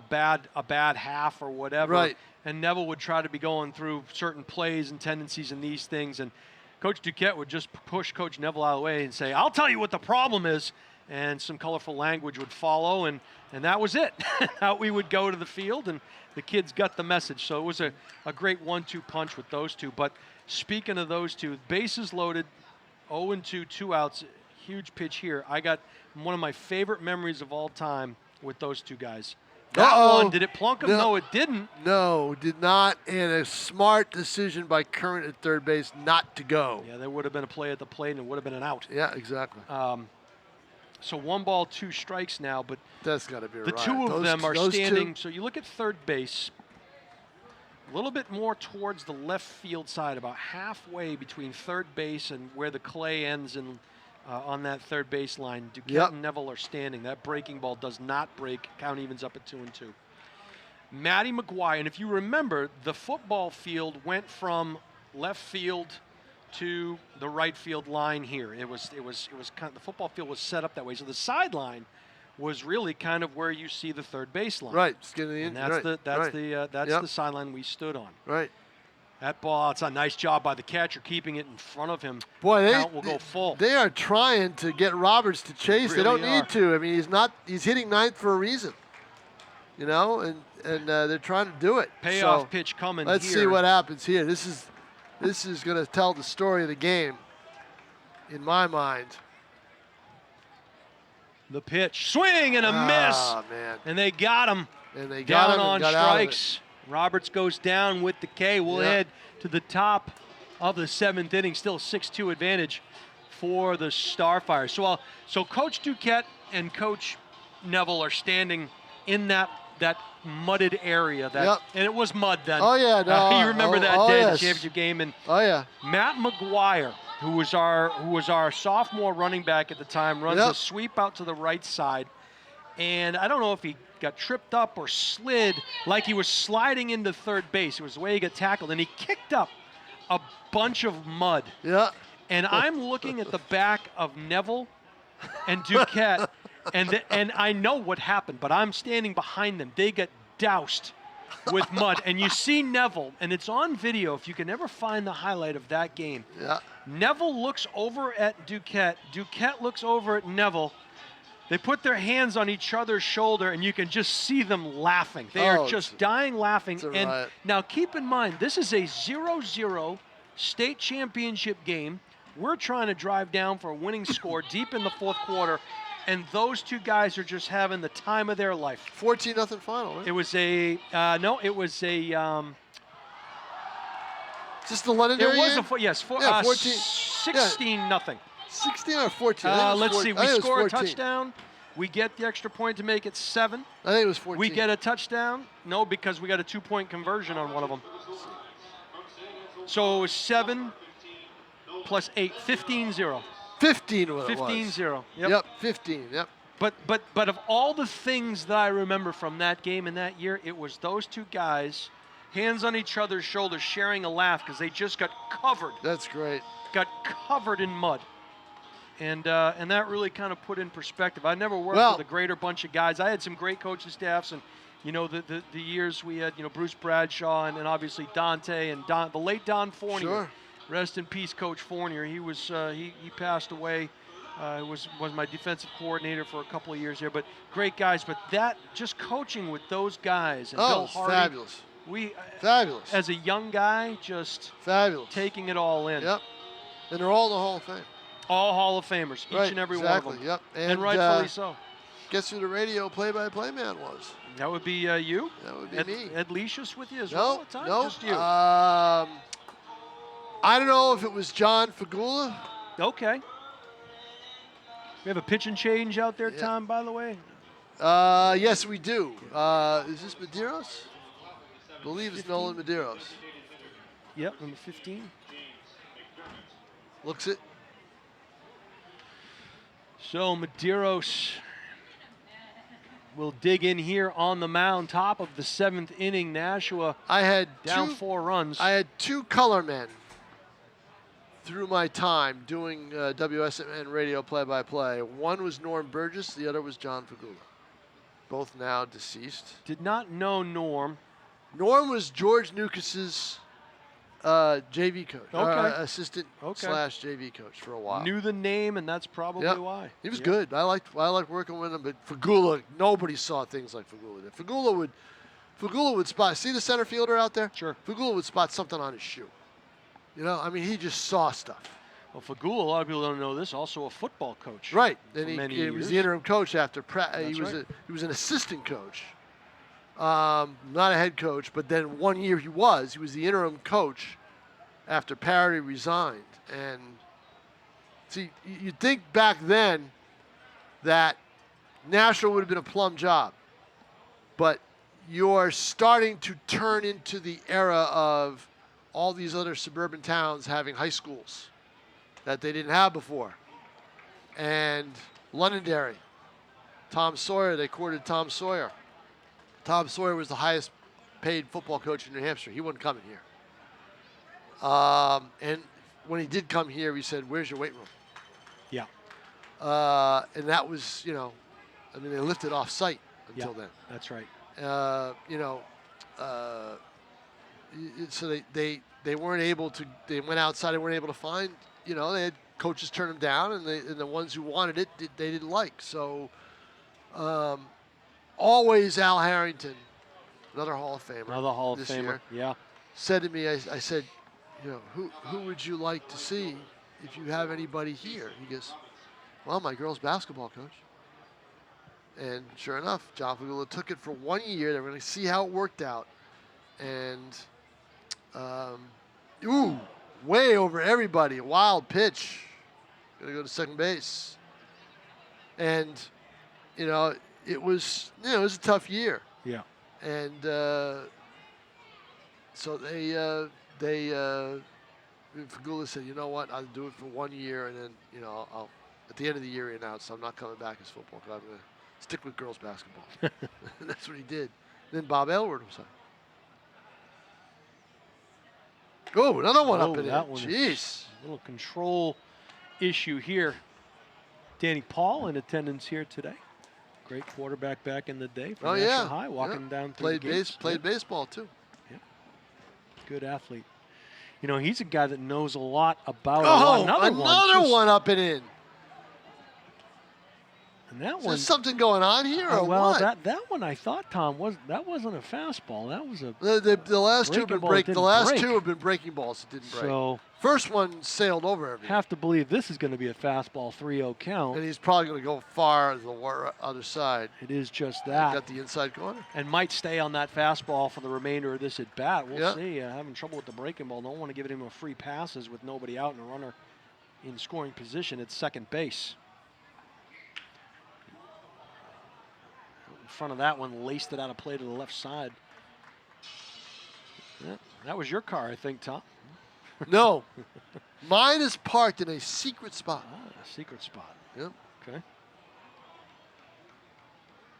bad half or whatever, and Neville would try to be going through certain plays and tendencies and these things, and Coach Duquette would just push Coach Neville out of the way and say, I'll tell you what the problem is, and some colorful language would follow, and that was it. Out we would go to the field, and the kids got the message. So it was a great 1-2 punch with those two. But speaking of those two, bases loaded, 0-2, 2 outs, huge pitch here. I got one of my favorite memories of all time with those two guys. That Uh-oh. one, did it plunk him? No, it didn't. No, did not. And a smart decision by Current at third base not to go. Yeah, there would have been a play at the plate, and it would have been an out. Yeah, exactly. So 1 ball, 2 strikes now, but That's got to be the right. two of them are those standing. two- So you look at third base, a little bit more towards the left field side, about halfway between third base and where the clay ends and on that third base line. Duquette Yep. and Neville are standing. That breaking ball does not break. Count evens up at 2-2. Matty McGuire, and if you remember, the football field went from left field to the right field line here. It was kind of, the football field was set up that way. So the sideline was really kind of where you see the third baseline. Right, skin of the And end. that's Yep. the sideline we stood on. Right. That ball, it's a nice job by the catcher keeping it in front of him. Boy, Count will go full. they are trying to get Roberts to chase. They don't really need to. I mean, he's hitting ninth for a reason. You know, and they're trying to do it. Payoff So, pitch coming let's here. see what happens here. This is going to tell the story of the game, in my mind. The pitch, swing and a miss. Ah, man. And they got him. And they got Down him and on got out of it. strikes. Roberts goes down with the K. We'll Yeah. head to the top of the 7th inning. Still 6-2 advantage for the Starfires. So Coach Duquette and Coach Neville are standing in that mudded area. Yep. And it was mud then. Oh, yeah. No, you remember that oh, day, yes. the championship game. And Oh, yeah. Matt McGuire, who was our sophomore running back at the time, runs Yep. a sweep out to the right side. And I don't know if he got tripped up or slid, like he was sliding into third base. It was the way he got tackled. And he kicked up a bunch of mud. Yeah. And I'm looking at the back of Neville and Duquette, and I know what happened, but I'm standing behind them. They get doused with mud. And you see Neville, and it's on video if you can ever find the highlight of that game. Yeah. Neville looks over at Duquette. Duquette looks over at Neville. They put their hands on each other's shoulder, and you can just see them laughing. They are just dying laughing. It's a And riot. now keep in mind, this is a 0-0 state championship game. We're trying to drive down for a winning score deep in the fourth quarter, and those two guys are just having the time of their life. 14-0 final, right? It was a Just the Londonderry it was game? a 14. 16-0. 16 or 14? I think it was Let's 14. see. I We think it was score a 14. touchdown. We get the extra point to make it 7. I think it was 14. We get a touchdown. No, because we got a 2-point conversion on one of them. So it was 7 plus 8, 15-0. 15 what it was. 15-0. Yep, 15. Yep. But of all the things that I remember from that game and that year, it was those two guys, hands on each other's shoulders, sharing a laugh because they just got covered. That's great. Got covered in mud. And that really kind of put in perspective. I never worked Well- with a greater bunch of guys. I had some great coaching staffs, and the years we had, Bruce Bradshaw and obviously Dante and the late Don Fournier. Sure. Rest in peace, Coach Fournier. He was he passed away. Was my defensive coordinator for a couple of years here. But great guys. But that just coaching with those guys and Bill it's Hardy. fabulous. We Fabulous. as a young guy just Fabulous. taking it all in. Yep. And they're all in the Hall of Fame. All Hall of Famers, each Right, and every exactly, one of them. yep. And rightfully so. Guess who the radio play-by-play man was? That would be you. That would be Ed, me. Ed Leishus with you as well No, at the time? no. Just you. I don't know if it was John Fagula. Okay. We have a pitch and change out there, Yeah. Tom, by the way. Yes, we do. Is this Medeiros? I believe it's Nolan Medeiros. Yep, number 15. Looks it. So Medeiros will dig in here on the mound, top of the 7th inning. Nashua I had down two, 4 runs. I had 2 color men through my time doing WSMN radio play-by-play. One was Norm Burgess, the other was John Fagula. Both now deceased. Did not know Norm. Norm was George Nukas's JV coach, Okay. assistant Okay. / JV coach for a while. Knew the name, and that's probably Yep. why. He was Yep. good. I liked working with him, but Fagula, nobody saw things like Fagula did. Fagula would spot. See the center fielder out there? Sure. Fagula would spot something on his shoe. I mean, he just saw stuff. Well, Fagula, a lot of people don't know this, also a football coach. Right. For Then many he was years. the interim coach after he That's was right. he was an assistant coach not a head coach, but then 1 year he was the interim coach after Parody resigned. And see, you'd think back then that Nashua would have been a plum job, but you're starting to turn into the era of all these other suburban towns having high schools that they didn't have before. And Londonderry, Tom Sawyer, they courted Tom Sawyer. Tom Sawyer was the highest paid football coach in New Hampshire. He wasn't coming here. And when he did come here, he said, "Where's your weight room?" Yeah. And that was, they lifted off site until then. That's right. So they weren't able to, they went outside, they weren't able to find, they had coaches turn them down, and the ones who wanted it, they didn't like. So always Al Harrington, another Hall of Famer. Another Hall of this Famer, year, yeah. said to me, I said, who would you like to see if you have anybody here? He goes, well, my girls' basketball coach. And sure enough, John Fagula took it for 1 year. They were going to see how it worked out. And, way over everybody. A wild pitch. Going to go to second base. And, it was a tough year. Yeah. And so Fagula said, you know what, I'll do it for 1 year, and then, I'll at the end of the year he announced, I'm not coming back as football coach. I'm going to stick with girls basketball. And that's what he did. Then Bob Aylward was on. Oh, another one up in that it. one. Jeez. A little control issue here. Danny Paul in attendance here today. Great quarterback back in the day from National High, walking down through the gates. Played baseball, too. Yeah. Good athlete. He's a guy that knows a lot about another one up and in. And that Is one, there something going on here, or well, what? that one I thought, Tom, wasn't a fastball. That was a The last two have been breaking ball. The last Didn't two break. have been breaking balls that didn't break. So first one sailed over everything. have to believe this is going to be a fastball 3-0 count. And he's probably going to go far to the other side. It is just that. Got the inside corner. And might stay on that fastball for the remainder of this at bat. We'll Yeah. see. Having trouble with the breaking ball. Don't want to give him a free passes with nobody out and a runner in scoring position at second base. In front of that one, laced it out of play to the left side. Yeah, that was your car, I think, Tom. No. Mine is parked in a secret spot. Secret spot. Yep. Okay.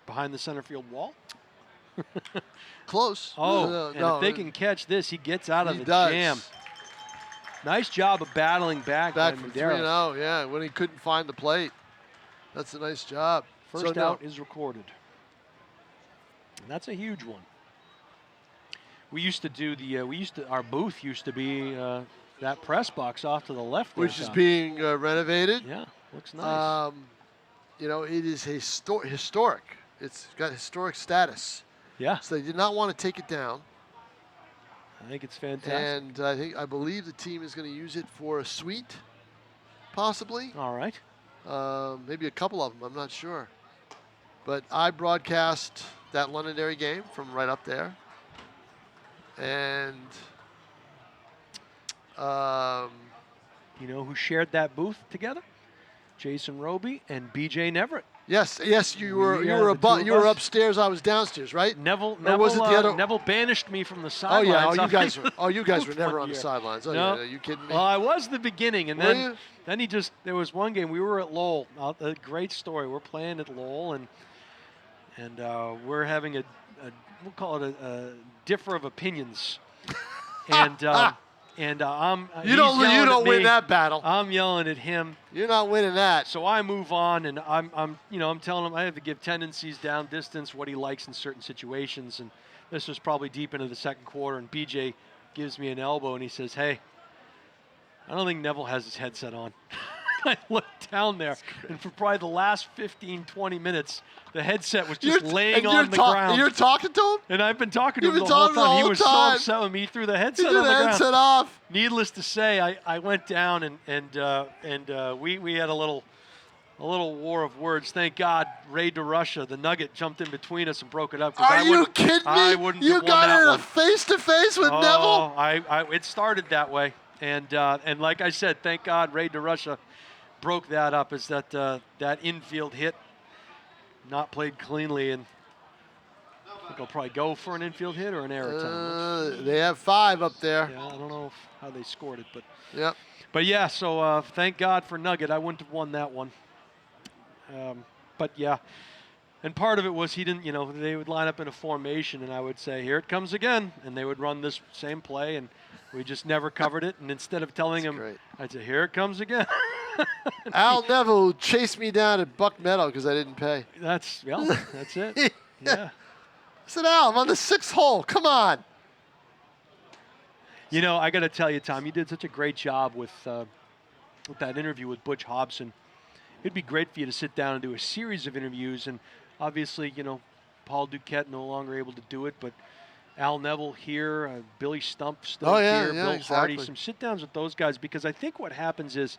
Behind the center field wall? Close. Oh, if they can catch this, he gets out of the jam. Nice job of battling back Back by from Medeiros. 3-0, yeah, when he couldn't find the plate. That's a nice job. First out is recorded. And that's a huge one. We used to do our booth used to be that press box off to the left. Which is being renovated. Yeah, looks nice. It is historic. It's got historic status. Yeah. So they did not want to take it down. I think it's fantastic. And I believe the team is going to use it for a suite, possibly. All right. Maybe a couple of them. I'm not sure. But I broadcast that Londonderry game from right up there. And you know who shared that booth together? Jason Robie and BJ Neverett. Yes, you were upstairs. I was downstairs, right? Neville banished me from the sidelines. You guys were never on the sidelines. No. Are you kidding me? Well, I was the beginning, and then there was one game we were at Lowell. A great story. We're playing at Lowell, and we're having we'll call it a differ of opinions, and you don't win that battle. I'm yelling at him. You're not winning that. So I move on, and I'm telling him I have to give tendencies, down distance, what he likes in certain situations. And this was probably deep into the second quarter, and BJ gives me an elbow, and he says, "Hey, I don't think Neville has his headset on." I looked down there, and for probably the last 15, 20 minutes, the headset was just laying on the ground. You're talking to him? And I've been talking to him the whole time. He was so upset with me. He threw the headset on the ground. Headset off. Needless to say, I went down and we had a little a little war of words. Thank God, Ray DeRusha, the Nugget, jumped in between us and broke it up. Are you kidding me? I wouldn't You have won got that in a one. face-to-face with Neville? It started that way, and like I said, thank God Ray DeRusha broke that up. Is that infield hit not played cleanly, and I think I'll probably go for an infield hit or an error time. They have 5 up there. Yeah, I don't know how they scored it, but Yep. But yeah, so thank God for Nugget. I wouldn't have won that one. But yeah, and part of it was he didn't, they would line up in a formation and I would say, here it comes again. And they would run this same play and we just never covered it. And instead of telling him, great. I'd say, here it comes again. Al Neville chased me down at Buck Meadow because I didn't pay. That's it. Yeah. I said, Al, I'm on the 6th hole. Come on. I got to tell you, Tom, you did such a great job with that interview with Butch Hobson. It'd be great for you to sit down and do a series of interviews. And obviously, Paul Duquette no longer able to do it, but Al Neville here, Billy Stump still here, Bill exactly. Hardy, some sit-downs with those guys, because I think what happens is,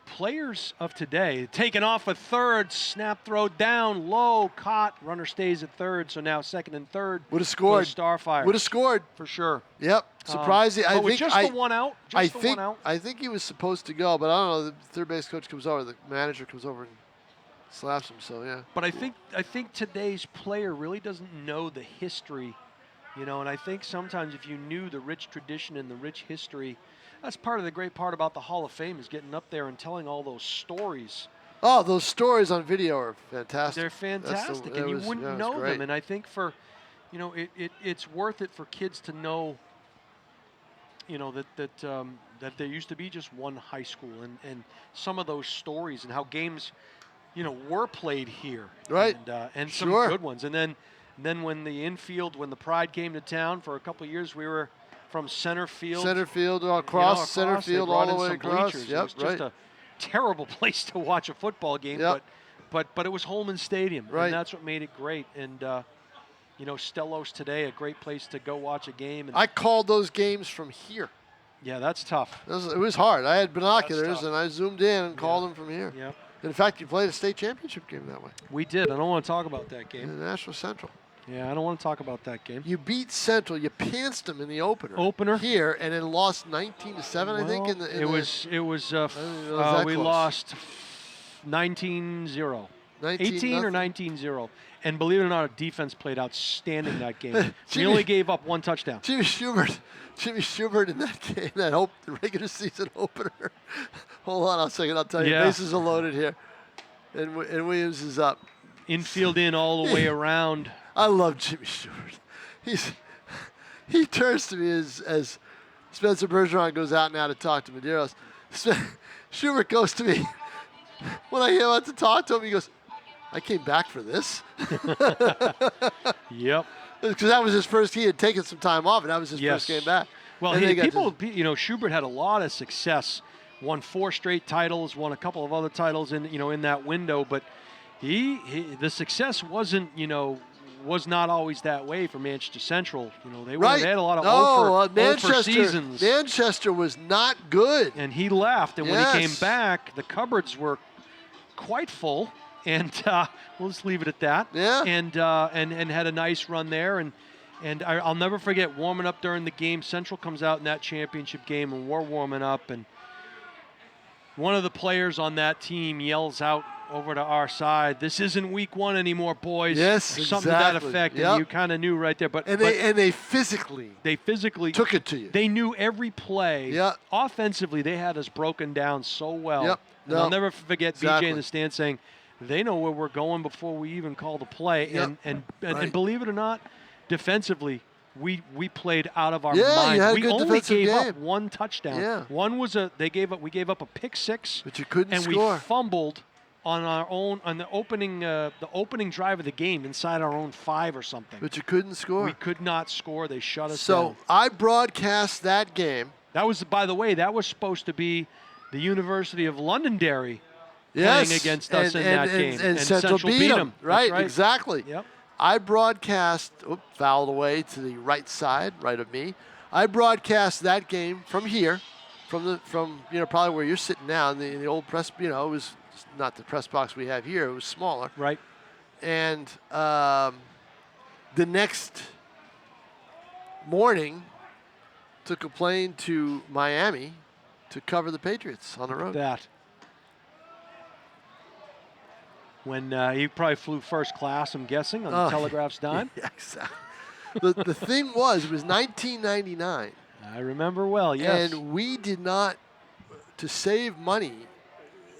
players of today, taking off a third, snap throw down, low, caught, runner stays at third, so now second and third. Would have scored. Starfires. Would have scored. For sure. Yep. Surprising. But with just the one out, I think he was supposed to go, but I don't know. The third base coach comes over, the manager comes over and slaps him, so yeah. But I think today's player really doesn't know the history, and I think sometimes if you knew the rich tradition and the rich history, that's part of the great part about the Hall of Fame is getting up there and telling all those stories. Oh, those stories on video are fantastic. They're fantastic, and you wouldn't know them. And I think for, it's worth it for kids to know, that there used to be just one high school, and some of those stories and how games, were played here. Right. And some good ones. And then when the Pride came to town for a couple of years, we were from center field across center field all the way across. Yep, it was just a terrible place to watch a football game, but it was Holman Stadium, and that's what made it great. And Stellos today, a great place to go watch a game. And I called those games from here. Yeah, that's tough. It was hard. I had binoculars and I zoomed in and called them from here. Yeah. In fact, you played a state championship game that way. We did. I don't want to talk about that game. In Nashua Central. Yeah, I don't want to talk about that game. You beat Central. You pantsed them in the opener. Here, and then lost 19-7, I think. We lost 19-0. 18 or 19-0. And believe it or not, our defense played outstanding that game. We only gave up 1 touchdown. Jimmy Schubert in that game, the regular season opener. Hold on a second, I'll tell you. Yeah. Bases are loaded here. And Williams is up. Infield in all the way around. I love Jimmy Schubert. He turns to me as Spencer Bergeron goes out now to talk to Medeiros. Schubert goes to me. When I hear about to talk to him, he goes, I came back for this. Yep. Because that was his first. He had taken some time off, and that was his first game back. Well, Schubert had a lot of success. Won 4 straight titles, won a couple of other titles in that window, but the success wasn't, was not always that way for Manchester Central. They had a lot of over seasons. Manchester was not good. And he left, and when he came back, the cupboards were quite full. And we'll just leave it at that. Yeah. And had a nice run there. And I'll never forget warming up during the game. Central comes out in that championship game, and we're warming up. And one of the players on that team yells out over to our side, "This isn't week 1 anymore, boys." Yes, or something to that effect. Yep. And you kind of knew right there. But they physically took it to you. They knew every play. Yep. Offensively, they had us broken down so well. Yep. And I'll never forget BJ in the stand saying, they know where we're going before we even call the play. Yep. And believe it or not, defensively, we played out of our You minds. had a We good only defensive gave game. up 1 touchdown. Yeah. One was we gave up a pick 6, But you couldn't and score. we fumbled on our own on the opening drive of the game inside our own 5 or something. But you couldn't score. We could not score. They shut us So down. I broadcast that game. That was, by the way, that was supposed to be the University of Londonderry Yes, playing against us in that game. And Central beat them. Right, That's right, exactly. Yep. I broadcast, fouled away to the right side, right of me. I broadcast that game from here, from probably where you're sitting now in the old press. It was not the press box we have here. It was smaller. Right. And the next morning, took a plane to Miami to cover the Patriots on the road. That. When he probably flew first class, I'm guessing, on the Telegraph's dime. Yeah, exactly. The thing was, it was 1999. I remember well, yes. And we did not, to save money,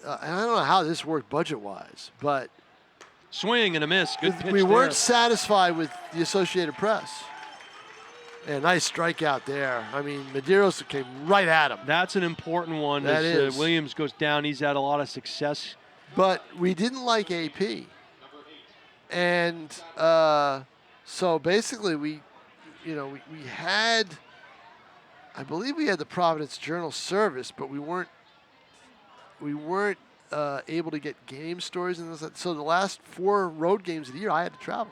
and I don't know how this worked budget-wise, but swing and a miss. Good pitch we weren't there. satisfied with the Associated Press. And nice strikeout there. I mean, Medeiros came right at him. That's an important one. That as is. Williams goes down, he's had a lot of success. But we didn't like AP. And so basically we had, I believe we had the Providence Journal service, but we weren't able to get game stories. So the last 4 road games of the year, I had to travel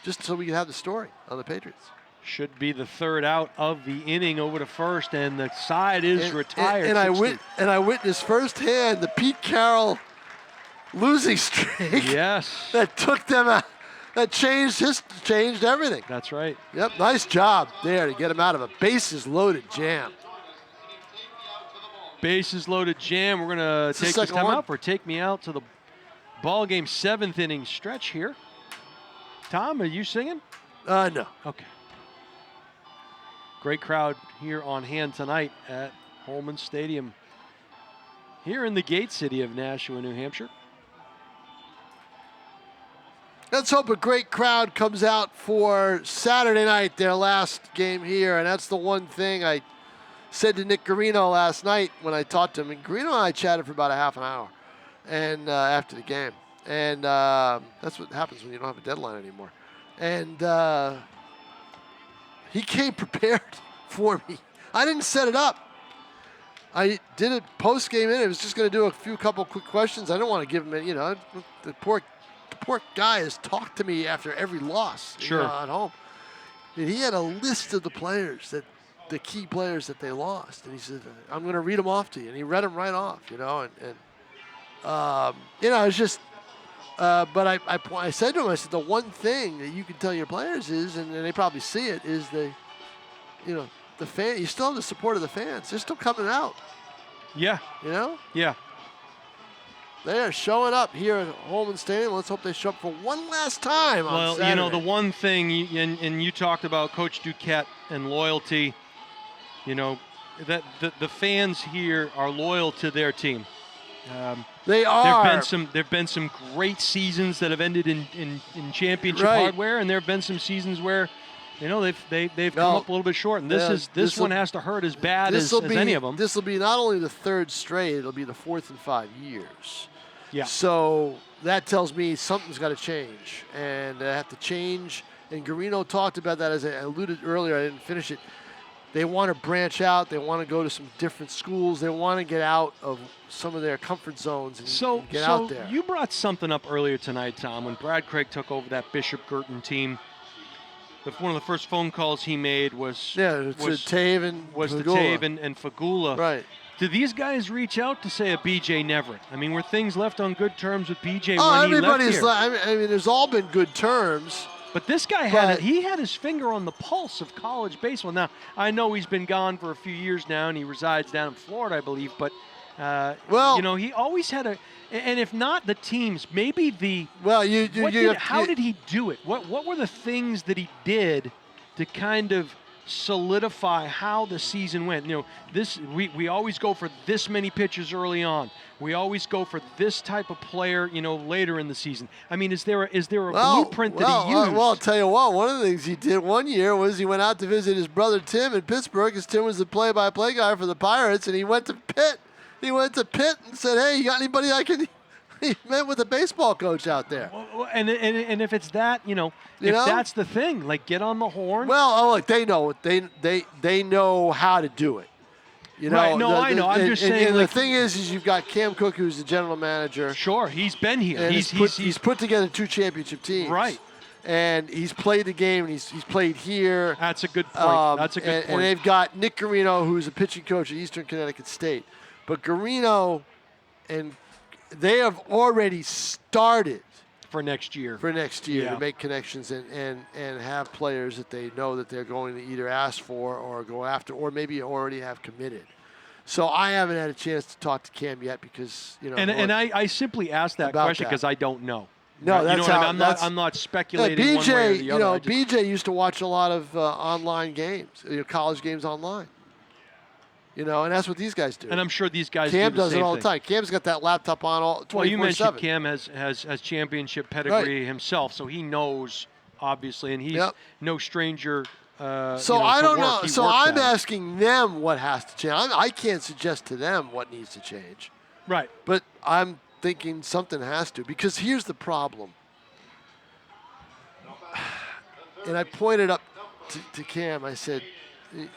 just so we could have the story on the Patriots. Should be the third out of the inning over to first, and the side is retired. And I witnessed firsthand the Pete Carroll losing streak. Yes. That took them out. That changed everything. That's right. Yep, nice job there to get him out of a bases loaded jam. Bases loaded jam. We're going to take this time up or take me out to the ball game 7th inning stretch here. Tom, are you singing? No. Okay. Great crowd here on hand tonight at Holman Stadium here in the gate city of Nashua, New Hampshire. Let's hope a great crowd comes out for Saturday night, their last game here. And that's the one thing I said to Nick Garino last night when I talked to him. And Garino and I chatted for about a half an hour and after the game. And that's what happens when you don't have a deadline anymore. And he came prepared for me. I didn't set it up. I did it post-game in. I was just going to do a couple quick questions. I don't want to give him, the poor guy has talked to me after every loss at home. And he had a list of the players, the key players that they lost. And he said, I'm going to read them off to you. And he read them right off, it's just, but I said to him, I said, the one thing that you can tell your players is, and they probably see it, is the fan. You still have the support of the fans. They're still coming out. Yeah. Yeah. They are showing up here at Holman Stadium. Let's hope they show up for one last time on Saturday. Well, the one thing, and you talked about Coach Duquette and loyalty, that the fans here are loyal to their team. They are. There've been some great seasons that have ended in championship hardware, and there have been some seasons where, they've come up a little bit short. And this one has to hurt as bad as any of them. This will be not only the 3rd straight; it'll be the 4th in 5 years. Yeah. So that tells me something's got to change, and they have to change. And Garino talked about that, as I alluded earlier. I didn't finish it. They want to branch out. They want to go to some different schools. They want to get out of some of their comfort zones and get out there. You brought something up earlier tonight, Tom, when Brad Craig took over that Bishop Girton team. One of the first phone calls he made was to Tave and Fagula. Right. Did these guys reach out to say a B.J. Neverett? I mean, were things left on good terms with B.J. when he left here? I mean, there's all been good terms. But this guy had his finger on the pulse of college baseball. Now, I know he's been gone for a few years now, and he resides down in Florida, I believe. But, he always had and if not the teams, maybe the – how did he do it? What were the things that he did to kind of solidify how the season went? We always go for this many pitchers early on. We always go for this type of player, later in the season. I mean, is there a blueprint that he used? Well, I'll tell you what. One of the things he did one year was he went out to visit his brother Tim in Pittsburgh, because Tim was the play-by-play guy for the Pirates, and he went to Pitt. He went to Pitt and said, "Hey, you got anybody I can?" He met with a baseball coach out there. And if it's that, that's the thing, like, get on the horn. Well, look, they know they know how to do it. Right, no, I know. I'm just saying. And the thing is you've got Cam Cook, who's the general manager. Sure, he's been here. And he's put together 2 championship teams. Right. And he's played the game, and he's played here. That's a good point. And they've got Nick Garino, who's a pitching coach at Eastern Connecticut State. But Garino and they have already started for next year. To make connections and have players that they know that they're going to either ask for or go after, or maybe already have committed. So I haven't had a chance to talk to Cam yet because, And I simply asked that question because I don't know. No, right? that's what how I mean? I'm not speculating BJ, one way or the other. BJ used to watch a lot of online games, college games online. And that's what these guys do. And I'm sure these guys Cam do the does same it all the thing. time. Cam's got that laptop on all 24/7. Well, you mentioned Cam has championship pedigree himself, so he knows, obviously, and he's no stranger. So I don't know. So I'm asking them what has to change. I can't suggest to them what needs to change. Right. But I'm thinking something has to, because here's the problem. And I pointed up to Cam. I said,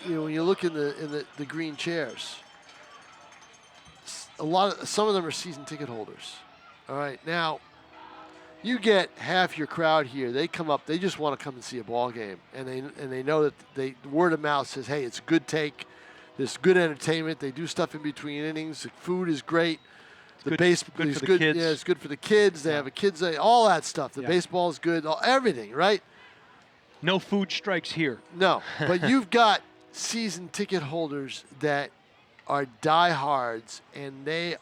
when you look in the green chairs, some of them are season ticket holders. All right, now you get half your crowd here. They come up. They just want to come and see a ball game, and they know that word of mouth says, hey, it's a good take. There's good entertainment. They do stuff in between innings. The food is great. The baseball is good. Kids. Yeah, it's good for the kids. They have a kids day, all that stuff. The baseball is good. Everything, right? No food strikes here. No, but you've got season ticket holders that are diehards, and they're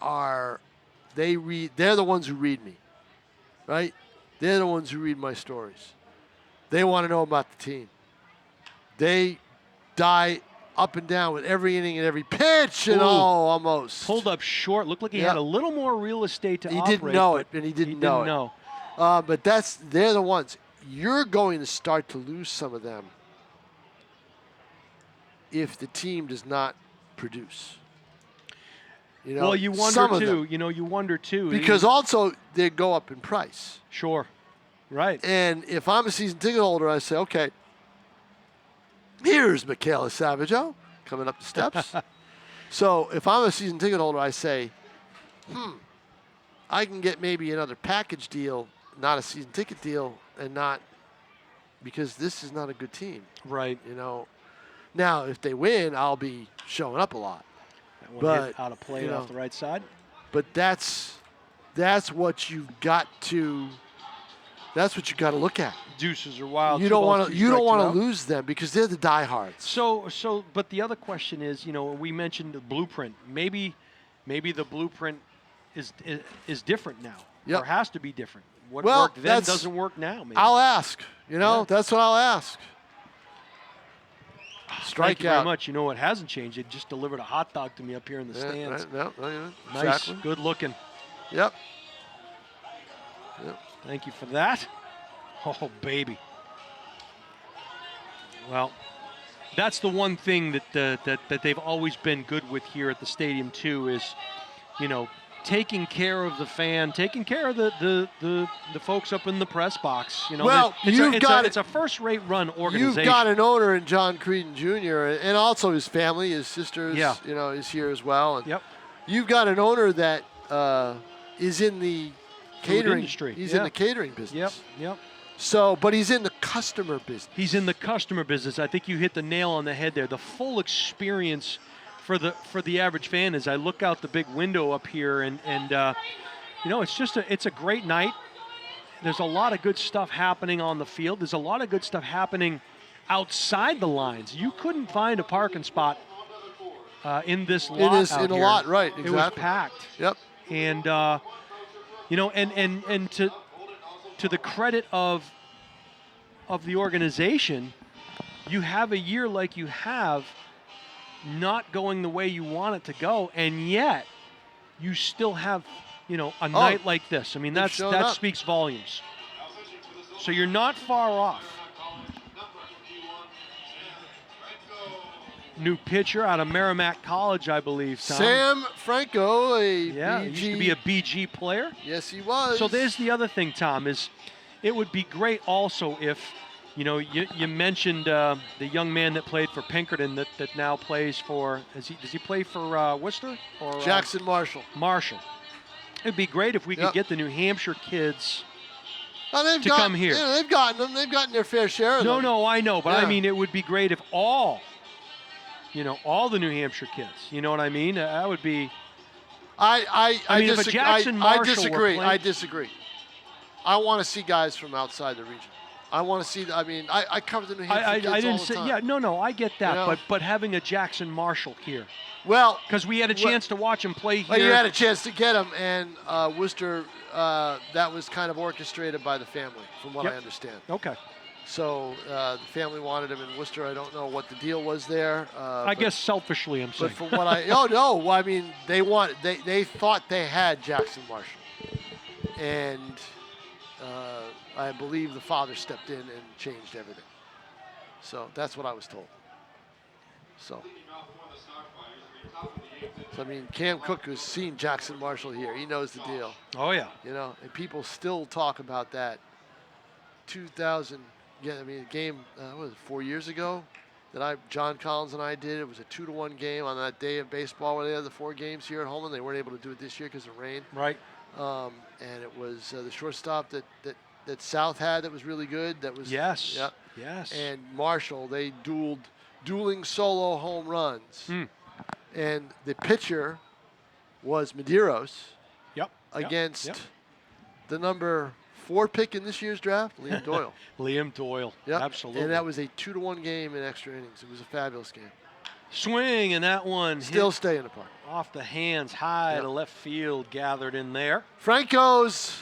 the ones who read me, right? They're the ones who read my stories. They want to know about the team. They die up and down with every inning and every pitch, and almost pulled up short. Looked like he had a little more real estate to operate. He didn't know it, and he didn't know it. But they're the ones. You're going to start to lose some of them if the team does not produce. Well, you wonder too. You wonder too. Because also they go up in price. Sure. Right. And if I'm a season ticket holder, I say, okay, here's Michaela Savageau coming up the steps. So if I'm a season ticket holder, I say, I can get maybe another package deal, not a season ticket deal, and not, because this is not a good team. Right. Now, if they win, I'll be showing up a lot. That one hit out of play off the right side. But that's what you've got to. That's what you got to look at. Deuces are wild. You don't want to lose them because they're the diehards. So, but the other question is, we mentioned the blueprint. Maybe the blueprint is different now, or has to be different. What worked then doesn't work now. Maybe. I'll ask. That's what I'll ask. Thank you very much. It hasn't changed. They just delivered a hot dog to me up here in the stands. Nice, exactly. Good looking. Yep. Thank you for that. Oh, baby. Well, that's the one thing that they've always been good with here at the stadium too is, taking care of the fan, taking care of the folks up in the press box. It's a first-rate run organization. You've got an owner in John Creedon Jr. and also his family, his sister is here as well. And you've got an owner that is in the catering industry. He's in the catering business. Yep. So, but he's in the customer business. He's in the customer business. I think you hit the nail on the head there. The full experience for the average fan as I look out the big window up here and it's a great night. There's a lot of good stuff happening on the field. There's a lot of good stuff happening outside the lines. You couldn't find a parking spot in this lot out here. A lot, right? Exactly. It was packed. Yep. And and to the credit of the organization, you have a year like you have, not going the way you want it to go, and yet you still have, a night like this. I mean, that speaks volumes. So you're not far off. New pitcher out of Merrimack College, I believe, Tom. Sam Franco, he used to be a BG player. Yes, he was. So there's the other thing, Tom, is it would be great also if, you mentioned the young man that played for Pinkerton that now plays for, does he play for Worcester? Or Jackson Marshall. Marshall. It'd be great if we could get the New Hampshire kids to come here. Yeah, they've gotten them. They've gotten their fair share of them. No, I know. But I mean, it would be great if all the New Hampshire kids, you know what I mean? That would be... I mean, if a disagree. Jackson I Marshall were disagree. playing- I disagree. I want to see guys from outside the region. I want to see. I mean, I cover the New Hampshire kids I didn't all the say. time. Yeah, no, I get that. You know? But having a Jackson Marshall here, Well, because we had a chance to watch him play here. well, you had a chance to get him, and Worcester. That was kind of orchestrated by the family, from what I understand. Okay. So the family wanted him in Worcester. I don't know what the deal was there. I guess selfishly, I'm saying. But from what I mean, they thought they had Jackson Marshall, and I believe the father stepped in and changed everything. So that's what I was told. So I mean, Cam Cook has seen Jackson Marshall here. He knows the deal. Oh yeah. You know, and people still talk about that. 2000. Yeah, I mean, a game, what was it, 4 years ago that John Collins and I did. It was a 2-1 game on that day of baseball where they had the 4 games here at Holman. They weren't able to do it this year because of rain. Right. And it was the shortstop that South had that was really good. That was Yes. Yeah. Yes. And Marshall, they dueling solo home runs. And the pitcher was Medeiros Yep. against Yep. the number 4 pick in this year's draft, Liam Doyle. Liam Doyle. Yep. Absolutely. And that was a 2-1 game in extra innings. It was a fabulous game. Swing, and that one Still hit stay in the park. off the hands, high Yep. to left field, gathered in there. Franco's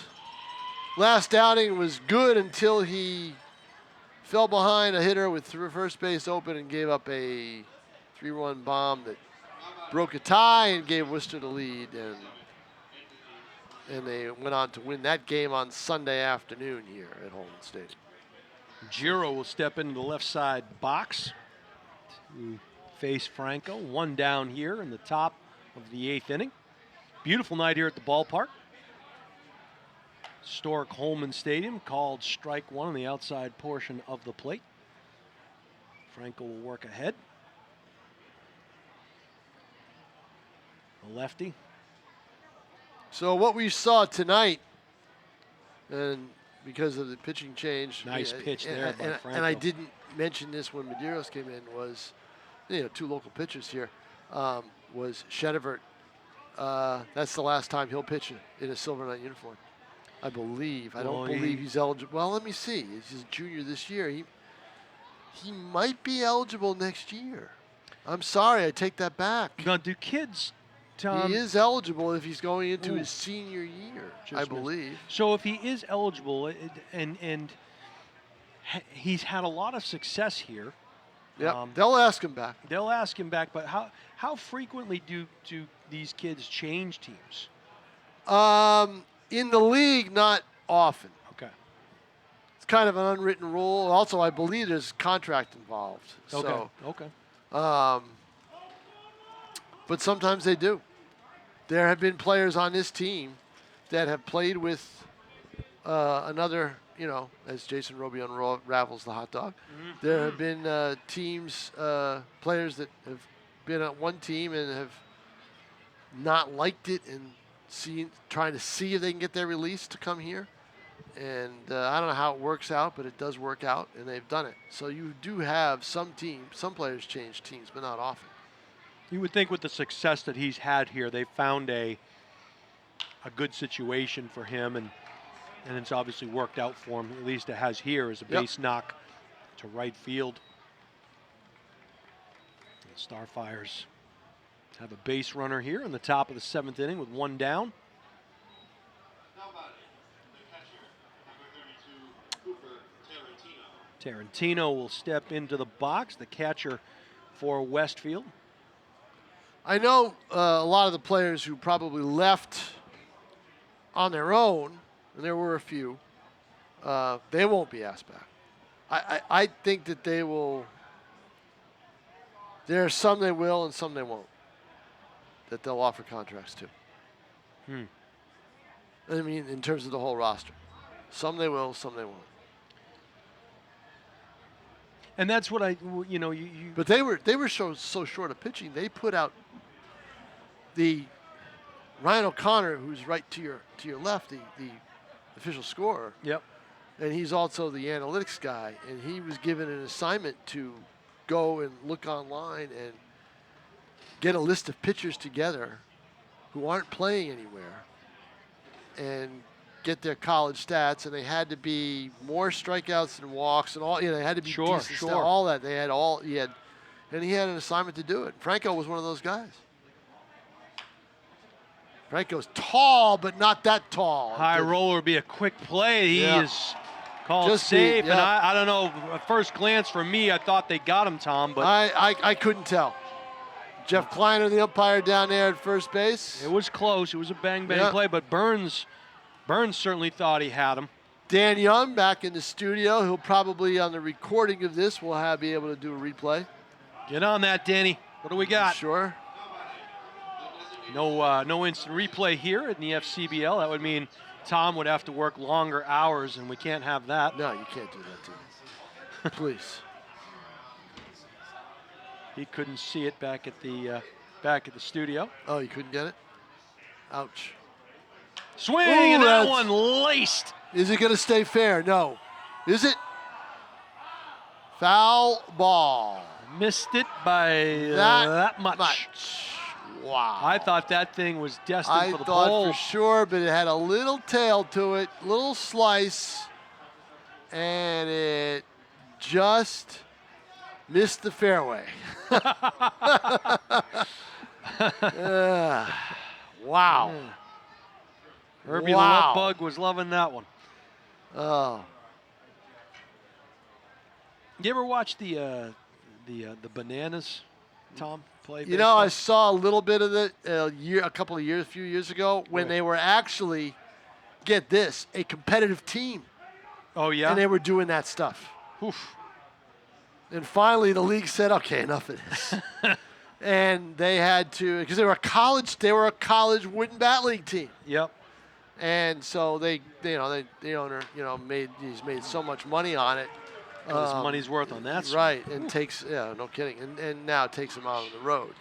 last outing was good until he fell behind a hitter with first base open and gave up a 3-run bomb that broke a tie and gave Worcester the lead. And they went on to win that game on Sunday afternoon here at Holman Stadium. Giro will step into the left side box to face Franco. 1 down here in the top of the 8th inning. Beautiful night here at the ballpark. Historic Holman Stadium, called strike 1 on the outside portion of the plate. Franco will work ahead. The lefty. So what we saw tonight, and because of the pitching change, Nice pitch there by Franco. and I didn't mention this when Medeiros came in, was 2 local pitchers here, was Shedevert. That's the last time he'll pitch in a Silver Knight uniform, I believe. I don't believe he's eligible. Well, let me see. He's a junior this year. He might be eligible next year. I'm sorry, I take that back. Now, do kids... He is eligible if he's going into his senior year, I believe. So if he is eligible, and he's had a lot of success here. Yeah, they'll ask him back. They'll ask him back, but how frequently do these kids change teams? In the league, not often. Okay. It's kind of an unwritten rule. Also, I believe there's contract involved. Okay. So, but sometimes they do. There have been players on this team that have played with another, as Jason Robie unravels the hot dog. Mm-hmm. There have been teams, players that have been on one team and have not liked it and trying to see if they can get their release to come here. And I don't know how it works out, but it does work out, and they've done it. So you do have some players change teams, but not often. You would think with the success that he's had here, they found a good situation for him, and it's obviously worked out for him. At least it has here as a base knock to right field. The Starfires have a base runner here in the top of the 7th inning with 1 down. Tarantino will step into the box, the catcher for Westfield. I know a lot of the players who probably left on their own, and there were a few, they won't be asked back. I think that they will. There are some they will and some they won't, that they'll offer contracts to. I mean, in terms of the whole roster. Some they will, some they won't. And that's what But they were so short of pitching. They put out the Ryan O'Connor, who's right to your left, the official scorer. Yep. And he's also the analytics guy. And he was given an assignment to go and look online and get a list of pitchers together who aren't playing anywhere and get their college stats, and they had to be more strikeouts than walks and all. They had to be decent stats, all that. They had all he had, and he had an assignment to do it. Franco was one of those guys. Franco's tall, but not that tall. High roller would be a quick play. He is called safe, and I don't know. At first glance, for me, I thought they got him, Tom, but I couldn't tell. Jeff Kleiner, the umpire down there at first base. It was close. It was a bang-bang play, but Burns certainly thought he had him. Dan Young back in the studio. He'll probably, on the recording of this, will be able to do a replay. Get on that, Danny. What do we got? Sure. No instant replay here in the FCBL. That would mean Tom would have to work longer hours, and we can't have that. No, you can't do that to me. Please. He couldn't see it back at the studio. Oh, you couldn't get it? Ouch. Swing, and that one laced. Is it going to stay fair? No. Is it? Foul ball. Missed it by that much. Wow. I thought that thing was destined for the pole. I thought for sure, but it had a little tail to it, little slice, and it just missed the fairway. Wow. Herbie the Love Bug was loving that one. Oh. You ever watch the Bananas, Tom, play baseball? You know, I saw a little bit of it a few years ago when they were actually, get this, a competitive team. Oh, yeah? And they were doing that stuff. Oof. And finally the league said, okay, enough of this. And they had to, because they were a college wooden bat league team. Yep. And so the owner, he's made so much money on it. His money's worth on that. Right, and takes, no kidding, and now takes them out on the road.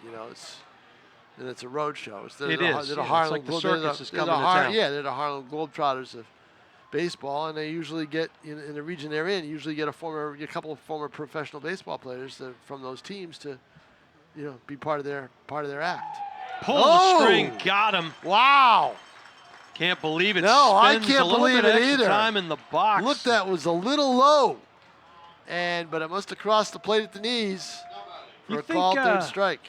It's a road show. It is. It's like the circus is coming to town. Yeah, they're the Harlem Globetrotters of baseball, and they usually get in the region they're in. Usually get a couple of former professional baseball players from those teams to, be part of their act. Pull the string, got him. Wow. Can't believe it. No, I Spends can't a little believe bit it extra either. Time in the box. Look, that was a little low, but it must have crossed the plate at the knees for a called third strike.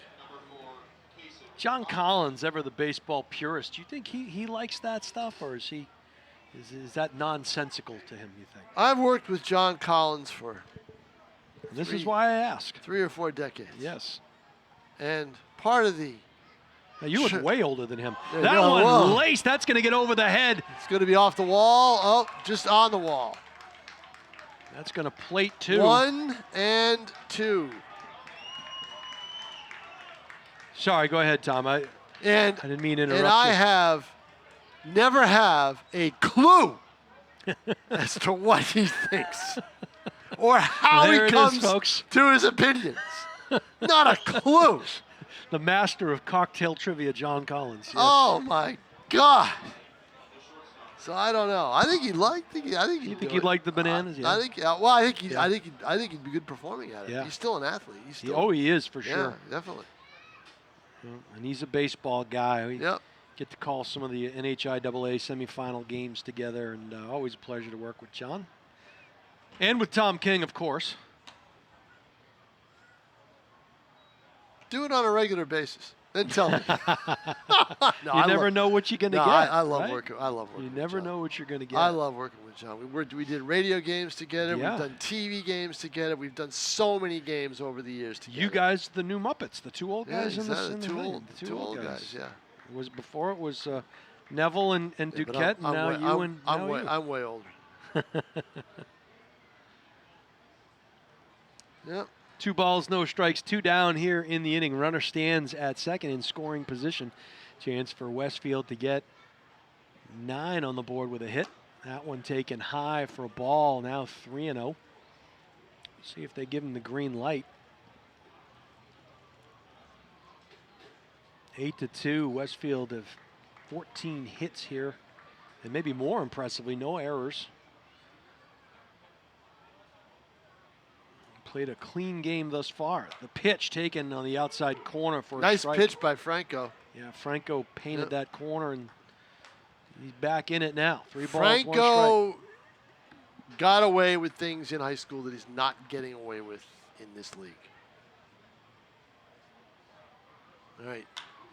John Collins, ever the baseball purist, do you think he likes that stuff, or is that nonsensical to him, you think? I've worked with John Collins for this is why I ask. 3 or 4 decades. Yes. And part of the... Now, you look way older than him. That one laced. That's going to get over the head. It's going to be off the wall. Oh, just on the wall. That's going to plate 2. 1 and 2. Sorry, go ahead, Tom. I didn't mean to interrupt and I never have a clue as to what he thinks or how he comes to his opinions. Not a clue. The master of cocktail trivia, John Collins. Yes. Oh my God! So I don't know. I think he'd like. You think he'd like the Bananas? Yeah. I think. Well, I think he'd be good performing at it. Yeah. He's still an athlete. He is for sure. Yeah, definitely. And he's a baseball guy. We Yep. get to call some of the NHIAA semifinal games together, and always a pleasure to work with John. And with Tom King, of course. Do it on a regular basis. Then tell me. You never know what you're going to get. I love working. I love working. You never know what you're going to get. I love working with John. We did radio games together. Yeah. We've done TV games together. We've done so many games over the years together. You guys, the new Muppets, the two old guys in the two old guys. Yeah. It was before it was Neville and Duquette, and now you and I'm way older. Yep. 2 balls, no strikes, 2 down here in the inning. Runner stands at second in scoring position. Chance for Westfield to get 9 on the board with a hit. That one taken high for a ball, now 3-0. See if they give him the green light. 8-2, Westfield have 14 hits here, and maybe more impressively, no errors. played a clean game thus far. The pitch taken on the outside corner for a nice strike. pitch by Franco. Yeah, Franco painted that corner, and he's back in it now. 3 balls, 1 strike. Franco got away with things in high school that he's not getting away with in this league. All right.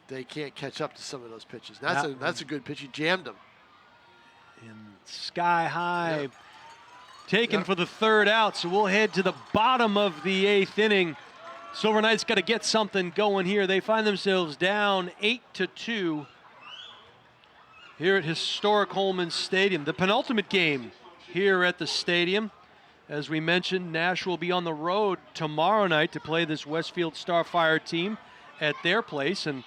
They can't catch up to some of those pitches. That's a good pitch. He jammed him. And sky high. Taken for the 3rd out, so we'll head to the bottom of the 8th inning. Silver Knights got to get something going here. They find themselves down 8-2 here at Historic Holman Stadium. The penultimate game here at the stadium. As we mentioned, Nashua will be on the road tomorrow night to play this Westfield Starfire team at their place. And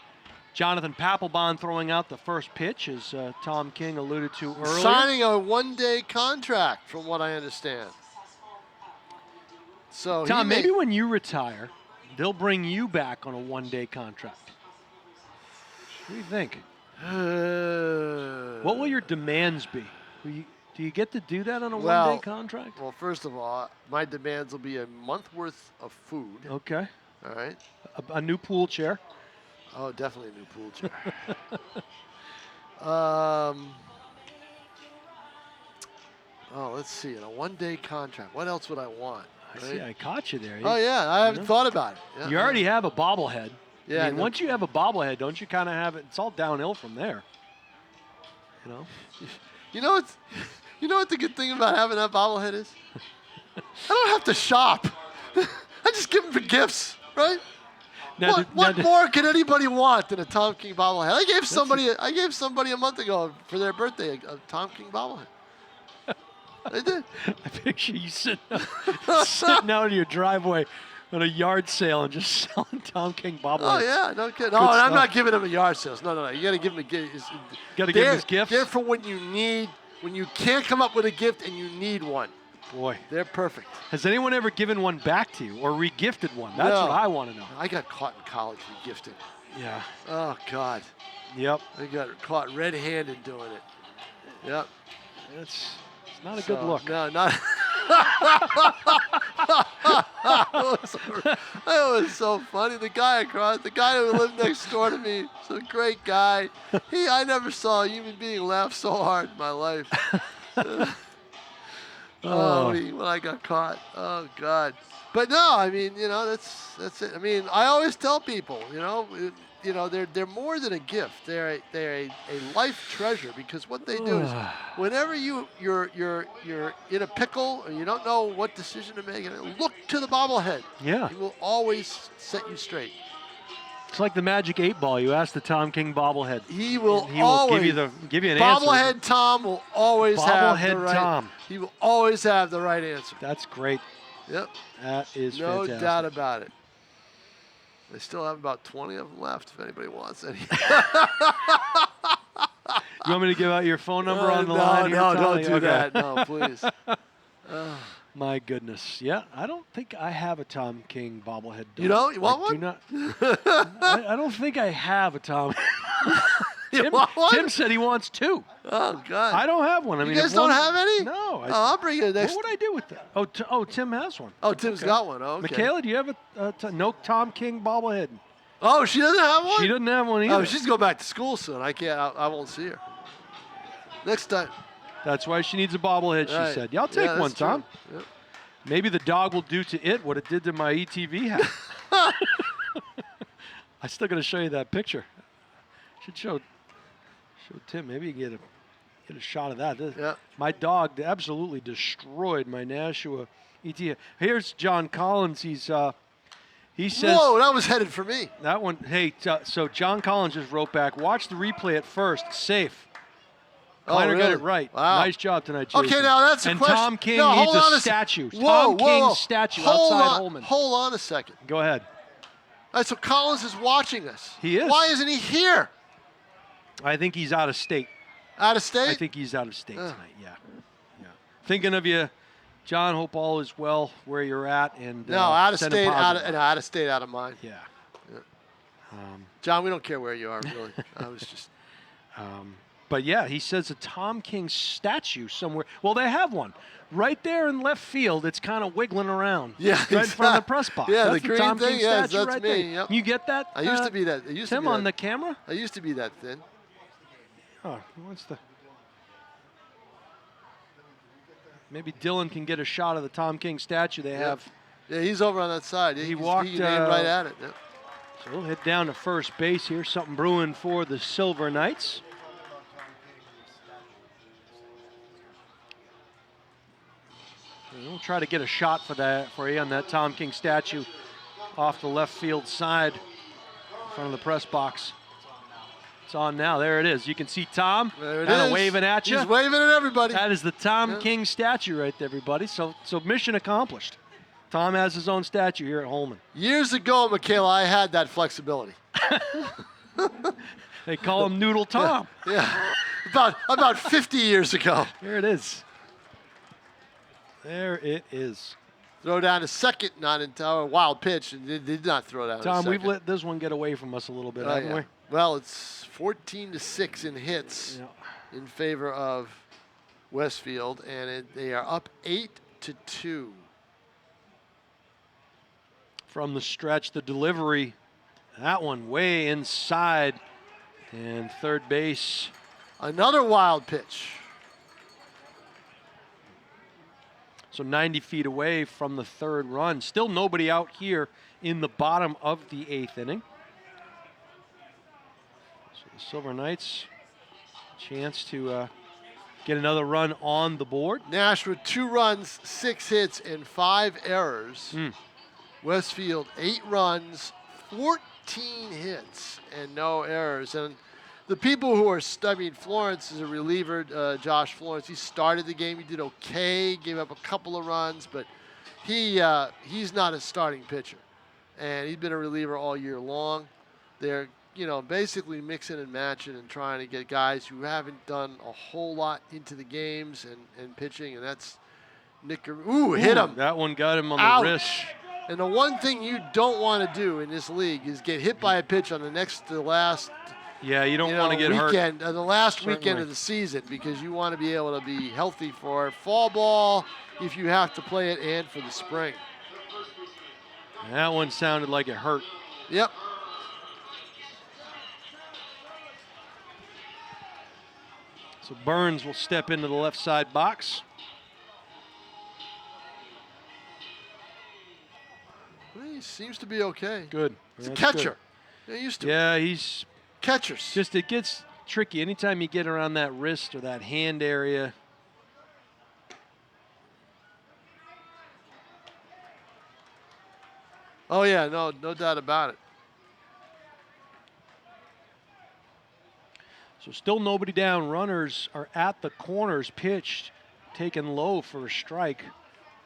Jonathan Papelbon throwing out the first pitch, as Tom King alluded to earlier. Signing a 1-day contract, from what I understand. So Tom, maybe when you retire, they'll bring you back on a 1-day contract. What do you think? What will your demands be? Do you get to do that on a 1-day contract? Well, first of all, my demands will be a month worth of food. Okay. All right. A new pool chair. Oh, definitely a new pool chair. Let's see. In a 1-day contract, what else would I want? I see. I caught you there. Oh, yeah. I haven't thought about it. Yeah, you already have a bobblehead. Yeah. I mean, once you have a bobblehead, don't you kind of have it? It's all downhill from there. You know? You know what the good thing about having that bobblehead is? I don't have to shop. I just give them for gifts, right? What more can anybody want than a Tom King bobblehead? I gave somebody a month ago for their birthday a Tom King bobblehead. I did. I picture you sitting out in your driveway on a yard sale and just selling Tom King bobbleheads. Oh yeah, no kidding. No, I'm not giving him a yard sale. No. You got to give him a gift. Got to give him his gift. They're for when you can't come up with a gift and you need one. Boy, they're perfect. Has anyone ever given one back to you or re-gifted one? That's what I want to know. I got caught in college re-gifting. Yeah. Oh, God. Yep. I got caught red-handed doing it. Yep. It's not a good look. No, not. It was so funny. The guy who lived next door to me, was a great guy. I never saw a human being laugh so hard in my life. When I got caught. Oh, God. But no, I mean, that's it. I mean, I always tell people, they're more than a gift. They're a life treasure, because what they do is whenever you're in a pickle or you don't know what decision to make, look to the bobblehead. Yeah. He will always set you straight. It's like the Magic 8 Ball. You ask the Tom King bobblehead. He will always give you an answer. Bobblehead Tom will always have the right. Tom. He will always have the right answer. That's great. Yep. That is no fantastic. doubt about it. They still have about 20 of them left if anybody wants any. You want me to give out your phone number on the line here, No, Tommy? don't do that. No, please. My goodness. Yeah, I don't think I have a Tom King bobblehead. You don't? You want one? Do not. I don't think I have a Tom. Want one? Tim said he wants 2. Oh, God. I don't have one. I mean, you guys don't have any? No. I'll bring you the next. What would I do with that? Oh, Tim has one. Oh, Tim's got one. Oh, okay. Michaela, do you have no Tom King bobblehead? Oh, she doesn't have one? She doesn't have one either. Oh, she's going back to school soon. I can't. I won't see her. Next time. That's why she needs a bobblehead, she said. Yeah, I'll take one, Tom. Yep. Maybe the dog will do to it what it did to my ETV hat. I still got to show you that picture. Should show Tim. Maybe you get a shot of that. Yep. My dog absolutely destroyed my Nashua ETV. Here's John Collins. He says. Whoa, that was headed for me. That one. Hey, so John Collins just wrote back. Watch the replay at first. Safe. Kleiner got it right. Wow. Nice job tonight, Jason. Okay, now that's a and question. Tom King needs a statue. Whoa, Tom King's statue outside Holman. Hold on a second. Go ahead. All right, so Collins is watching us. He is. Why isn't he here? I think he's out of state. Out of state? I think he's out of state tonight, yeah. Thinking of you, John. Hope all is well where you're at. And no, out of state, out of state, out of mind. Yeah. John, we don't care where you are, really. I was just... But yeah, he says a Tom King statue somewhere. Well, they have one right there in left field. It's kind of wiggling around. Yeah, right in front of the press box. Yeah, that's the the green Tom thing. King Yes, statue that's right me. there. Yep. You get that? I used to be that. I used to Tim be that. on the camera. I used to be that thin. Oh, what's the? Maybe Dylan can get a shot of the Tom King statue they have. Yeah, he's over on that side. He walked aimed right at it. Yep. So we'll head down to first base here. Something brewing for the Silver Knights. And we'll try to get a shot for you on that Tom King statue off the left field side in front of the press box. It's on now. There it is. You can see Tom kind of waving at you. He's waving at everybody. That is the Tom King statue right there, everybody. So mission accomplished. Tom has his own statue here at Holman. Years ago, Michaela, I had that flexibility. They call him Noodle Tom. Yeah. About 50 years ago. There it is. There it is. Throw down to second, not into a wild pitch, and did not throw down to Tom, second. we've let this one get away from us a little bit, haven't we? Well, it's 14-6 in hits in favor of Westfield, and they are up 8-2. From the stretch, the delivery, that one way inside, and third base. Another wild pitch. So 90 feet away from the third run. Still nobody out here in the bottom of the eighth inning. So the Silver Knights, chance to get another run on the board. Nashua 2 runs, 6 hits, and 5 errors. Westfield 8 runs, 14 hits, and no errors. And the people who are, Florence is a reliever, Josh Florence. He started the game. He did okay, gave up a couple of runs, but he's not a starting pitcher. And he's been a reliever all year long. They're, basically mixing and matching and trying to get guys who haven't done a whole lot into the games and pitching, and that's Nick. Hit him. That one got him on the wrist. And the one thing you don't want to do in this league is get hit by a pitch on the last Yeah, you don't want to get weekend, hurt. The last Certainly. weekend of the season, because you want to be able to be healthy for fall ball if you have to play it and for the spring. That one sounded like it hurt. Yep. So Burns will step into the left side box. He seems to be okay. Good. He's a That's catcher. good. Yeah, used to. Yeah, he's Catchers. just, it gets tricky. Anytime you get around that wrist or that hand area. Oh yeah, no doubt about it. So still nobody down. Runners are at the corners, pitched, taken low for a strike.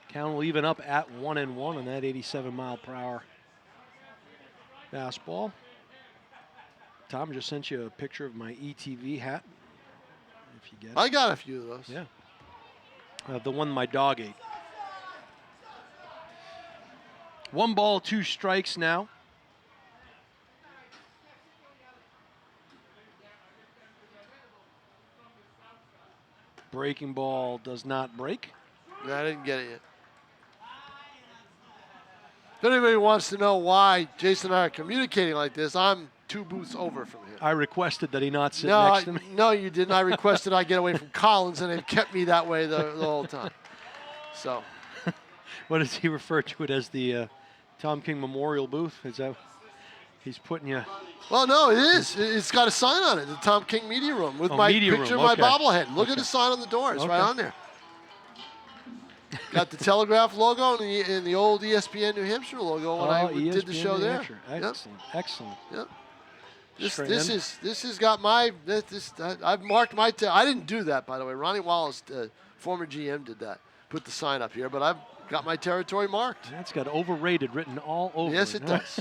Count will even up at 1-1 on that 87-mile-per-hour fastball. Tom just sent you a picture of my ETV hat. If you get it. I got a few of those. Yeah. The one my dog ate. 1 ball, 2 strikes now. Breaking ball does not break. No, I didn't get it yet. If anybody wants to know why Jason and I are communicating like this, I'm 2 booths over from him. I requested that he not sit next to me. No, you didn't. I requested I get away from Collins, and they've kept me that way the whole time. So, What does he refer to it as, the Tom King Memorial booth? Is that he's putting you? well, no, it is. It's got a sign on it, the Tom King Media Room, with my Media picture Room, of okay. my bobblehead. Look at Okay. the sign on the door. It's right Okay. on there. Got the Telegraph logo and the old ESPN New Hampshire logo when I did the ESPN show New there. Hampshire. Yep. Excellent, excellent. Yep. Strand. This has got my I've marked my I didn't do that, by the way. Ronnie Wallace, former GM, did that. Put the sign up here, but I've got my territory marked. That's got overrated written all over. Yes, it does.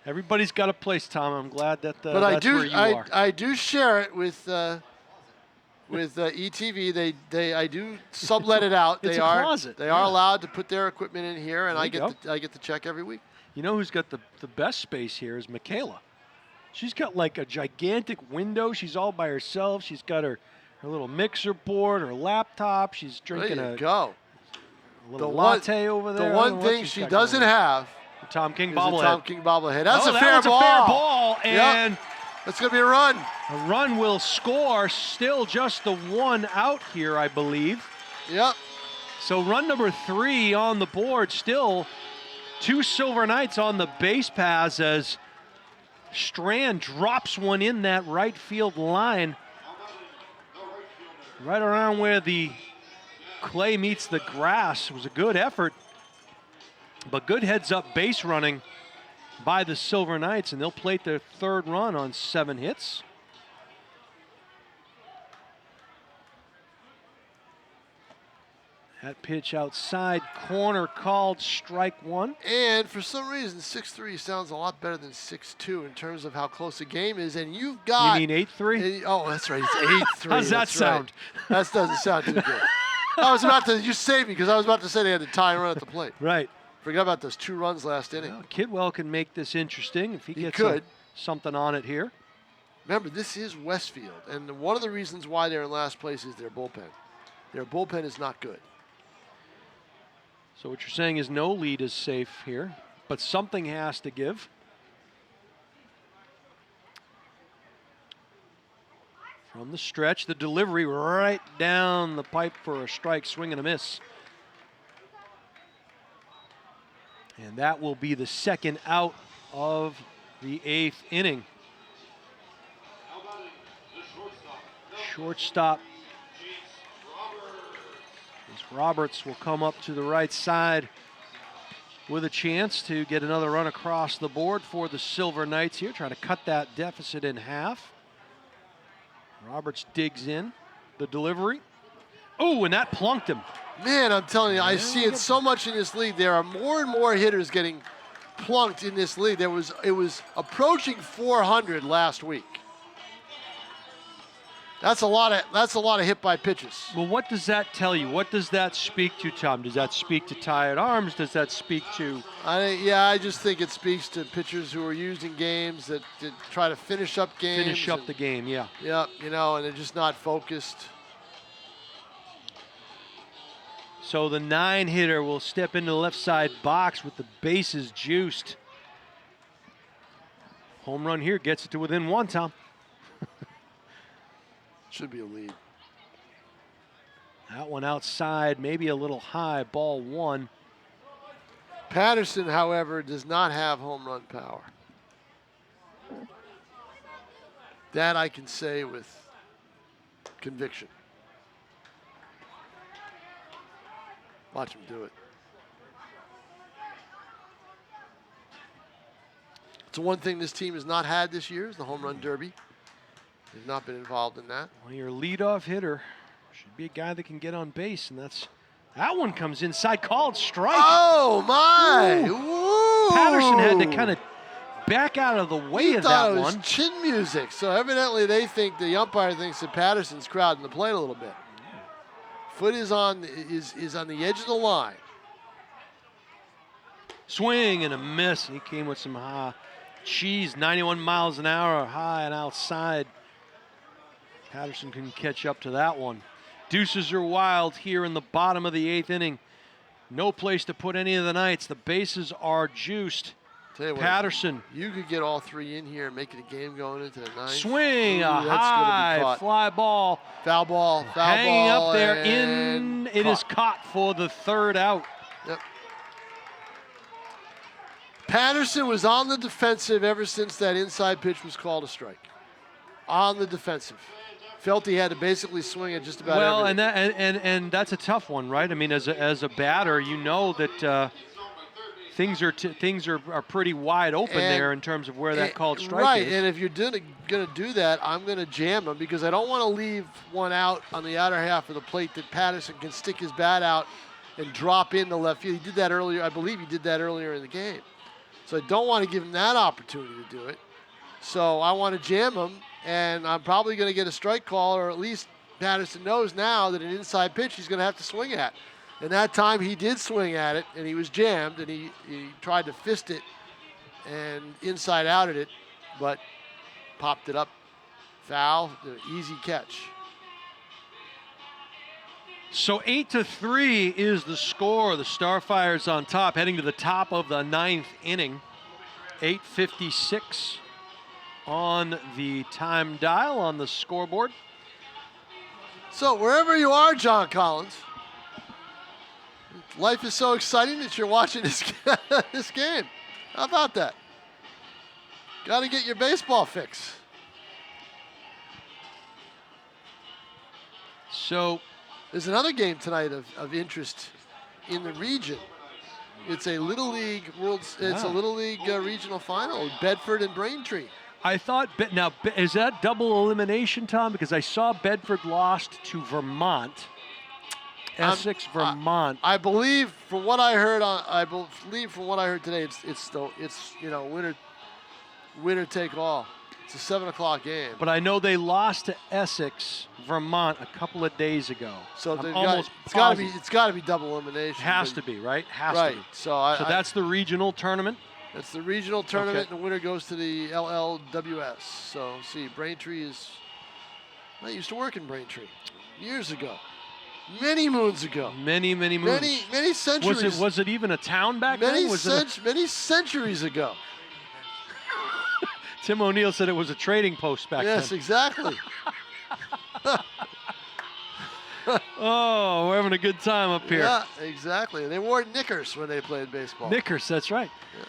Everybody's got a place, Tom. I'm glad that But that's where you are. I do share it with ETV. I do sublet it out. It's they a are closet, they are yeah. allowed to put their equipment in here, and There I you get the check every week. You know who's got the best space here is Michaela. She's got like a gigantic window. She's all by herself. She's got her little mixer board, her laptop. She's drinking a little latte over there. The one thing she doesn't have the Tom King is bobblehead. a Tom King bobblehead. That's a that fair one's ball. a fair ball, and yep. That's going to be a run. A run will score. Still just the one out here, I believe. Yep. So run number 3 on the board. Still 2 Silver Knights on the base paths as Strand drops one in that right field line. Right around where the clay meets the grass. It was a good effort, but good heads-up base running by the Silver Knights, and they'll plate their 3rd run on 7 hits. That pitch outside corner called strike 1. And for some reason, 6-3 sounds a lot better than 6-2 in terms of how close the game is. And you've got... You mean 8-3? Oh, that's right. It's 8-3. How's that sound? Right. That doesn't sound too good. I was about to... You saved me because I was about to say they had to tie and run at the plate. Right. Forgot about those 2 runs last inning. Well, Kidwell can make this interesting if he gets something on it here. Remember, this is Westfield. And one of the reasons why they're in last place is their bullpen. Their bullpen is not good. So what you're saying is no lead is safe here, but something has to give. From the stretch, the delivery right down the pipe for a strike, swing and a miss. And that will be the 2nd out of the 8th inning. Shortstop Roberts will come up to the right side with a chance to get another run across the board for the Silver Knights here, trying to cut that deficit in half. Roberts digs in, the delivery. Oh, and that plunked him. Man, I'm telling you, I see it so much in this league. There are more and more hitters getting plunked in this league. It was approaching 400 last week. That's a lot of hit by pitches. Well, what does that tell you? What does that speak to, Tom? Does that speak to tired arms? Does that speak to? I just think it speaks to pitchers who are used in games that try to finish up games. Finish up the game, yeah. Yeah, and they're just not focused. So the 9-hitter will step into the left side box with the bases juiced. Home run here gets it to within 1, Tom. Should be a lead. That one outside, maybe a little high, ball 1. Patterson, however, does not have home run power. That I can say with conviction. Watch him do it. It's the one thing this team has not had this year is the home run derby. They've not been involved in that. Well, your leadoff hitter should be a guy that can get on base, and that one comes inside, called strike. Oh my! Ooh. Patterson had to kind of back out of the way of that one. It one. was chin music, so evidently the umpire thinks that Patterson's crowding the plate a little bit. Foot is on the edge of the line. Swing and a miss. He came with some cheese, 91 miles an hour, high and outside. Patterson couldn't catch up to that one. Deuces are wild here in the bottom of the 8th inning. No place to put any of the Knights. The bases are juiced. Tell you what, Patterson. You could get all 3 in here and make it a game going into the 9th. Swing, a high fly ball. Foul ball, hanging ball. Up there in. It is caught for the 3rd out. Yep. Patterson was on the defensive ever since that inside pitch was called a strike. On the defensive. Felt he had to basically swing it just about everything. and that's a tough one, right? I mean, as a batter, you know that things are pretty wide open there in terms of where that called strike right, is. and if you're going to do that, I'm going to jam him because I don't want to leave one out on the outer half of the plate that Patterson can stick his bat out and drop into left field. He did that earlier. I believe he did that earlier in the game. So I don't want to give him that opportunity to do it. So I want to jam him, and I'm probably going to get a strike call, or at least Patterson knows now that an inside pitch he's going to have to swing at. And that time he did swing at it, and he was jammed, and he tried to fist it and inside out at it, but popped it up. Foul, easy catch. So 8-3 is the score. The Starfires on top, heading to the top of the 9th inning. 8:56 on the time dial on the scoreboard. So wherever you are, John Collins, life is so exciting that you're watching this this game. How about that? Got to get your baseball fix. So there's another game tonight of interest in the region. It's a Little League regional final, Bedford and Braintree. I thought, now is that double elimination, Tom? Because I saw Bedford lost to Vermont, Essex, Vermont. I believe from what I heard today, it's winner take all. It's a 7 o'clock game. But I know they lost to Essex, Vermont a couple of days ago. So it's got to be double elimination. Has to be, right? Has to be. So that's the regional tournament. That's the regional tournament, and the winner goes to the LLWS. So see, Braintree is. I used to work in Braintree years ago, many moons ago. Many moons. Many centuries. Was it even a town back then? Many centuries ago. Tim O'Neill said it was a trading post back then. Yes, exactly. Oh, we're having a good time up here. Yeah, exactly. They wore knickers when they played baseball. Knickers, that's right. Yeah.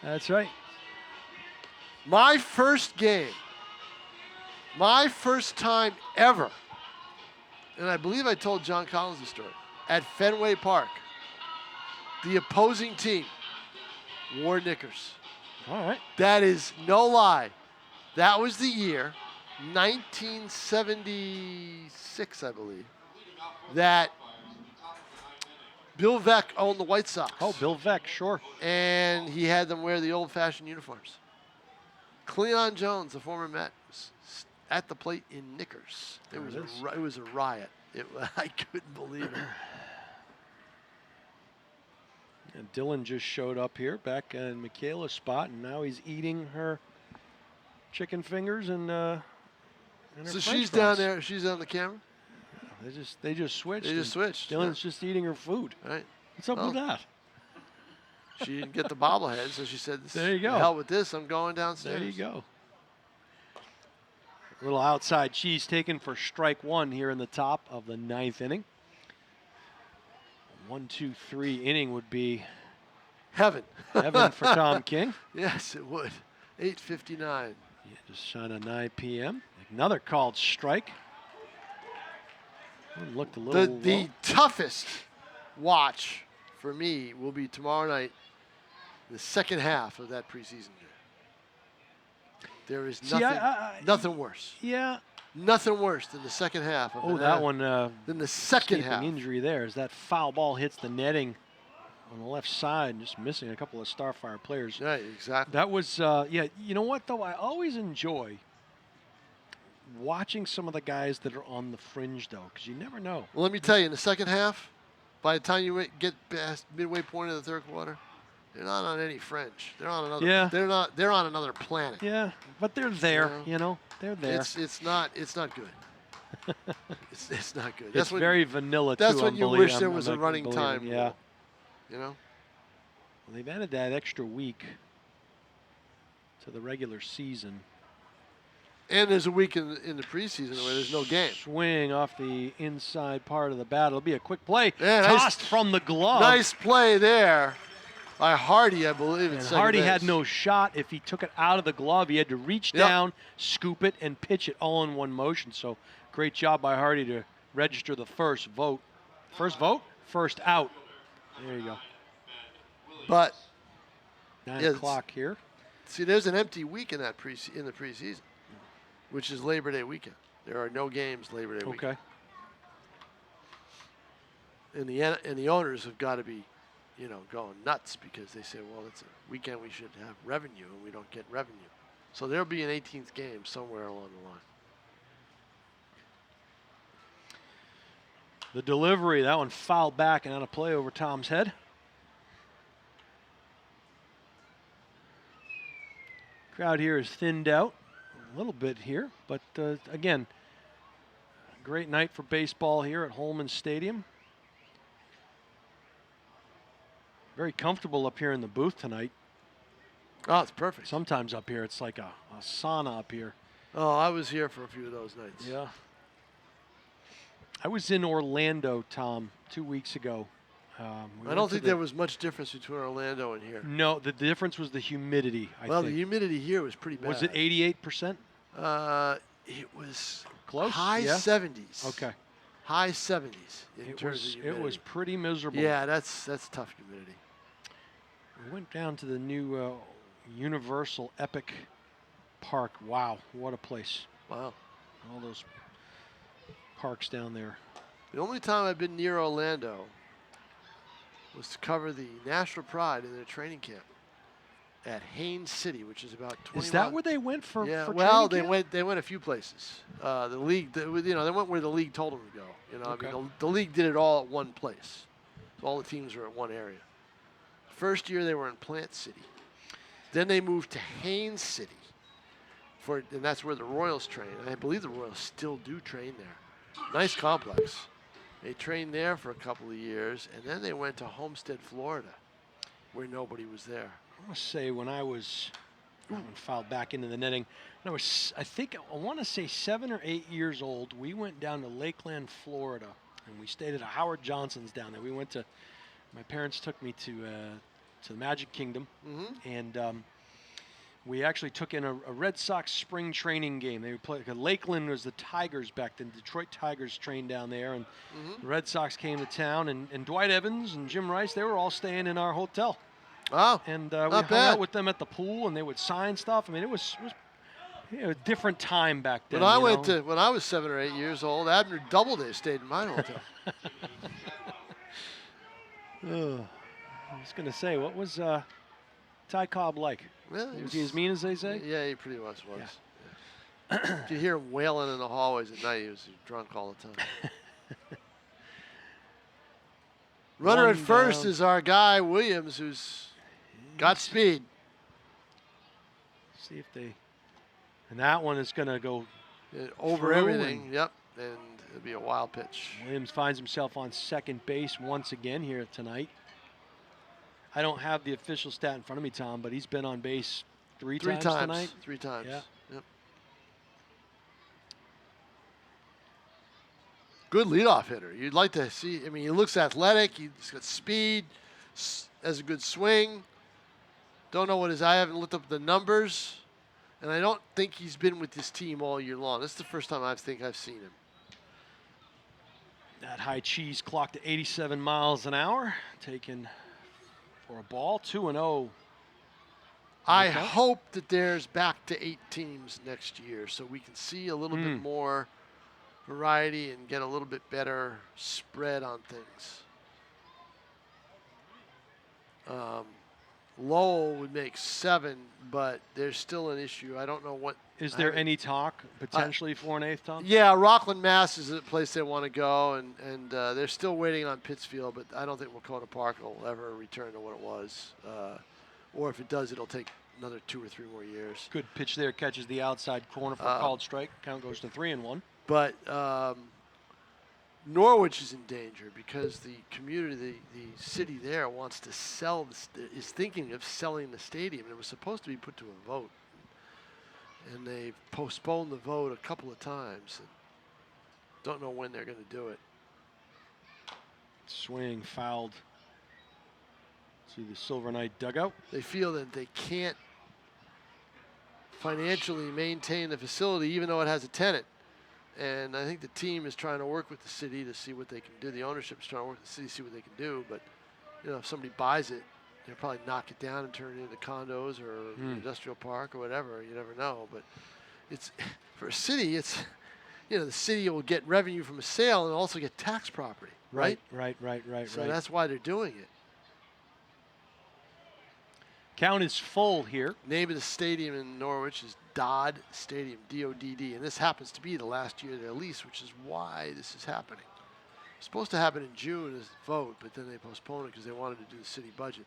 That's right. My first game, my first time ever, and I believe I told John Collins the story, at Fenway Park, the opposing team wore knickers. All right. That is no lie. That was the year, 1976, I believe, that Bill Veeck owned the White Sox. Oh, Bill Veeck, sure. And he had them wear the old-fashioned uniforms. Cleon Jones, the former Met, was at the plate in knickers. It was a riot. I couldn't believe it. And Dylan just showed up here back in Michaela's spot, and now he's eating her chicken fingers and her So French she's fries. down there. She's on the camera. They just switched. They just switched. Dylan's just eating her food. Right. What's up with that? She didn't get the bobblehead, so she said, There you go. The hell with this. I'm going downstairs. There you go. A little outside cheese taken for strike one here in the top of the 9th inning. 1-2-3 inning would be heaven for Tom King. Yes, it would. 8:59. Yeah, just shot at 9 p.m. Another called strike. Looked a little the toughest watch for me will be tomorrow night, the second half of that preseason game. There is nothing worse. Yeah. Nothing worse than the second half. Of that one. Than the second half. Injury there as that foul ball hits the netting on the left side, just missing a couple of Starfire players. Right, exactly. That was, You know what, though? I always enjoy watching some of the guys that are on the fringe, though, because you never know. Well, let me tell you, in the second half, by the time you get past midway point of the third quarter, they're not on any fringe. They're on another. Yeah. They're on another planet. Yeah, but they're there. They're there. It's not good. it's not good. It's very vanilla. That's too, when you wish there was a running time. Yeah. Well, they've added that extra week to the regular season. And there's a week in the preseason where there's no game. Swing off the inside part of the bat. It'll be a quick play. Yeah, tossed from the glove. Nice play there by Hardy, I believe. And Hardy had no shot. If he took it out of the glove, he had to reach down, scoop it, and pitch it all in one motion. So great job by Hardy to register the first vote. First vote? First out. There you go. But 9 o'clock here. See, there's an empty week in the preseason, which is Labor Day weekend. There are no games Labor Day weekend. Okay. And the owners have got to be, going nuts because they say, well, it's a weekend we should have revenue, and we don't get revenue. So there'll be an 18th game somewhere along the line. The delivery, that one fouled back and out of play over Tom's head. Crowd here is thinned out. a little bit here, but again, great night for baseball here at Holman Stadium. Very comfortable up here in the booth tonight. Oh, it's perfect. Sometimes up here, it's like a sauna up here. Oh, I was here for a few of those nights. Yeah. I was in Orlando, Tom, 2 weeks ago. I don't think there was much difference between Orlando and here. No, the difference was the humidity, I think. The humidity here was pretty bad. Was it 88%? It was close? high 70s. Okay. High 70s in terms of humidity. It was pretty miserable. Yeah, that's tough humidity. We went down to the new Universal Epic Park. Wow, what a place. Wow. All those parks down there. The only time I've been near Orlando was to cover the National Pride in their training camp at Haines City, which is about 20 Is that miles. where they went for? Yeah, for well, training camp? they went a few places. The league, they went where the league told them to go. Okay. I mean, the league did it all at one place. So all the teams were at one area. First year they were in Plant City. Then they moved to Haines City, and that's where the Royals train. And I believe the Royals still do train there. Nice complex. They trained there for a couple of years, and then they went to Homestead, Florida, where nobody was there. I want to say when I was filed back into the netting, when I was, I want to say 7 or 8 years old, we went down to Lakeland, Florida, and we stayed at a Howard Johnson's down there. We went to, my parents took me to the Magic Kingdom, and we actually took in a Red Sox spring training game. They would play. Lakeland was the Tigers back then. Detroit Tigers trained down there, and the Red Sox came to town. And Dwight Evans and Jim Rice, they were all staying in our hotel. Oh, and we hung out with them at the pool, and they would sign stuff. I mean, it was a different time back then. When I was 7 or 8 years old, Abner Doubleday stayed in my hotel. I was going to say, what was Ty Cobb like? Well, was he as mean as they say? Yeah, he pretty much was. Yeah. You could hear him wailing in the hallways at night. He was drunk all the time. Runner at first is our guy, Williams, who's got speed. See if they... And that one is going to go over everything. Yep, and it'll be a wild pitch. Williams finds himself on second base once again here tonight. I don't have the official stat in front of me, Tom, but he's been on base three times tonight. 3 times. Yeah. Yep. Good leadoff hitter. You'd like to see. I mean, he looks athletic. He's got speed. Has a good swing. Don't know what his. I haven't looked up the numbers, and I don't think he's been with this team all year long. This is the first time I think I've seen him. That high cheese clocked to 87 miles an hour, taken for a ball, 2-0. I hope that there's back to 8 teams next year so we can see a little bit more variety and get a little bit better spread on things. Lowell would make 7, but there's still an issue. I don't know what. Is there any talk potentially for an 8th, Tom? Yeah, Rockland, Mass is a place they want to go, and they're still waiting on Pittsfield, but I don't think Wacona Park will ever return to what it was. Or if it does, it'll take another 2 or 3 more years. Good pitch there, catches the outside corner for a called strike. Count goes to 3-1. But Norwich is in danger because the community, the city there wants to sell, is thinking of selling the stadium. It was supposed to be put to a vote. And they've postponed the vote a couple of times. And don't know when they're going to do it. Swing fouled to the Silver Knight dugout. They feel that they can't financially maintain the facility even though it has a tenant. And I think the team is trying to work with the city to see what they can do. The ownership is trying to work with the city to see what they can do. But, if somebody buys it, they'll probably knock it down and turn it into condos or an industrial park or whatever. You never know. But it's for a city, it's, the city will get revenue from a sale and also get tax property. Right. So that's why they're doing it. Count is full here. Name of the stadium in Norwich is Dodd Stadium, D-O-D-D. And this happens to be the last year of their lease, which is why this is happening. It's supposed to happen in June as the vote, but then they postponed it because they wanted to do the city budget.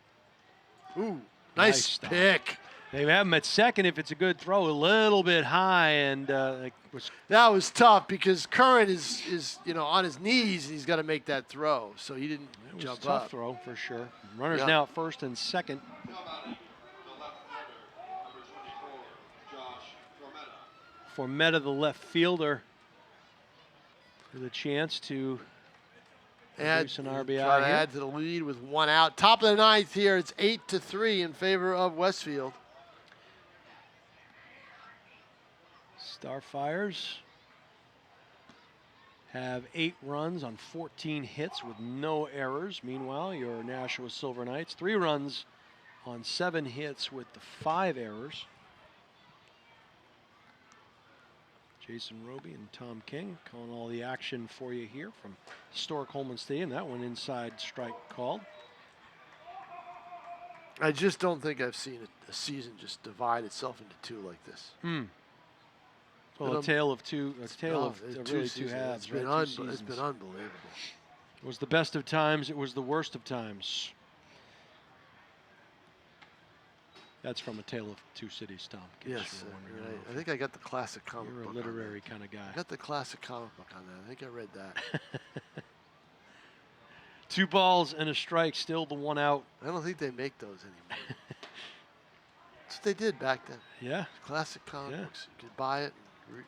Ooh, nice pick. They have him at second if it's a good throw, a little bit high, and that was tough because Curran is on his knees and he's got to make that throw, so he didn't jump tough up. throw for sure. Runners now at first and second. Formetta, the left fielder, with a chance to produce an RBI try to here. add to the lead with 1 out. Top of the 9th here. It's 8-3 in favor of Westfield. Starfires have 8 runs on 14 hits with no errors. Meanwhile, your Nashua Silver Knights, 3 runs on 7 hits with the 5 errors. Jason Robie and Tom King calling all the action for you here from Historic Holman Stadium. That one inside strike called. I just don't think I've seen a season just divide itself into 2 like this. Well, a tale of two. A tale of really seasons. 2 halves. It's been, right? it's been unbelievable. It was the best of times. It was the worst of times. That's from A Tale of Two Cities, Tom. Yes, right. I think I got the classic comic book. You're a literary kind of guy. I got the classic comic book on that. I think I read that. 2 balls and a strike, still the 1 out. I don't think they make those anymore. That's what they did back then. Yeah. Classic comic books. You could buy it. And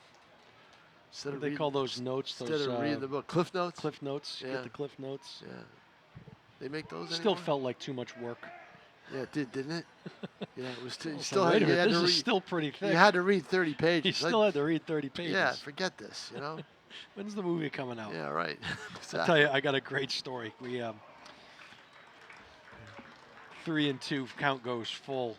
instead of they call those notes. Instead of reading the book, Cliff Notes. Cliff Notes. Yeah. Get the Cliff Notes. Yeah. They make those. Still anymore? felt like too much work. Yeah, it did, didn't it? Yeah, it was. You So still wait had, a you minute, had this to is read. still pretty thick. You had to read 30 pages. You still had to read 30 pages. Yeah, forget this. You know. When's the movie coming out? Yeah, right. Exactly. I'll tell you, I got a great story. We 3 and 2 count goes full.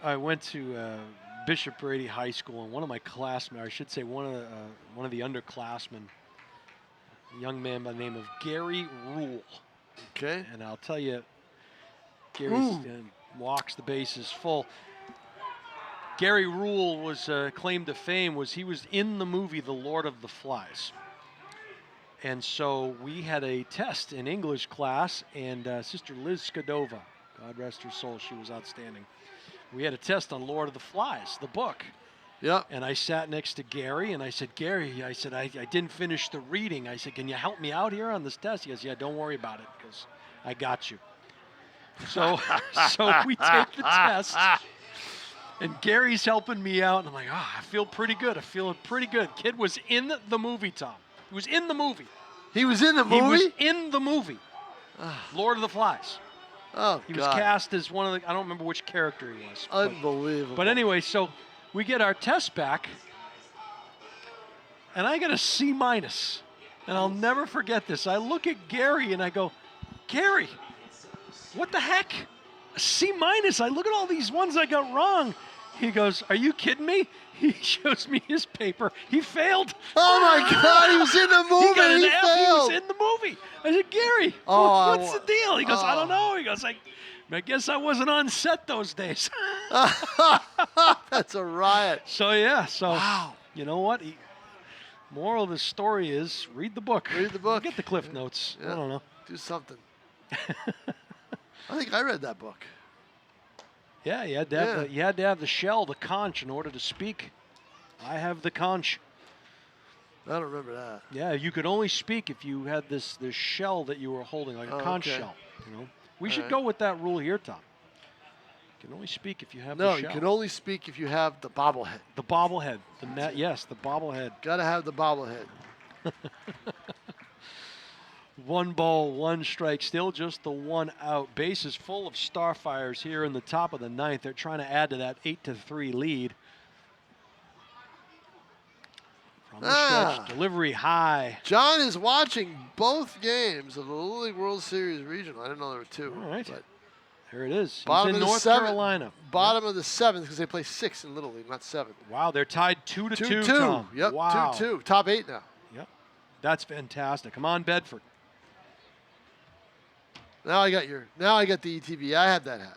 I went to Bishop Brady High School, and one of my classmates, I should say one of the underclassmen, a young man by the name of Gary Rule. Okay. And I'll tell you, Gary walks the bases full. Gary Rule was claim to fame was he was in the movie The Lord of the Flies. And so we had a test in English class, and Sister Liz Skadova, God rest her soul, she was outstanding. We had a test on Lord of the Flies, the book. Yep. And I sat next to Gary, and I said, Gary, I said, I didn't finish the reading. I said, can you help me out here on this test? He goes, yeah, don't worry about it, because I got you. So, so we take the test, and Gary's helping me out, and I'm like, I feel pretty good. I'm feeling pretty good. Kid was in the movie, Tom. He was in the movie. He was in the movie? He was in the movie. Lord of the Flies. Oh, He was cast as one of the, I don't remember which character he was. Unbelievable. But anyway, so we get our test back, and I get a C-. And I'll never forget this. I look at Gary, and I go, Gary, what the heck? A C-. I look at all these ones I got wrong. He goes, are you kidding me? He shows me his paper. He failed. Oh, my God. He was in the movie. He got an F. failed. He was in the movie. I said, Gary, what's the deal? He goes, I don't know. He goes, I guess I wasn't on set those days. That's a riot. So, yeah. So, Wow. You know what? Moral of the story is read the book. Read the book. Get the Cliff Notes. Yeah. I don't know. Do something. I think I read that book. Yeah, you had to have the shell, the conch, in order to speak. I have the conch. I don't remember that. Yeah, you could only speak if you had this shell that you were holding, like a conch shell. You know, we should go with that rule here, Tom. You can only speak if you have the shell. No, you can only speak if you have the bobblehead. The bobblehead. Yes, the bobblehead. Got to have the bobblehead. 1 ball, 1 strike, still just the 1 out. Bases full of Starfires here in the top of the 9th. They're trying to add to that 8-3 lead. From the stretch, delivery high. John is watching both games of the Little League World Series Regional. I didn't know there were 2. All right. But there it is. bottom He's in of the North 7th, Carolina. Bottom of the 7th because they play 6 in Little League, not 7. Wow, they're tied 2-2. 2-2. Tom. Yep, wow. 2-2. Top 8 now. Yep. That's fantastic. Come on, Bedford. Now I got the ETV. I have that hat.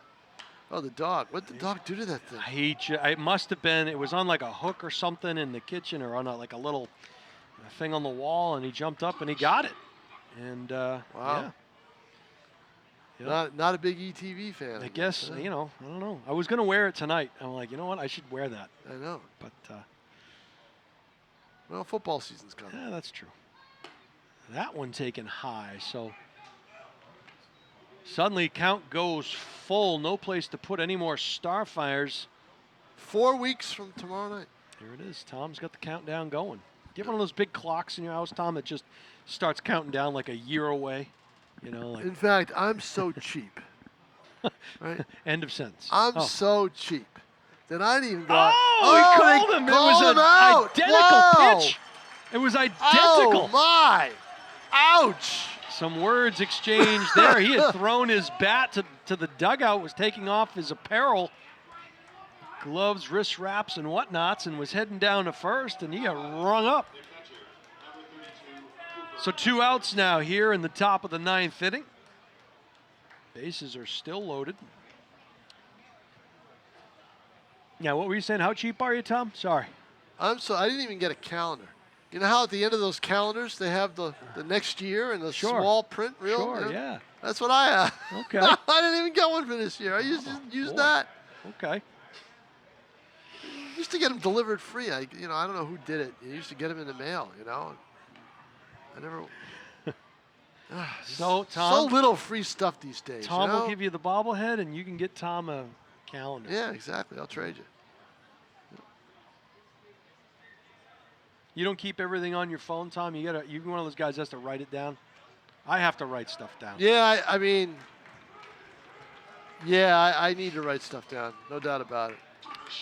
Oh, the dog. What did the dog do to that thing? It must have been, it was on like a hook or something in the kitchen or on like a little thing on the wall, and he jumped up and he got it. And wow. Yep. Not a big ETV fan. I guess, I don't know. I was going to wear it tonight. I'm like, you know what? I should wear that. I know. But, well, football season's coming. yeah, that's true. That one taken high. So suddenly count goes full. No place to put any more Starfires. 4 weeks from tomorrow night. Here it is. Tom's got the countdown going. Do you have one of those big clocks in your house, Tom, that just starts counting down like a year away? Like In fact, I'm so cheap. Right? End of sentence. I'm so cheap that I didn't even go. Oh, he called him. It was an identical pitch. It was identical. Oh, my. Ouch. Some words exchanged there. He had thrown his bat to the dugout, was taking off his apparel, gloves, wrist wraps, and whatnots, and was heading down to first, and he got rung up. So 2 outs now here in the top of the 9th inning. Bases are still loaded. Yeah, what were you saying? How cheap are you, Tom? Sorry. I didn't even get a calendar. You know how at the end of those calendars they have the next year and the small print reel? Sure, yeah. That's what I have. Okay. I didn't even get one for this year. I used that. Okay. Used to get them delivered free. I don't know who did it. You used to get them in the mail, I never. So, Tom. So little free stuff these days. Tom will give you the bobblehead, and you can get Tom a calendar. Yeah, exactly. I'll trade you. You don't keep everything on your phone, Tom? You're one of those guys that has to write it down? I have to write stuff down. Yeah, I mean, I need to write stuff down. No doubt about it.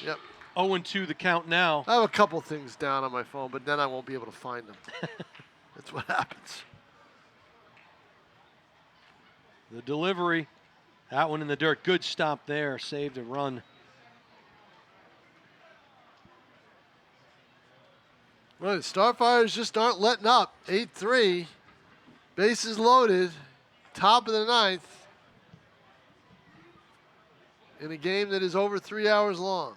Yep. 0-2 the count now. I have a couple things down on my phone, but then I won't be able to find them. That's what happens. The delivery, that one in the dirt. Good stop there. Saved a run. Well, the Starfires just aren't letting up. 8-3. Bases loaded. Top of the 9th. In a game that is over 3 hours long.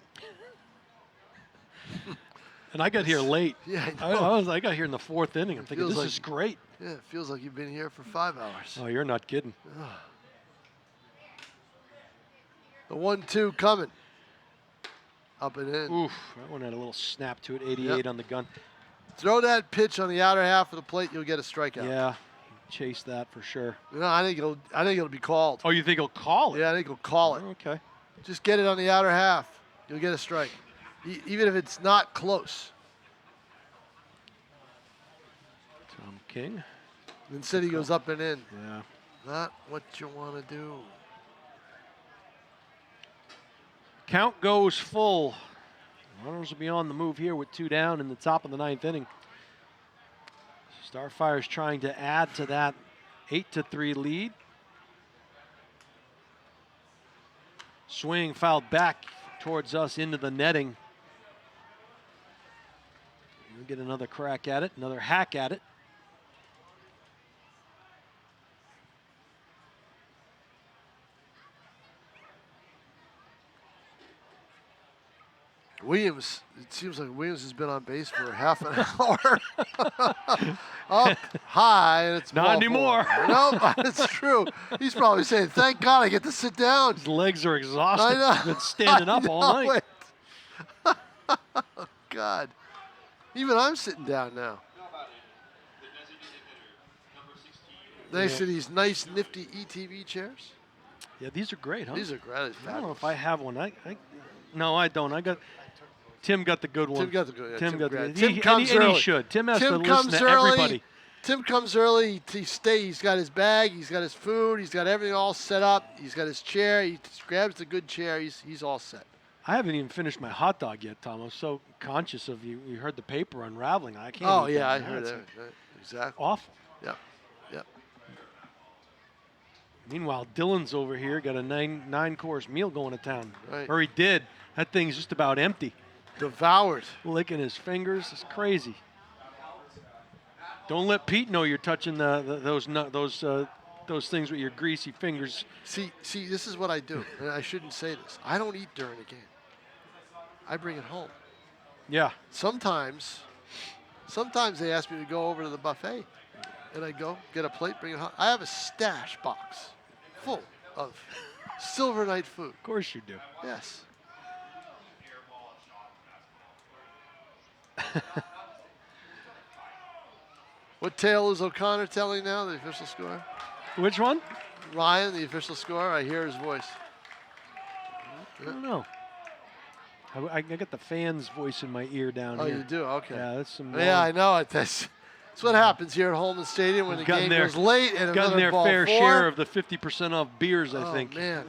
And I got here late. Yeah, I know. I got here in the 4th inning. I'm thinking, this is great. Yeah, it feels like you've been here for 5 hours. Oh, you're not kidding. The 1-2 coming. Up and in. Oof, that one had a little snap to it. 88 on the gun. Throw that pitch on the outer half of the plate, you'll get a strikeout. Yeah, chase that for sure. No, I think it'll be called. Oh, you think he'll call it? Yeah, I think he'll call it. Okay. Just get it on the outer half. You'll get a strike. Even if it's not close. Tom King. Instead he goes up and in. Yeah. Not what you want to do. Count goes full. Runners will be on the move here with 2 down in the top of the 9th inning. Starfires trying to add to that 8-3 lead. Swing fouled back towards us into the netting. We'll get another crack at it, another hack at it. Williams, it seems like Williams has been on base for half an hour. Up high, and it's not anymore. No, it's true. He's probably saying, "Thank God I get to sit down." His legs are exhausted. I know. He's been standing up all night. Oh, God, even I'm sitting down now. Thanks to these nice, nifty ETV chairs. Yeah, these are great, huh? These are great. I don't know if I have one. No, I don't. Tim got the good one. Tim got the good one. Tim got the Tim comes early. And he should. Tim has to Tim listen to early. everybody. Tim comes early. He's got his bag. He's got his food. He's got everything all set up. He's got his chair. He just grabs the good chair. He's all set. I haven't even finished my hot dog yet, Tom. I'm so conscious of you. You heard the paper unraveling. I can't. Oh, eat yeah, that. I heard that. Exactly. Awful. Yep. Yep. Meanwhile, Dylan's over here, got a nine-course meal going to town. Right. Or he did. That thing's just about empty. Devoured. Licking his fingers. It's crazy. Don't let Pete know you're touching those things with your greasy fingers. See, this is what I do. And I shouldn't say this. I don't eat during a game. I bring it home. Yeah. Sometimes they ask me to go over to the buffet, and I go get a plate, bring it home. I have a stash box full of Silver Knight food. Of course you do. Yes. What tale is O'Connor telling now, the official score? Which one? Ryan, the official score. I hear his voice. I don't know. I got the fan's voice in my ear down here. Oh, you do? Okay. Yeah, that's some. Yeah, I know it. That's what happens here at Holman Stadium when the game goes late and gotten another their ball fair four. share of the 50% off beers, I think. Oh, man.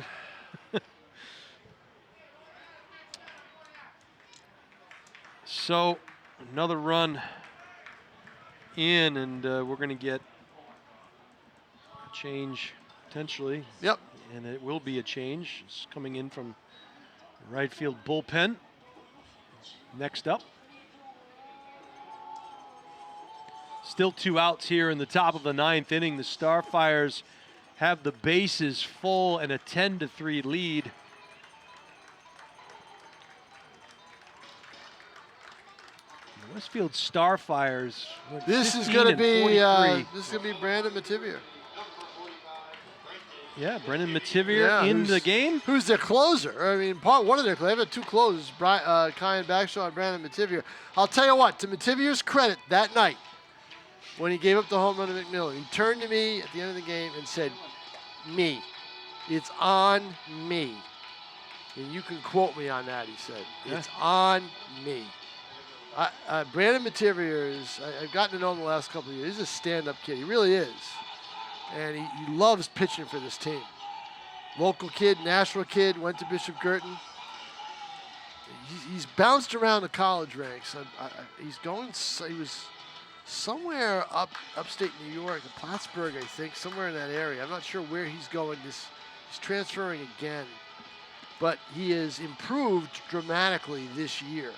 So, another run in, and we're going to get a change potentially. Yep. And it will be a change. It's coming in from the right field bullpen. Next up. Still 2 outs here in the top of the 9th inning. The Starfires have the bases full and a 10-3 lead. The Westfield Starfires. This is going to be Brandon Mativier. Yeah, Brendan Mativier in the game. Who's their closer? I mean, one of their they have 2 closers, Kyan Bagshaw and Brandon Mativier. I'll tell you what, to Mativier's credit, that night when he gave up the home run to McMillan, he turned to me at the end of the game and said, "Me, it's on me." And you can quote me on that, he said. It's on me. Brandon Mativier I've gotten to know him the last couple of years. He's a stand-up kid. He really is. And he loves pitching for this team. Local kid, Nashua kid, went to Bishop Girton. He's bounced around the college ranks. He was somewhere upstate New York, in Plattsburgh, I think, somewhere in that area. I'm not sure where he's going. He's transferring again. But he has improved dramatically this year.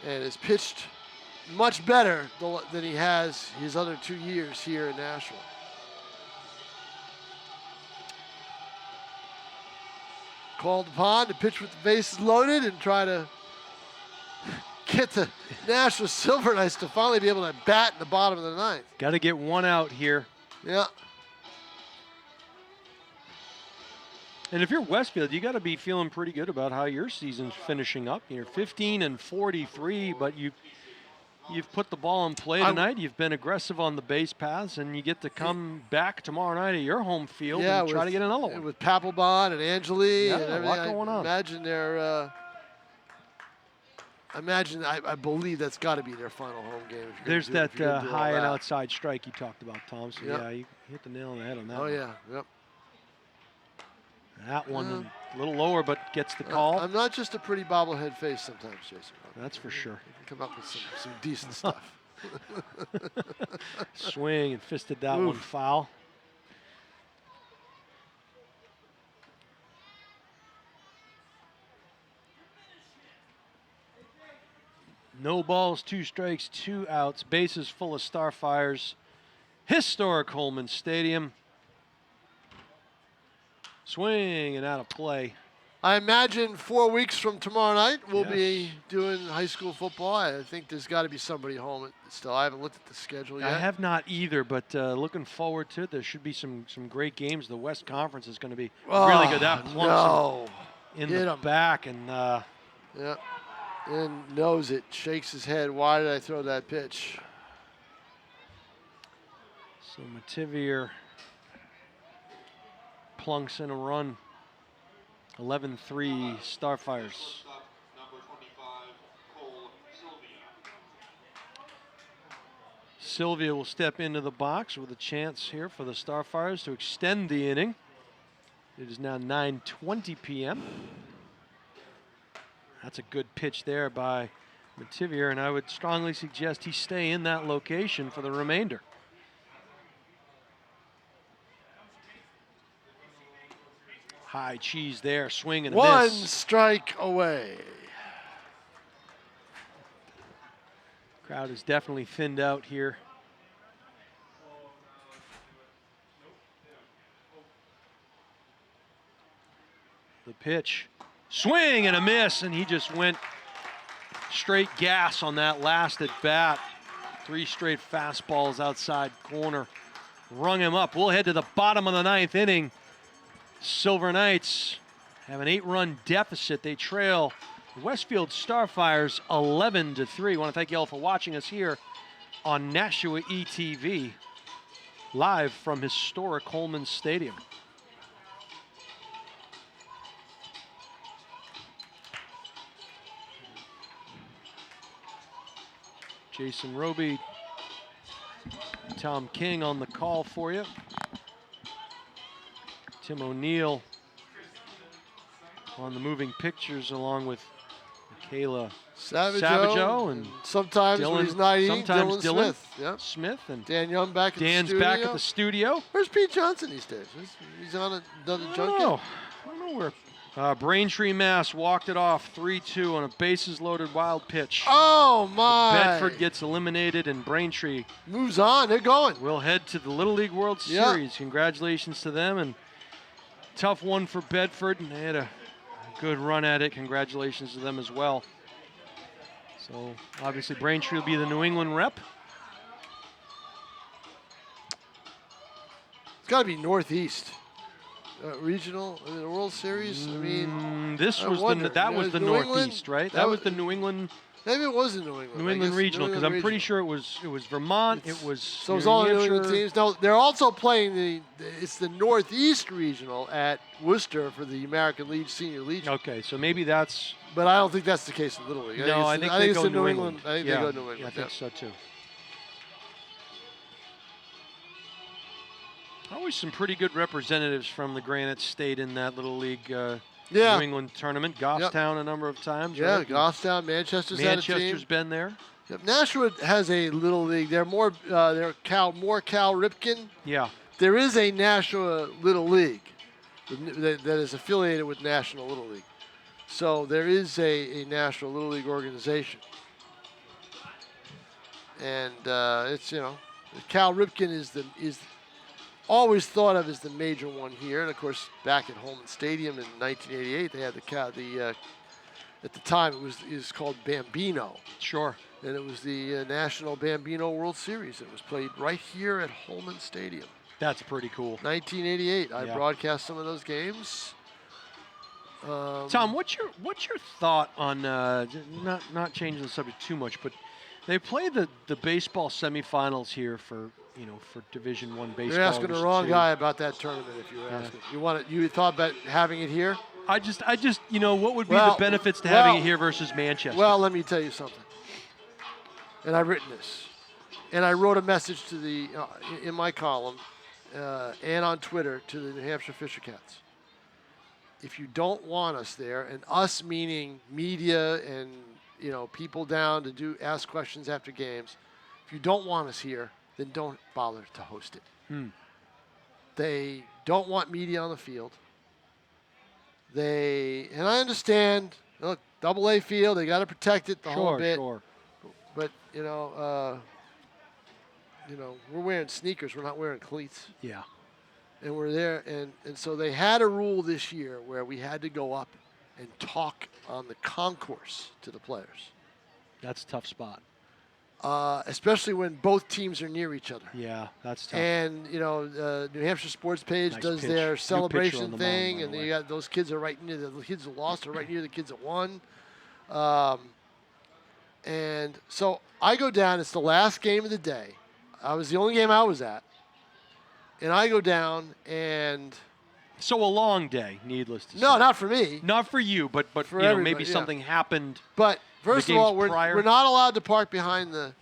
And has pitched much better than he has his other 2 years here in Nashua. Called upon to pitch with the bases loaded and try to get the Nashua Silver Knights to finally be able to bat in the bottom of the 9th. Got to get 1 out here. Yeah. And if you're Westfield, you got to be feeling pretty good about how your season's finishing up. You're 15-43, but you've put the ball in play tonight. You've been aggressive on the base paths, and you get to come back tomorrow night at your home field and try to get another one. With Papelbon and Angeli and everything. A lot going on. I believe that's got to be their final home game. There's that high and outside strike you talked about, Tom. So, yeah, you hit the nail on the head on that one. Oh, yeah, yep. That one a little lower, but gets the call. I'm not just a pretty bobblehead face sometimes, Jason. That's for sure. You can come up with some decent stuff. Swing and fisted that one foul. No balls, 2 strikes, 2 outs. Bases full of Starfires. Historic Holman Stadium. Swing and out of play. I imagine 4 weeks from tomorrow night we'll be doing high school football. I think there's got to be somebody home still. I haven't looked at the schedule yet. I have not either, but looking forward to it. There should be some great games. The West Conference is going to be really good. That plunks in the back and and knows it, shakes his head. Why did I throw that pitch? So Mativier plunks in a run. 11-3 Starfires. Sylvia will step into the box with a chance here for the Starfires to extend the inning. It is now 9:20 p.m. That's a good pitch there by Mativier, and I would strongly suggest he stay in that location for the remainder. High cheese there, swing and a miss. 1 strike away. Crowd is definitely thinned out here. The pitch, swing and a miss, and he just went straight gas on that last at bat. 3 straight fastballs outside corner. rung him up. We'll head to the bottom of the 9th inning. Silver Knights have an 8-run deficit. They trail Westfield Starfires 11-3. I want to thank you all for watching us here on Nashua ETV, live from Historic Holman Stadium. Jason Robie, Tom King on the call for you. Tim O'Neill on the moving pictures, along with Michaela Savageau and sometimes Dylan, when he's not eating, sometimes Dylan Dylan Smith. Yep. Smith and Dan Young back at Dan's the studio. back at the studio. Where's Pete Johnson these days? He's on another junket? I don't know where. Braintree, Mass walked it off 3-2 on a bases-loaded wild pitch. Oh, my. Bedford gets eliminated, and Braintree moves on. They're going. will head to the Little League World Series. Congratulations to them, and tough one for Bedford, and they had a good run at it. Congratulations to them as well. So, obviously, Braintree will be the New England rep. It's got to be Northeast. Regional in the World Series. I mean, this was that was the Northeast, right? That was the New England. Maybe it was the New England. New England Regional, because I'm pretty sure it was Vermont. It was. So it's all the New England teams. No, they're also playing it's the Northeast Regional at Worcester for the American League Senior Legion. Okay, so maybe that's. But I don't think that's the case in Little League. No, I think they go New England. I think they go New England. I think so too. Always some pretty good representatives from the Granite State in that Little League New England tournament. Goffstown a number of times. Yeah, right? Goffstown, Manchester's had a team. Manchester's been there. Yep. Nashua has a Little League. They're more Cal Ripken. Yeah. There is a Nashua Little League that is affiliated with National Little League. So there is a National Little League organization. And it's, Cal Ripken is always thought of as the major one here, and of course back at Holman Stadium in 1988 they had at the time it was called Bambino. Sure. And it was the National Bambino World Series. It was played right here at Holman Stadium. That's pretty cool. 1988. I broadcast some of those games. Tom, what's your thought on not changing the subject too much, but they play the baseball semifinals here for Division I baseball. You're asking the wrong guy about that tournament if you were asking. You thought about having it here? I just what would be the benefits to having it here versus Manchester? Well, let me tell you something. And I've written this. And I wrote a message to in my column and on Twitter to the New Hampshire Fisher Cats. If you don't want us there, and us meaning media and people down to ask questions after games, if you don't want us here, then don't bother to host it. They don't want media on the field. And I understand, look, AA field, they got to protect it the whole bit. Sure. But, we're wearing sneakers, we're not wearing cleats. Yeah. And we're there, and so they had a rule this year where we had to go up and talk on the concourse to the players. That's a tough spot. Especially when both teams are near each other. Yeah, that's tough. And, New Hampshire Sports Page does their celebration thing, and you got those kids are right near the kids that lost are right near the kids that won. And so I go down. It's the last game of the day. I was the only game I was at. And I go down and... So a long day, needless to say. No, not for me. Not for you, but for maybe something happened. But first of all, we're not allowed to park behind the...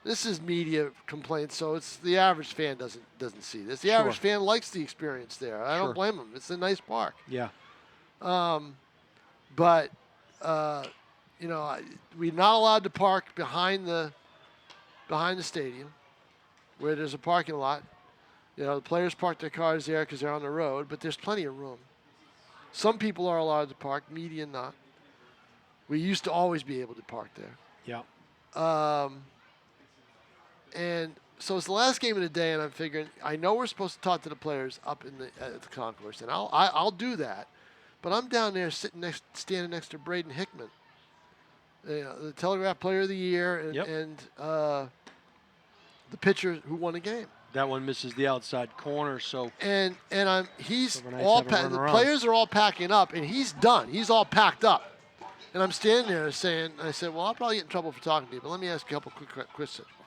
This is media complaints, so it's the average fan doesn't see this. The average fan likes the experience there. I don't blame them. It's a nice park. Yeah. But we're not allowed to park behind the stadium, where there's a parking lot. The players park their cars there because they're on the road, but there's plenty of room. Some people are allowed to park, media not. We used to always be able to park there. Yeah. And so it's the last game of the day, and I'm figuring I know we're supposed to talk to the players up at the concourse, and I'll do that. But I'm down there standing next to Braden Hickman, the Telegraph Player of the Year, and the pitcher who won the game. That one misses the outside corner. So he's Silver Knights all have a the runner on. players are all packing up, and he's done. He's all packed up. And I'm standing there saying, I said, well, I'll probably get in trouble for talking to you, but let me ask you a couple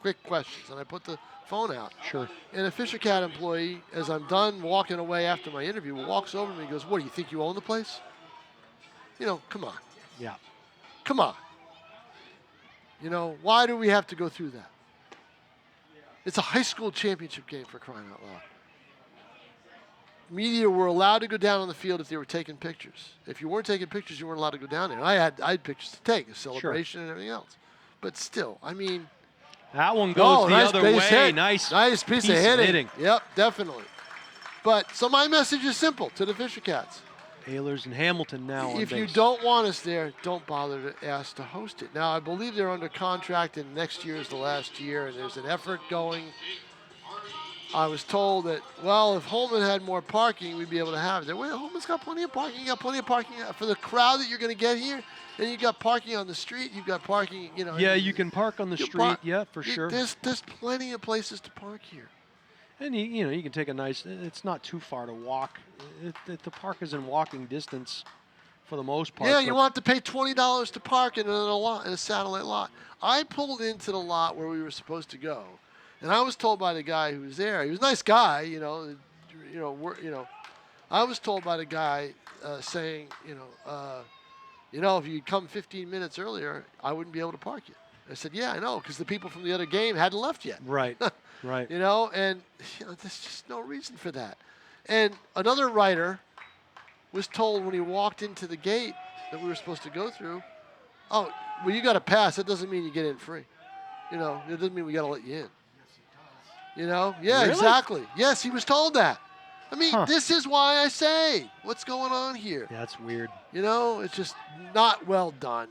quick questions. And I put the phone out. Sure. And a Fisher Cat employee, as I'm done walking away after my interview, walks over to me and goes, what, do you think you own the place? You know, come on. Yeah. Come on. You know, why do we have to go through that? It's a high school championship game, for crying out loud. Media were allowed to go down on the field if they were taking pictures. If you weren't taking pictures, you weren't allowed to go down there. I had pictures to take, a celebration and everything else. But still, I mean. That one goes the nice other base way. hit. Nice piece of hitting. Yep, definitely. But so my message is simple to the Fisher Cats. Ehlers and Hamilton now on If base. you don't want us there, don't bother to ask to host it. Now, I believe they're under contract, and next year is the last year, and there's an effort going. I was told that, well, if Holman had more parking, we'd be able to have it. Well, Holman's got plenty of parking. You got plenty of parking for the crowd that you're going to get here. And you got parking on the street. You've got parking, you know. Yeah, you can park on the street. Yeah, for sure. There's plenty of places to park here. And you can take a nice. It's not too far to walk. The park is in walking distance, for the most part. Yeah, you want to pay $20 to park in a satellite lot. I pulled into the lot where we were supposed to go, and I was told by the guy who was there. He was a nice guy, you know. I was told by the guy saying, if you come 15 minutes earlier, I wouldn't be able to park you. I said, yeah, I know, because the people from the other game hadn't left yet. Right, right. And there's just no reason for that. And another writer was told when he walked into the gate that we were supposed to go through, oh, well, you got to pass. That doesn't mean you get in free. It doesn't mean we got to let you in. Yeah, Really? exactly. Yes, he was told that. I mean, This is why I say, what's going on here? Yeah, that's weird. It's just not well done.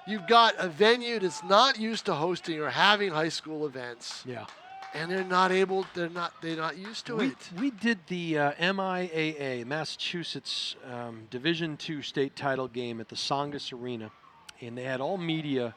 You've got a venue that's not used to hosting or having high school events. Yeah. And they're not used to it. We did the MIAA, Massachusetts Division II state title game at the Songus Arena, and they had all media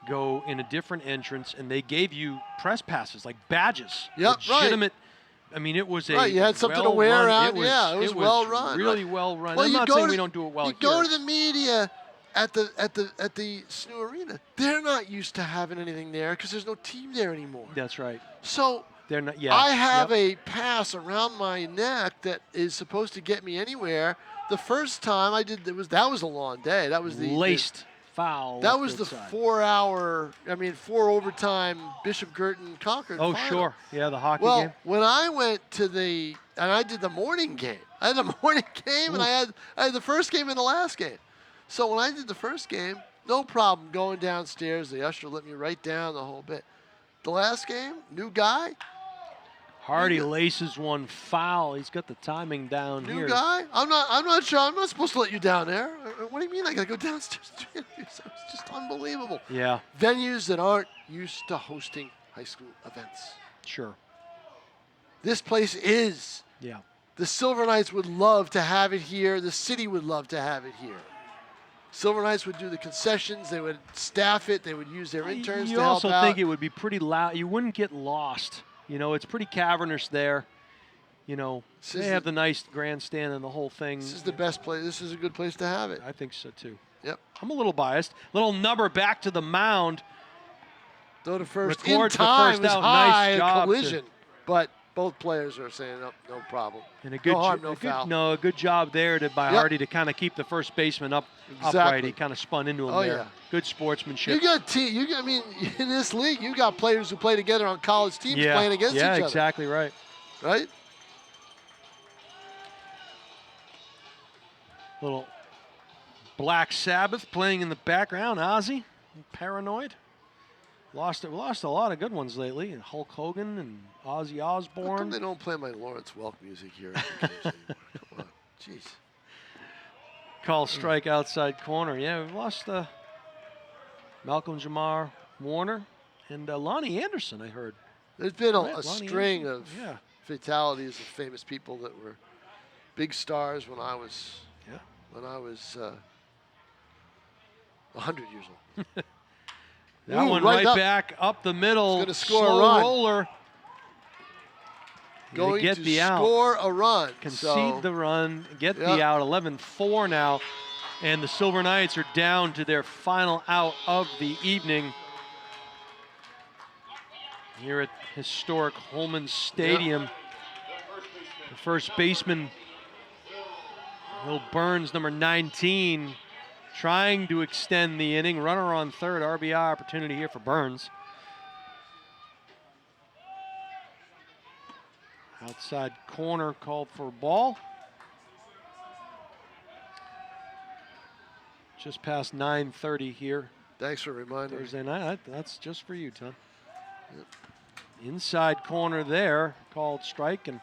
go in a different entrance, and they gave you press passes, like badges. Yep, legitimate. Right. I mean, it was you had something to wear around. It was well run. Really well run. Well, I'm not saying we don't do it well. You go to the media at the SNU Arena. They're not used to having anything there because there's no team there anymore. That's right. So they're not. Yeah. I have a pass around my neck that is supposed to get me anywhere. The first time I did that was a long day. That was the laced foul. That was the 4 overtime Bishop Girton Concord. Oh, final. sure. Yeah, the hockey game. Well, when I went and I did the morning game. I had the morning game, and I had the first game and the last game. So when I did the first game, no problem going downstairs. The usher let me write down the whole bit. The last game, new guy. Hardy laces one foul. He's got the timing down New here. guy? I'm not sure. I'm not supposed to let you down there. What do you mean I got to go downstairs? It's just unbelievable. Yeah. Venues that aren't used to hosting high school events. Sure. This place is. Yeah. The Silver Knights would love to have it here. The city would love to have it here. Silver Knights would do the concessions. They would staff it. They would use their interns to help out. You also think it would be pretty loud. You wouldn't get lost. It's pretty cavernous there. They have the nice grandstand and the whole thing. This is the best place. This is a good place to have it. I think so, too. Yep. I'm a little biased. Little number back to the mound. Though the first Records in time the first was out. high, Nice job collision. But both players are saying, no problem. And no harm, no foul. A good job there by Hardy to kind of keep the first baseman upright. He kind of spun into him there. Yeah. Good sportsmanship. You got in this league, you got players who play together on college teams playing against each other. Yeah, exactly right. Right? Little Black Sabbath playing in the background. Ozzy, Paranoid. Lost a lot of good ones lately. And Hulk Hogan and Ozzy How Osbourne. come they don't play my Lawrence Welk music here at the games anymore? Come on. Jeez. Call strike outside corner. Yeah, we've lost Malcolm Jamar Warner and Lonnie Anderson, I heard. There's been a Lonnie string Anderson. of fatalities of famous people that were big stars when I was 100 years old. That Ooh, one right right up. back up the middle. He's gonna score Slow a run. roller. going get to the out. score a run. Concede the run, get the out. 11-4 now, and the Silver Knights are down to their final out of the evening here at Historic Holman Stadium. The first baseman, Will Burns, number 19, trying to extend the inning. Runner on third, RBI opportunity here for Burns. Outside corner called for a ball. Just past 9:30 here. Thanks for reminding me. Thursday night. That's just for you, Tom. Yep. Inside corner there, called strike, and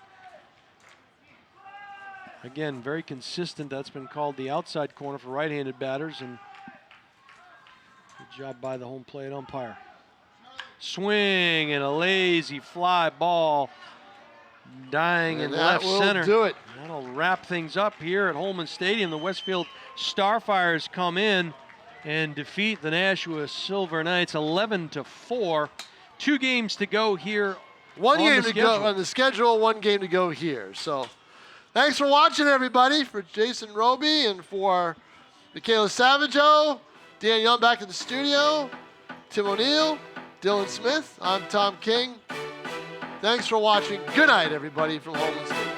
again, very consistent. That's been called the outside corner for right-handed batters, and good job by the home plate umpire. Swing and a lazy fly ball. Dying in left center. Do it. That'll wrap things up here at Holman Stadium. The Westfield Starfires come in and defeat the Nashua Silver Knights 11-4. 2 games to go here. One game to go on the schedule, 1 game to go here. So thanks for watching, everybody. For Jason Robie and for Michaela Savageau, Dan Young back in the studio, Tim O'Neill, Dylan Smith, I'm Tom King. Thanks for watching. Good night, everybody, from Holman Stadium.